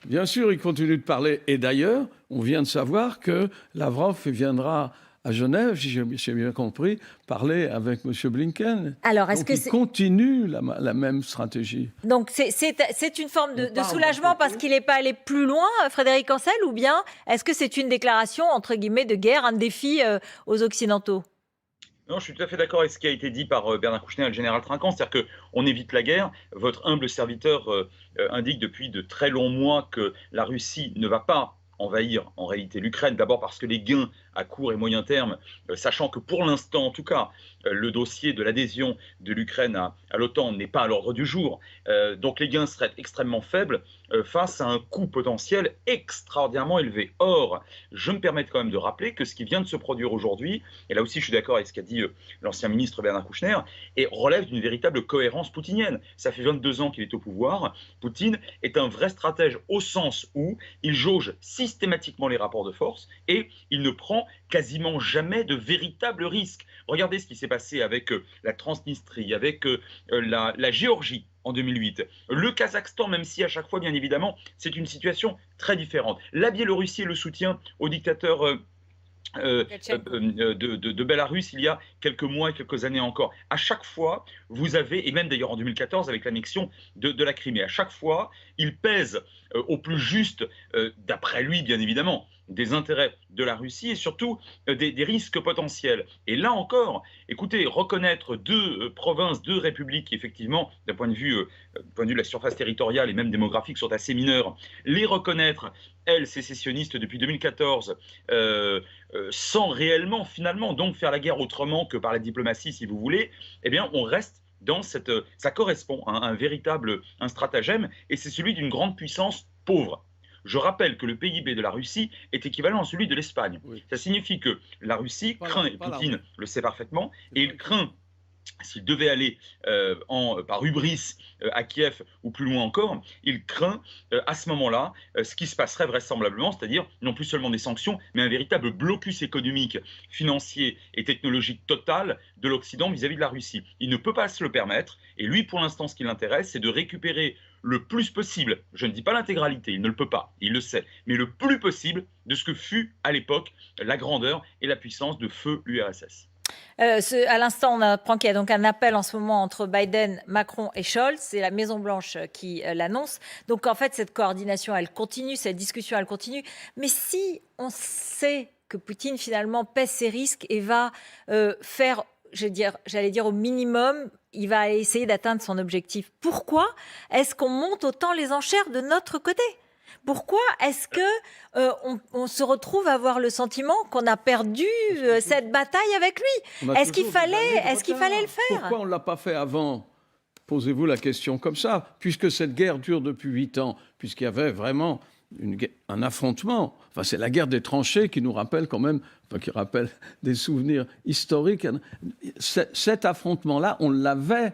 [SPEAKER 4] Bien sûr, il continue de parler. Et d'ailleurs, on vient de savoir que Lavrov viendra à Genève, si j'ai bien compris, parler avec M. Blinken.
[SPEAKER 1] Alors,
[SPEAKER 4] il continue la même stratégie.
[SPEAKER 1] Donc, c'est une forme de soulagement parce qu'il n'est pas allé plus loin, Frédéric Ancel, ou bien est-ce que c'est une déclaration, entre guillemets, de guerre, un défi aux Occidentaux ?
[SPEAKER 19] Non, je suis tout à fait d'accord avec ce qui a été dit par Bernard Kouchner et le général Trinquant, c'est-à-dire qu'on évite la guerre. Votre humble serviteur indique depuis de très longs mois que la Russie ne va pas envahir en réalité l'Ukraine, d'abord parce que les gains à court et moyen terme, sachant que pour l'instant, en tout cas, le dossier de l'adhésion de l'Ukraine à l'OTAN n'est pas à l'ordre du jour. Donc les gains seraient extrêmement faibles face à un coût potentiel extraordinairement élevé. Or, je me permets quand même de rappeler que ce qui vient de se produire aujourd'hui, et là aussi je suis d'accord avec ce qu'a dit l'ancien ministre Bernard Kouchner, et relève d'une véritable cohérence poutinienne. Ça fait 22 ans qu'il est au pouvoir. Poutine est un vrai stratège au sens où il jauge systématiquement les rapports de force et il ne prend quasiment jamais de véritables risques. Regardez ce qui s'est passé avec la Transnistrie, avec la Géorgie en 2008. Le Kazakhstan, même si à chaque fois, bien évidemment, c'est une situation très différente. La Biélorussie et le soutien au dictateur de Bélarus il y a quelques mois et quelques années encore. À chaque fois, vous avez, et même d'ailleurs en 2014 avec l'annexion de la Crimée, à chaque fois, il pèse au plus juste, d'après lui bien évidemment, des intérêts de la Russie et surtout des risques potentiels. Et là encore, écoutez, reconnaître deux provinces, deux républiques qui effectivement, d'un point de vue de la surface territoriale et même démographique, sont assez mineurs, les reconnaître, elles, sécessionnistes depuis 2014, sans réellement finalement donc faire la guerre autrement que par la diplomatie si vous voulez, eh bien on reste dans cette... ça correspond à un stratagème et c'est celui d'une grande puissance pauvre. Je rappelle que le PIB de la Russie est équivalent à celui de l'Espagne. Oui. Ça signifie que la Russie craint, et Poutine le sait parfaitement, et il craint, s'il devait aller par hubris à Kiev ou plus loin encore, il craint à ce moment-là ce qui se passerait vraisemblablement, c'est-à-dire non plus seulement des sanctions, mais un véritable blocus économique, financier et technologique total de l'Occident vis-à-vis de la Russie. Il ne peut pas se le permettre, et lui, pour l'instant, ce qui l'intéresse, c'est de récupérer le plus possible, je ne dis pas l'intégralité, il ne le peut pas, il le sait, mais le plus possible de ce que fut à l'époque la grandeur et la puissance de feu URSS.
[SPEAKER 1] À l'instant, on apprend qu'il y a donc un appel en ce moment entre Biden, Macron et Scholz. C'est la Maison-Blanche qui l'annonce. Donc en fait, cette coordination, elle continue, cette discussion, elle continue. Mais si on sait que Poutine finalement pèse ses risques et va faire, j'allais dire au minimum, il va essayer d'atteindre son objectif. Pourquoi est-ce qu'on monte autant les enchères de notre côté ? Pourquoi est-ce que on se retrouve à avoir le sentiment qu'on a perdu cette bataille avec lui ? Est-ce qu'il fallait le faire ?
[SPEAKER 4] Pourquoi on ne l'a pas fait avant ? Posez-vous la question comme ça, puisque cette guerre dure depuis 8 ans, puisqu'il y avait vraiment un affrontement. Enfin, c'est la guerre des tranchées qui nous rappelle quand même, qui rappelle des souvenirs historiques. Cet affrontement-là, on l'avait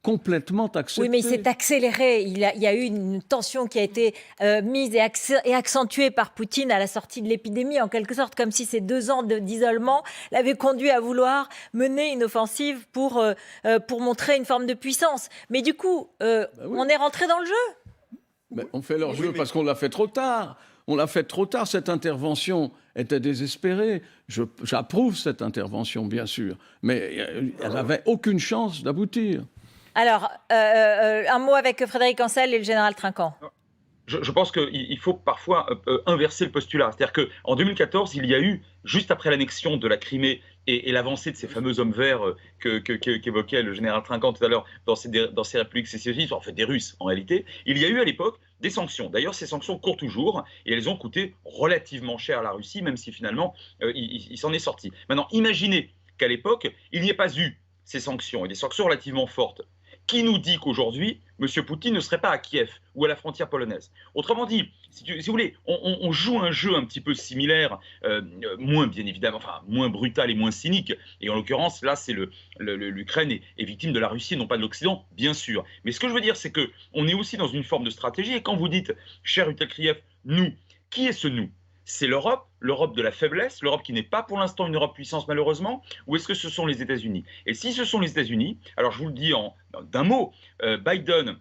[SPEAKER 4] complètement accepté.
[SPEAKER 1] Oui, mais il s'est accéléré. Il y a eu une tension qui a été mise et accentuée par Poutine à la sortie de l'épidémie, en quelque sorte, comme si ces 2 ans d'isolement l'avaient conduit à vouloir mener une offensive pour montrer une forme de puissance. Mais du coup, oui. On est rentré dans le jeu.
[SPEAKER 4] Mais on fait leur jeu parce qu'on l'a fait trop tard. On l'a fait trop tard. Cette intervention était désespérée. J'approuve cette intervention, bien sûr. Mais elle n'avait aucune chance d'aboutir.
[SPEAKER 1] Alors, un mot avec Frédéric Ancel et le général Trinquant.
[SPEAKER 19] Je pense qu'il faut parfois inverser le postulat. C'est-à-dire qu'en 2014, il y a eu, juste après l'annexion de la Crimée et l'avancée de ces fameux hommes verts qu'évoquait le général Trinquant tout à l'heure dans ces républiques sécessionnistes, en fait des Russes en réalité, il y a eu à l'époque des sanctions. D'ailleurs, ces sanctions courent toujours et elles ont coûté relativement cher à la Russie, même si finalement il s'en est sorti. Maintenant, imaginez qu'à l'époque, il n'y ait pas eu ces sanctions, et des sanctions relativement fortes. Qui nous dit qu'aujourd'hui, M. Poutine ne serait pas à Kiev ou à la frontière polonaise ? Autrement dit, si vous voulez, on joue un jeu un petit peu similaire, moins bien évidemment, enfin moins brutal et moins cynique. Et en l'occurrence, là, c'est l'Ukraine est victime de la Russie, non pas de l'Occident, bien sûr. Mais ce que je veux dire, c'est qu'on est aussi dans une forme de stratégie. Et quand vous dites, cher Utelkriev, nous, qui est ce nous ? C'est l'Europe, l'Europe de la faiblesse, l'Europe qui n'est pas pour l'instant une Europe puissance malheureusement, ou est-ce que ce sont les États-Unis ? Et si ce sont les États-Unis, alors je vous le dis d'un mot, Biden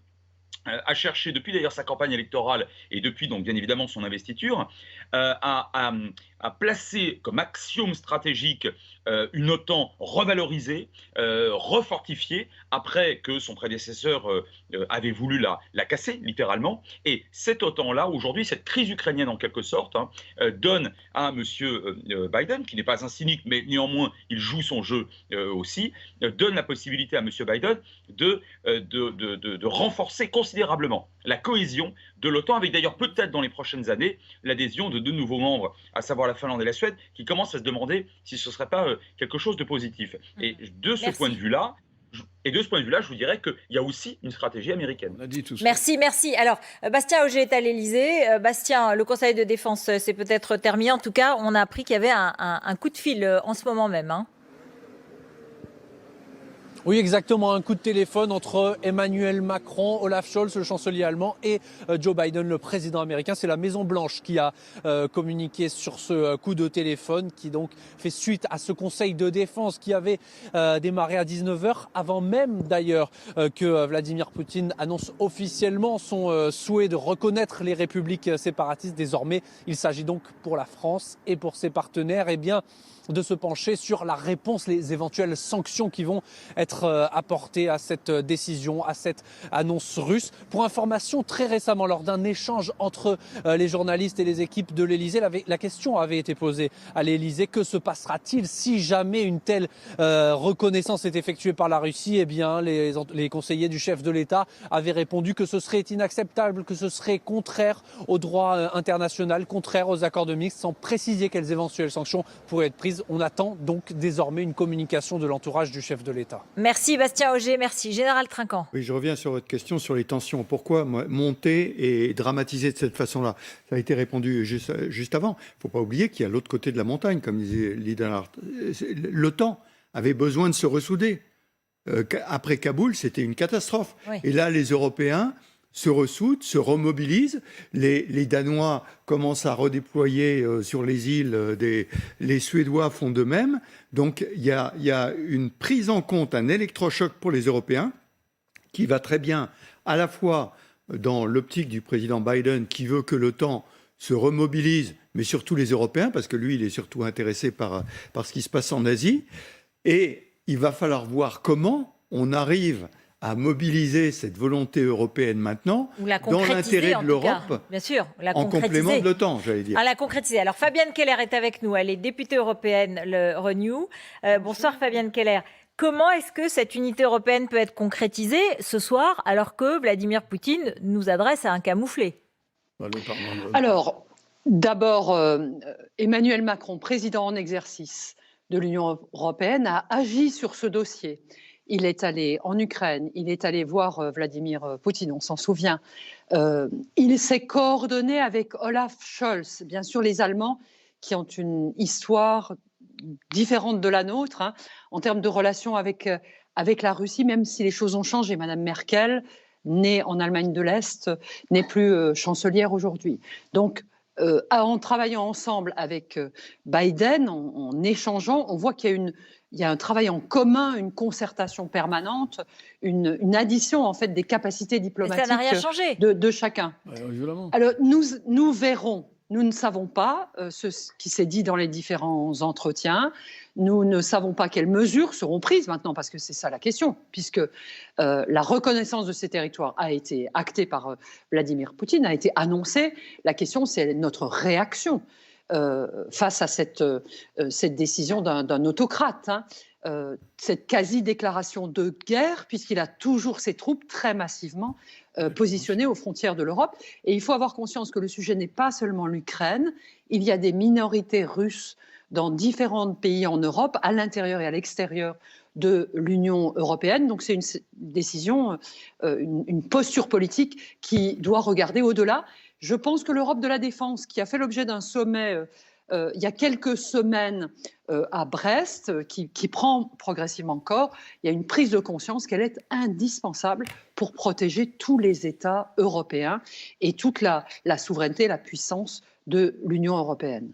[SPEAKER 19] a cherché depuis d'ailleurs sa campagne électorale et depuis donc bien évidemment son investiture, à placer comme axiome stratégique une OTAN revalorisée, refortifiée, après que son prédécesseur avait voulu la casser littéralement. Et cette OTAN-là, aujourd'hui, cette crise ukrainienne en quelque sorte, donne à M. Biden, qui n'est pas un cynique, mais néanmoins il joue son jeu aussi, donne la possibilité à M. Biden de renforcer considérablement la cohésion de l'OTAN, avec d'ailleurs peut-être dans les prochaines années l'adhésion de 2 nouveaux membres, à savoir la Finlande et la Suède, qui commencent à se demander si ce ne serait pas quelque chose de positif. Et de ce point de vue-là, je vous dirais qu'il y a aussi une stratégie américaine.
[SPEAKER 4] On a dit tout ça.
[SPEAKER 1] Merci. Alors, Bastien Auger est à l'Élysée. Bastien, le Conseil de défense s'est peut-être terminé. En tout cas, on a appris qu'il y avait un coup de fil en ce moment même. Hein.
[SPEAKER 6] Oui, exactement. Un coup de téléphone entre Emmanuel Macron, Olaf Scholz, le chancelier allemand, et Joe Biden, le président américain. C'est la Maison-Blanche qui a communiqué sur ce coup de téléphone qui donc fait suite à ce conseil de défense qui avait démarré à 19h, avant même d'ailleurs que Vladimir Poutine annonce officiellement son souhait de reconnaître les républiques séparatistes. Désormais, il s'agit donc pour la France et pour ses partenaires, de se pencher sur la réponse, les éventuelles sanctions qui vont être apportées à cette décision, à cette annonce russe. Pour information, très récemment, lors d'un échange entre les journalistes et les équipes de l'Élysée, la question avait été posée à l'Élysée. Que se passera-t-il si jamais une telle reconnaissance est effectuée par la Russie? Eh bien, les conseillers du chef de l'État avaient répondu que ce serait inacceptable, que ce serait contraire au droit international, contraire aux accords de Minsk, sans préciser quelles éventuelles sanctions pourraient être prises. On attend donc désormais une communication de l'entourage du chef de l'État.
[SPEAKER 1] Merci Bastien Auger, merci. Général Trinquant.
[SPEAKER 5] Oui, je reviens sur votre question sur les tensions. Pourquoi monter et dramatiser de cette façon-là? Ça a été répondu juste avant. Il ne faut pas oublier qu'il y a l'autre côté de la montagne, comme disait Lidl. L'OTAN avait besoin de se ressouder. Après Kaboul, c'était une catastrophe. Oui. Et là, les Européens se ressoudent, se remobilisent. Les Danois commencent à redéployer sur les îles, les Suédois font de même. Donc il y a une prise en compte, un électrochoc pour les Européens qui va très bien à la fois dans l'optique du président Biden qui veut que l'OTAN se remobilise, mais surtout les Européens, parce que lui, il est surtout intéressé par ce qui se passe en Asie. Et il va falloir voir comment on arrive à mobiliser cette volonté européenne maintenant dans l'intérêt de l'Europe,
[SPEAKER 1] bien sûr,
[SPEAKER 5] en complément de l'OTAN, j'allais dire.
[SPEAKER 1] À la concrétiser. Alors Fabienne Keller est avec nous, elle est députée européenne, le Renew. Bonsoir Fabienne Keller. Comment est-ce que cette unité européenne peut être concrétisée ce soir alors que Vladimir Poutine nous adresse à un camouflet?
[SPEAKER 20] Alors, d'abord, Emmanuel Macron, président en exercice de l'Union européenne, a agi sur ce dossier. Il est allé en Ukraine, il est allé voir Vladimir Poutine, on s'en souvient. Il s'est coordonné avec Olaf Scholz, bien sûr les Allemands qui ont une histoire différente de la nôtre en termes de relations avec la Russie, même si les choses ont changé. Madame Merkel, née en Allemagne de l'Est, n'est plus chancelière aujourd'hui. Donc, en travaillant ensemble avec Biden, en échangeant, on voit qu'il y a un travail en commun, une concertation permanente, une addition en fait des capacités diplomatiques
[SPEAKER 1] ça n'a rien changé.
[SPEAKER 20] De chacun. Alors nous verrons. Nous ne savons pas ce qui s'est dit dans les différents entretiens. Nous ne savons pas quelles mesures seront prises maintenant, parce que c'est ça la question, puisque la reconnaissance de ces territoires a été actée par Vladimir Poutine, a été annoncée. La question, c'est notre réaction face à cette décision d'un autocrate, cette quasi-déclaration de guerre, puisqu'il a toujours ses troupes très massivement positionnées aux frontières de l'Europe. Et il faut avoir conscience que le sujet n'est pas seulement l'Ukraine, il y a des minorités russes dans différents pays en Europe, à l'intérieur et à l'extérieur de l'Union européenne. Donc c'est une décision, une posture politique qui doit regarder au-delà. Je pense que l'Europe de la défense, qui a fait l'objet d'un sommet il y a quelques semaines à Brest, qui prend progressivement corps, il y a une prise de conscience qu'elle est indispensable pour protéger tous les États européens et toute la souveraineté et la puissance de l'Union européenne.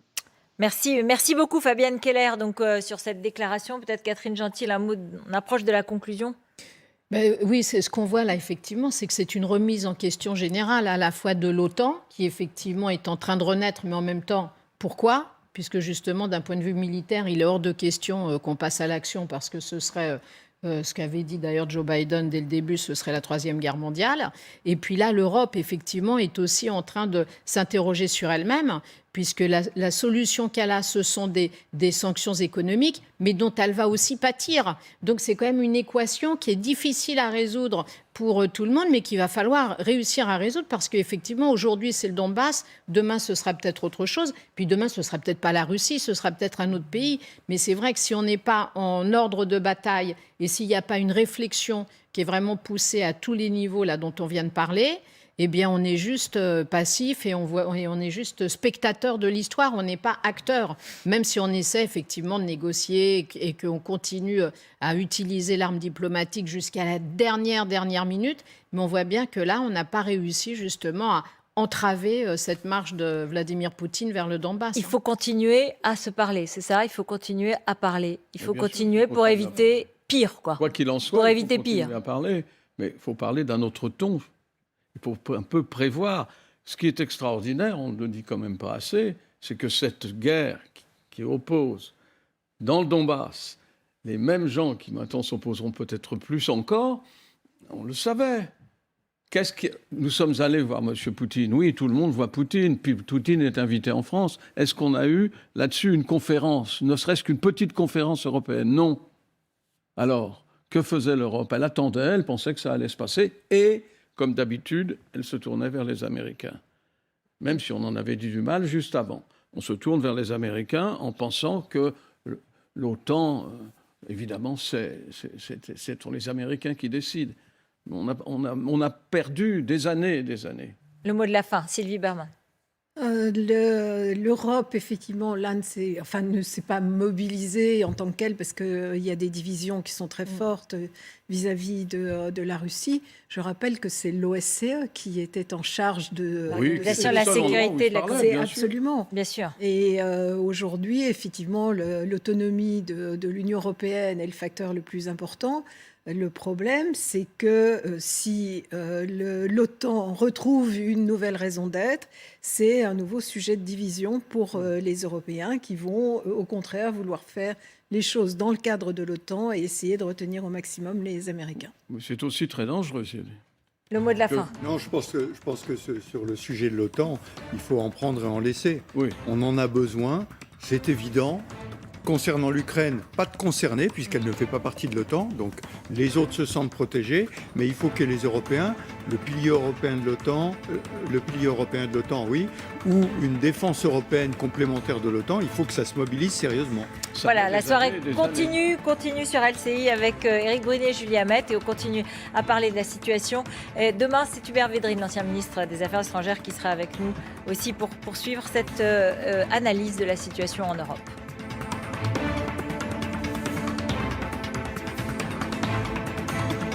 [SPEAKER 1] Merci beaucoup Fabienne Keller donc, sur cette déclaration. Peut-être Catherine Gentil, un mot, on approche de la conclusion.
[SPEAKER 2] Oui, c'est ce qu'on voit là, effectivement, c'est que c'est une remise en question générale à la fois de l'OTAN, qui effectivement est en train de renaître, mais en même temps, pourquoi ? Puisque justement, d'un point de vue militaire, il est hors de question qu'on passe à l'action, parce que ce serait, ce qu'avait dit d'ailleurs Joe Biden dès le début, ce serait la Troisième Guerre mondiale. Et puis là, l'Europe, effectivement, est aussi en train de s'interroger sur elle-même, puisque la solution qu'elle a, ce sont des sanctions économiques, mais dont elle va aussi pâtir. Donc c'est quand même une équation qui est difficile à résoudre pour tout le monde, mais qu'il va falloir réussir à résoudre, parce qu'effectivement, aujourd'hui, c'est le Donbass, demain, ce sera peut-être autre chose, puis demain, ce sera peut-être pas la Russie, ce sera peut-être un autre pays, mais c'est vrai que si on n'est pas en ordre de bataille, et s'il n'y a pas une réflexion qui est vraiment poussée à tous les niveaux, là, dont on vient de parler, eh bien, on est juste passif et on est juste spectateur de l'histoire, on n'est pas acteur, même si on essaie effectivement de négocier et qu'on continue à utiliser l'arme diplomatique jusqu'à la dernière minute, mais on voit bien que là, on n'a pas réussi justement à entraver cette marche de Vladimir Poutine vers le Donbass.
[SPEAKER 1] Il faut continuer à se parler, c'est ça? Il faut continuer à parler. Il faut continuer pour éviter pire, quoi.
[SPEAKER 4] Quoi qu'il en soit,
[SPEAKER 1] pour
[SPEAKER 4] il
[SPEAKER 1] éviter
[SPEAKER 4] faut continuer
[SPEAKER 1] pire.
[SPEAKER 4] à parler, mais il faut parler d'un autre ton. Il faut un peu prévoir. Ce qui est extraordinaire, on ne le dit quand même pas assez, c'est que cette guerre qui oppose dans le Donbass les mêmes gens qui maintenant s'opposeront peut-être plus encore, on le savait. Nous sommes allés voir M. Poutine. Oui, tout le monde voit Poutine. Puis Poutine est invité en France. Est-ce qu'on a eu là-dessus une conférence, ne serait-ce qu'une petite conférence européenne? Non. Alors, que faisait l'Europe? Elle attendait, elle pensait que ça allait se passer et, comme d'habitude, elle se tournait vers les Américains. Même si on en avait dit du mal juste avant. On se tourne vers les Américains en pensant que l'OTAN, évidemment, c'est pour les Américains qui décident. On a perdu des années et des années.
[SPEAKER 1] Le mot de la fin, Sylvie Bermann.
[SPEAKER 10] L'Europe, effectivement, là, ne s'est pas mobilisée en tant que telle, parce qu'il y a des divisions qui sont très fortes vis-à-vis de la Russie. Je rappelle que c'est l'OSCE qui était en charge de
[SPEAKER 1] la sécurité de la
[SPEAKER 10] c'est absolument.
[SPEAKER 1] Bien sûr.
[SPEAKER 10] Et aujourd'hui, effectivement, l'autonomie de l'Union européenne est le facteur le plus important. Le problème, c'est que si l'OTAN retrouve une nouvelle raison d'être, c'est un nouveau sujet de division pour les Européens qui vont, au contraire, vouloir faire les choses dans le cadre de l'OTAN et essayer de retenir au maximum les Américains.
[SPEAKER 4] Mais c'est aussi très dangereux.
[SPEAKER 1] Le mot de la fin.
[SPEAKER 5] Non, je pense que sur le sujet de l'OTAN, il faut en prendre et en laisser.
[SPEAKER 4] Oui.
[SPEAKER 5] On en a besoin, c'est évident. Concernant l'Ukraine, pas de concernée puisqu'elle ne fait pas partie de l'OTAN, donc les autres se sentent protégés, mais il faut que les Européens, le pilier européen de l'OTAN, oui, ou une défense européenne complémentaire de l'OTAN, il faut que ça se mobilise sérieusement.
[SPEAKER 1] Voilà, la soirée continue sur LCI avec Éric Brunet et Julie Hamet, et on continue à parler de la situation. Demain, c'est Hubert Védrine, l'ancien ministre des Affaires étrangères, qui sera avec nous aussi pour poursuivre cette analyse de la situation en Europe.